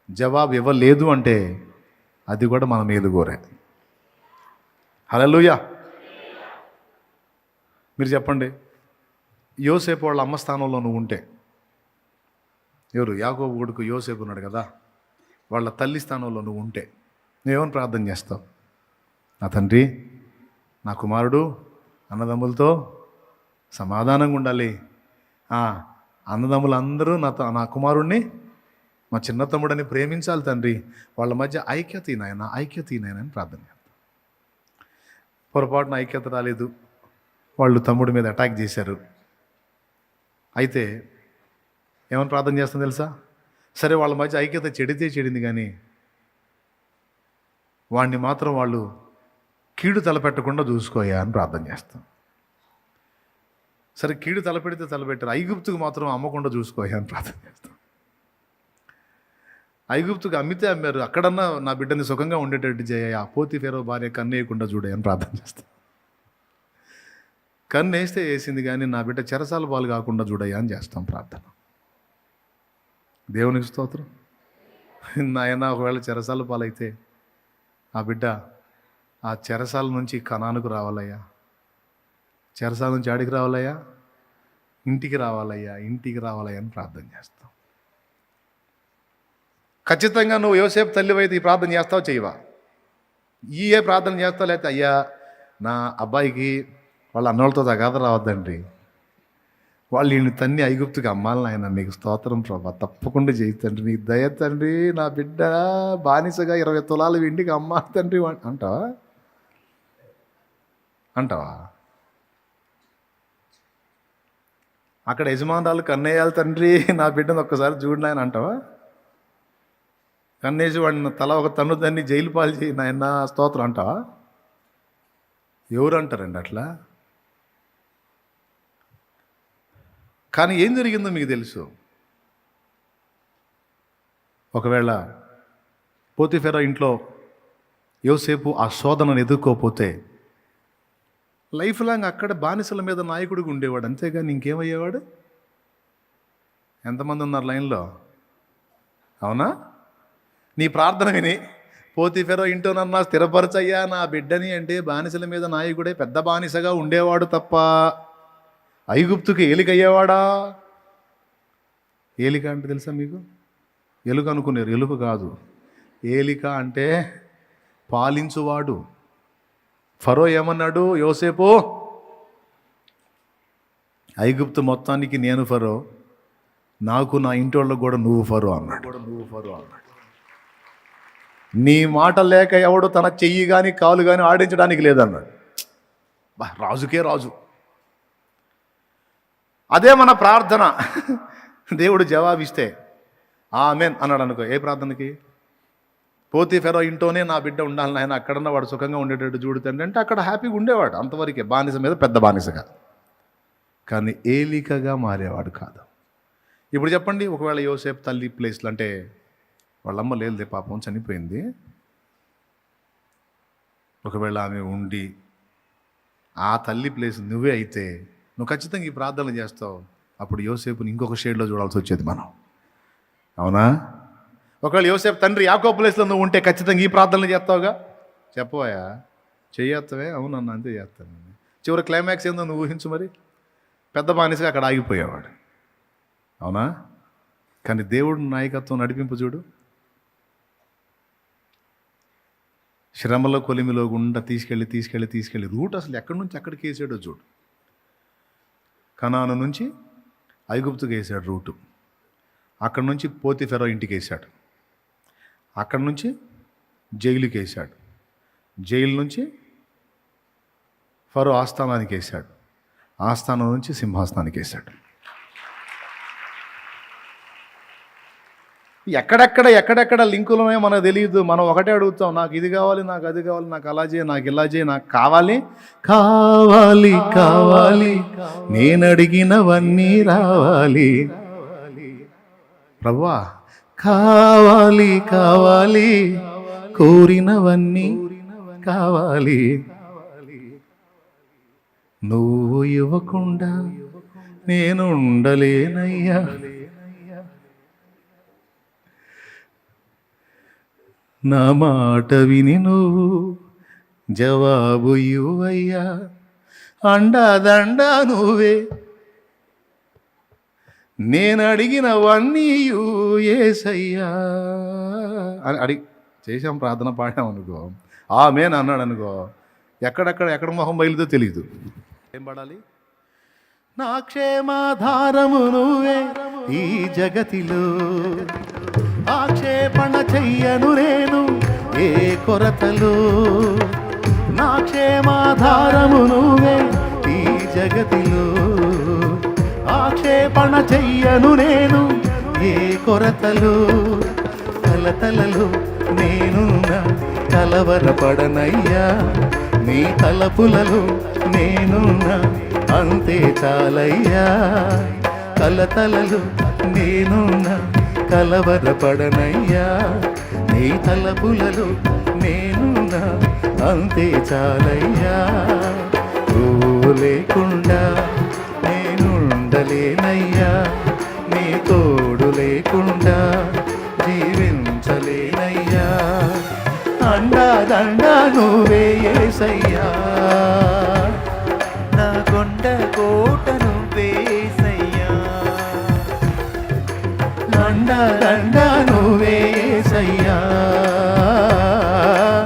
జవాబు ఇవ్వలేదు అంటే అది కూడా మన మేలు కోరే. హల్లెలూయా. మీరు చెప్పండి, యోసేపు వాళ్ళ అమ్మ స్థానంలో నువ్వు ఉంటే, ఎవరు యాకోబు కొడుకు యోసేపు ఉన్నాడు కదా, వాళ్ళ తల్లి స్థానంలో నువ్వు ఉంటే నువ్వేమని ప్రార్థన చేస్తావు? నా తండ్రి, నా కుమారుడు అన్నదమ్ములతో సమాధానంగా ఉండాలి, అన్నదమ్ములందరూ నా కుమారుణ్ణి మా చిన్న తమ్ముడని ప్రేమించాలి తండ్రి, వాళ్ళ మధ్య ఐక్యత నాయన అని ప్రార్థన చేస్తాం. పొరపాటున ఐక్యత రాలేదు, వాళ్ళు తమ్ముడి మీద అటాక్ చేశారు. అయితే ఏమని ప్రార్థన చేస్తాం తెలుసా? సరే, వాళ్ళ మధ్య ఐక్యత చెడింది, కానీ వాడిని మాత్రం వాళ్ళు కీడు తలపెట్టకుండా చూసుకోయా అని ప్రార్థన చేస్తాం. సరే, కీడు తలపెడితే తలపెట్టారు, ఐగుప్తుకు మాత్రం అమ్మకుండా చూసుకోయా అని ప్రార్థన చేస్తాం. ఐగుప్తుకు అమ్మితే అమ్మారు, అక్కడన్నా నా బిడ్డని సుఖంగా ఉండేటట్టు చేయ, పోతీఫెరో భార్య కన్నేయకుండా చూడని ప్రార్థన చేస్తాం. కన్ను వేస్తే వేసింది, కానీ నా బిడ్డ చెరసాల పాలు కాకుండా చూడయ్యా అని చేస్తాం ప్రార్థన. దేవునికి స్తోత్రం. నాయన, ఒకవేళ చెరసాల పాలైతే ఆ బిడ్డ ఆ చెరసాల నుంచి కనానుకు రావాలయ్యా, చెరసాల నుంచి ఆడికి రావాలయ్యా, ఇంటికి రావాలయ్యా అని ప్రార్థన చేస్తాం. ఖచ్చితంగా నువ్వు యోసేపు తల్లివైతే ఈ ప్రార్థన చేస్తావు, చేయవా? ఏ ప్రార్థన చేస్తావు? లేకపోతే అయ్యా, నా అబ్బాయికి వాళ్ళ అన్నోళ్ళతో తగాద రావద్దండి, వాళ్ళు ఈయన తన్ని ఐగుప్తుకి అమ్మాలని ఆయన, మీకు స్తోత్రం ప్రభా, తప్పకుండా చేయి తండ్రి, నీ దయ తండ్రి, నా బిడ్డ బానిసగా 20 తులాలు ఇంటికి అమ్మాలి తండ్రి అంటావా? అక్కడ యజమానురాలు కన్నేయాలి తండ్రి, నా బిడ్డను ఒక్కసారి చూడండి ఆయన అంటావా? కన్నేసి వాడిని తల ఒక తన్ను దాన్ని జైలు పాలు చేయి నాయన స్తోత్రం అంటావా? ఎవరు అంటారండి అట్లా? కానీ ఏం జరిగిందో మీకు తెలుసు. ఒకవేళ పోతీఫెరా ఇంట్లో యోసేపు ఆ శోధనను ఎదుర్కోపోతే లైఫ్ లాంగ్ అక్కడ బానిసల మీద నాయకుడిగా ఉండేవాడు, అంతేగాని ఇంకేమయ్యేవాడు? ఎంతమంది ఉన్నారు లైన్లో? అవునా? నీ ప్రార్థన విని పోతీఫెరా ఇంటోనన్నా స్థిరపరచయ్యా నా బిడ్డని అంటే బానిసల మీద నాయకుడే పెద్ద బానిసగా ఉండేవాడు తప్ప ఐగుప్తుకి ఏలిక అయ్యేవాడా? ఏలిక అంటే తెలుసా మీకు? ఎలుక అనుకున్నారు, ఎలుక కాదు. ఏలిక అంటే పాలించువాడు. ఫరో ఏమన్నాడు? యోసేపు, ఐగుప్తు మొత్తానికి నేను ఫరో, నాకు నా ఇంటి వాళ్ళకు కూడా నువ్వు ఫరో అన్నాడు. నీ మాట లేక ఎవడు తన చెయ్యి కానీ కాలు కానీ ఆడించడానికి లేదన్నాడు. రాజుకే రాజు. అదే మన ప్రార్థన. దేవుడు జవాబిస్తే ఆమెన్ అన్నాడు అనుకో, ఏ ప్రార్థనకి? పోతీఫెరో ఇంట్లోనే నా బిడ్డ ఉండాలి నాయన, అక్కడన్నా వాడు సుఖంగా ఉండేటట్టు చూడుతండి అంటే అక్కడ హ్యాపీగా ఉండేవాడు, అంతవరకే. బానిస మీద పెద్ద బానిసగా, కానీ ఏలికగా మారేవాడు కాదు. ఇప్పుడు చెప్పండి, ఒకవేళ యోసేపు తల్లి ప్లేస్లో, అంటే వాళ్ళమ్మ లేదే పాపం, చనిపోయింది, ఒకవేళ ఆమె ఉండి ఆ తల్లి ప్లేస్ నువ్వే అయితే నువ్వు ఖచ్చితంగా ఈ ప్రార్థన చేస్తావు. అప్పుడు యోసేపుని ఇంకొక షేడ్లో చూడాల్సి వచ్చేది మనం, అవునా? ఒకవేళ యోసేపు తండ్రి యాకోబు ప్లేస్లో నువ్వు ఉంటే ఖచ్చితంగా ఈ ప్రార్థనలు చేస్తావుగా, చెప్పవయా? చేయత్తవే? అవునన్నా, అంతే చేస్తాను. చివరి క్లైమాక్స్ ఏందో నువ్వు ఊహించు. మరి పెద్ద బానిసగా అక్కడ ఆగిపోయేవాడు, అవునా? కానీ దేవుడు నాయకత్వం, నడిపింపు చూడు, శ్రమలో కొలిమిలో గుండా తీసుకెళ్ళి రూట్ అసలు ఎక్కడి నుంచి ఎక్కడికి వేసాడో చూడు. కనాను నుంచి ఐగుప్తుకి వేసాడు రూటు, అక్కడి నుంచి పోతీఫెరో ఇంటికి వేసాడు, అక్కడి నుంచి జైలుకి వేసాడు, జైలు నుంచి ఫరో ఆస్థానానికి వేసాడు, ఆస్థానం నుంచి సింహాసనానికి వేసాడు. ఎక్కడెక్కడ లింకులు ఉన్నాయో మనకు తెలియదు. మనం ఒకటే అడుగుతాం, నాకు ఇది కావాలి, నాకు అది కావాలి, నాకు అలా చేయి, నాకు ఇలా చేయి, నాకు కావాలి కావాలి కావాలి, నేను అడిగినవన్నీ రావాలి ప్రభువా, కావాలి కావాలి, కోరినవన్నీ కావాలి, నువ్వు ఇవ్వకుండా నేను ఉండలేనయ్యా, నా మాట విని నువ్వు జవాబు ఇవ్వయ్యా, అండాదండా నువ్వే, నేను అడిగినవన్నీ యేసయ్యా అని అడిగి చేసాం, ప్రార్థన పాడాం అనుకో, ఆమేన్ అన్నాడు అనుకో, ఎక్కడ మొహం బయలుదో తెలియదు. ఏం పడాలి? నా క్షేమాధారము నువ్వే ఈ జగతిలో, ఆక్షేపణ చెయ్యను నేను ఏ కొరతలో, నా క్షేమాధారము నువ్వే ఈ జగతిలో, ఆక్షేపణ చెయ్యను నేను ఏ కొరతలో, కలతలలో నేను కలవరపడనయ్యా, నీ తలపులలో నేనున్నా అంతే చాలయ్యా, కలతలలో నేనున్నా కలవరపడనయ్యా, నీ తలపులలో నేనున్నా అంతే చాలయ్యా, నువ్వు లేకుండా నేనుండలేనయ్యా, నీ తోడు లేకుండా జీవించలేనయ్యా, అండాదండా నువ్వే యేసయ్యా, నా కొండ కోట నువ్వేసయ్యా, అండాదండా నువ్వే యేసయ్యా,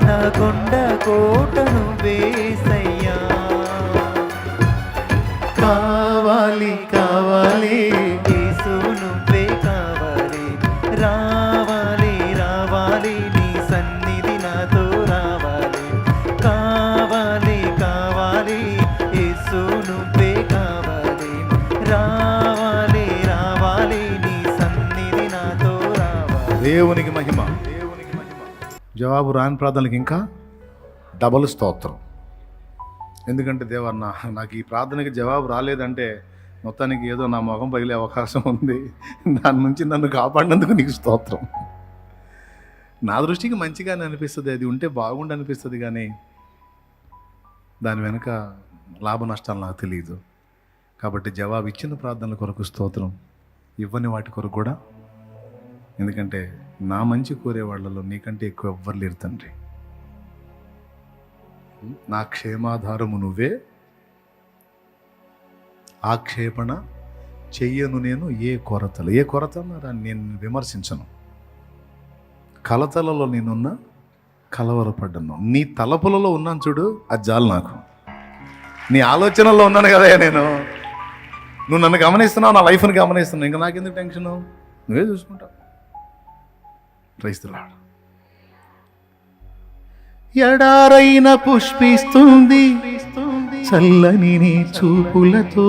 నా కొండ కోట నువ్వేసయ్యా, కావాలి కావాలి, యేసు నువ్వే కావాలి, రావాలి రావాలి, నీ సన్నిధి నాతో రావాలి, కావాలి కావాలి, యేసు నువ్వే కావాలి, రావాలి రావాలి, నీ సన్నిధి నాతో రావాలి. దేవునికి మహిమ. జవాబు రాని ప్రార్థనలకు ఇంకా డబల్ స్తోత్రం. ఎందుకంటే దేవన్నా, నాకు ఈ ప్రార్థనకి జవాబు రాలేదంటే మొత్తానికి ఏదో నా మొహం పగిలే అవకాశం ఉంది, దాని నుంచి నన్ను కాపాడినందుకు నీకు స్తోత్రం. నా దృష్టికి మంచిగానే అనిపిస్తుంది, అది ఉంటే బాగుండి అనిపిస్తుంది, కానీ దాని వెనుక లాభ నష్టాలు నాకు తెలియదు. కాబట్టి జవాబు ఇచ్చిన ప్రార్థనల కొరకు స్తోత్రం, ఇవ్వని వాటి కొరకు కూడా, ఎందుకంటే నా మంచి కోరే వాళ్ళలో నీకంటే ఎక్కువ ఎవ్వరు లేరు తండ్రి. నా క్షేమాధారము నువ్వే, ఆక్షేపణ చెయ్యను నేను ఏ కొరతలు, ఏ కొరత దాన్ని నేను విమర్శించను, కలతలలో నేనున్నా కలవరపడ్డాను, నీ తలపులలో ఉన్నాను చూడు, అది చాలు నాకు. నీ ఆలోచనల్లో ఉన్నాను కదా నేను, నువ్వు నన్ను గమనిస్తున్నావు, నా లైఫ్ని గమనిస్తున్నావు, ఇంకా నాకెందుకు టెన్షను, నువ్వే చూసుకుంటావు. క్రైస్తవులారా, ఎడారైన పుష్పిస్తుంది చల్లని నీ చూపులతో,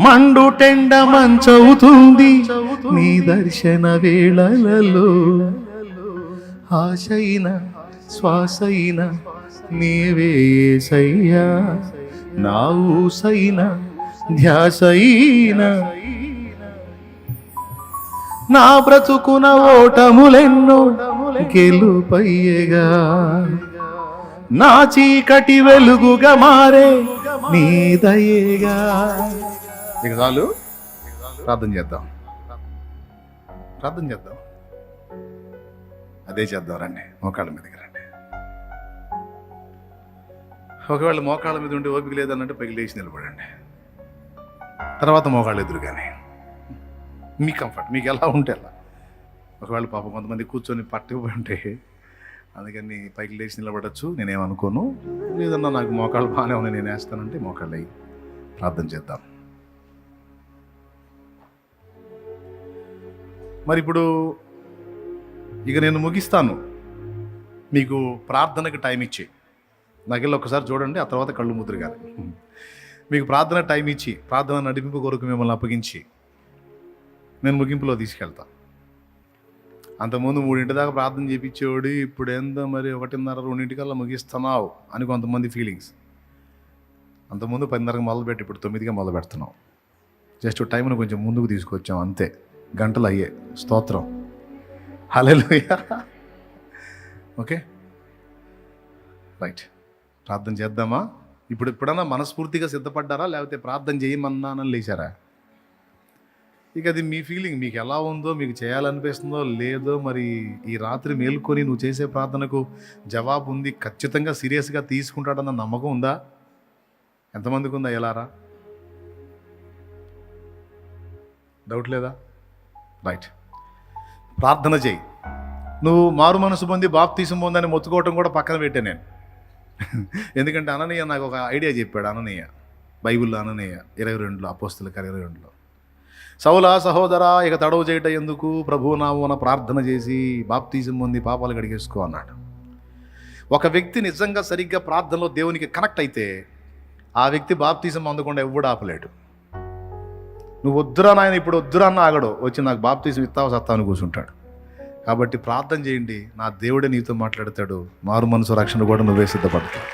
మండు టెండ మంచవుతుంది నీ దర్శన వేళలలో, ఆశైన శ్వాసైన నీవే యేసయ్యా, నా ఊసైన ధ్యాసైన, నా బ్రతుకున ఓటములెన్నో గెలుపయ్యేగా, నా చీకటి వెలుగుగా మారే నీ దయేగా. ఇక చాలు, ప్రార్థన చేద్దాం, ప్రార్థన చేద్దాం. అదే చేద్దాం, రండి మోకాళ్ళ మీదకి రండి. ఒకవేళ మోకాళ్ళ మీద ఉండి ఓపిక లేదన్నట్టు పైకి లేచి నిలబడండి. తర్వాత మోకాళ్ళు ఎదురుగానే మీ కంఫర్ట్, మీకు ఎలా ఉంటే అలా. ఒకవేళ పాపం కొంతమంది కూర్చొని పట్టుకుపోయి ఉంటే అందుకని పైకి లేచి నిలబడచ్చు, నేనేమనుకోను. లేదన్నా నాకు మోకాళ్ళు బాగానే ఉన్నాయి, నేను వేస్తానంటే మోకాళ్ళు అయ్యి ప్రార్థన చేద్దాం. మరి ఇప్పుడు ఇక నేను ముగిస్తాను. మీకు ప్రార్థనకు టైం ఇచ్చి నాకెళ్ళి ఒకసారి చూడండి, ఆ తర్వాత కళ్ళు ముద్రగాలి. మీకు ప్రార్థన టైం ఇచ్చి, ప్రార్థన నడిపింపు కొరకు మిమ్మల్ని అప్పగించి నేను ముగింపులో తీసుకెళ్తా. అంతకుముందు 3 దాకా ప్రార్థన చేయించేవాడు, ఇప్పుడు ఏందో మరి 1:30, 2 ముగిస్తున్నావు అని కొంతమంది ఫీలింగ్స్. అంతకుముందు 10:30 మొదలుపెట్టి ఇప్పుడు 9గా మొదలు పెడుతున్నాం. జస్ట్ టైంను కొంచెం ముందుకు తీసుకొచ్చాం అంతే. గంటలు అయ్యే. స్తోత్రం, హల్లెలూయా. Okay, right. ప్రార్థన చేద్దామా? ఎప్పుడన్నా మనస్ఫూర్తిగా సిద్ధపడ్డారా, లేకపోతే ప్రార్థన చేయమన్నానని లేచారా? ఇక అది మీ ఫీలింగ్, మీకు ఎలా ఉందో, మీకు చేయాలనిపిస్తుందో లేదో. మరి ఈ రాత్రి మేల్కొని నువ్వు చేసే ప్రార్థనకు జవాబు ఉంది, ఖచ్చితంగా సీరియస్గా తీసుకుంటాడన్న నమ్మకం ఉందా? ఎంతమందికి ఉందా? ఎలారా? డౌట్ లేదా? రైట్, ప్రార్థన చేయి. నువ్వు మారు మనసు పొంది బాప్తీసం పొందని మొత్తుకోవటం కూడా పక్కన పెట్టా నేను. ఎందుకంటే అననీయ నాకు ఒక ఐడియా చెప్పాడు. అననీయ, బైబిల్లో అననీయ 22 అపోస్తలుల కార్యాలు 22, సౌలా సహోదరా ఇక తడవు చేయట ఎందుకు, ప్రభువు నామమున ప్రార్థన చేసి బాప్తీసం పొంది పాపాలు కడిగేసుకో అన్నాడు. ఒక వ్యక్తి నిజంగా సరిగ్గా ప్రార్థనలో దేవునికి కనెక్ట్ అయితే ఆ వ్యక్తి బాప్తీసం అందకుండా ఎవ్వడు ఆపలేడు. నువ్వు వద్దురా నాయన, ఇప్పుడు వద్దురా అన్న ఆగడు, వచ్చి నాకు బాప్తీసం ఇస్తావా సత్తా అని కూర్చుంటాడు. కాబట్టి ప్రార్థన చేయండి, నా దేవుడే నీతో మాట్లాడతాడు. మారు మనసు రక్షణ కూడా నువ్వే సిద్ధపడతావు.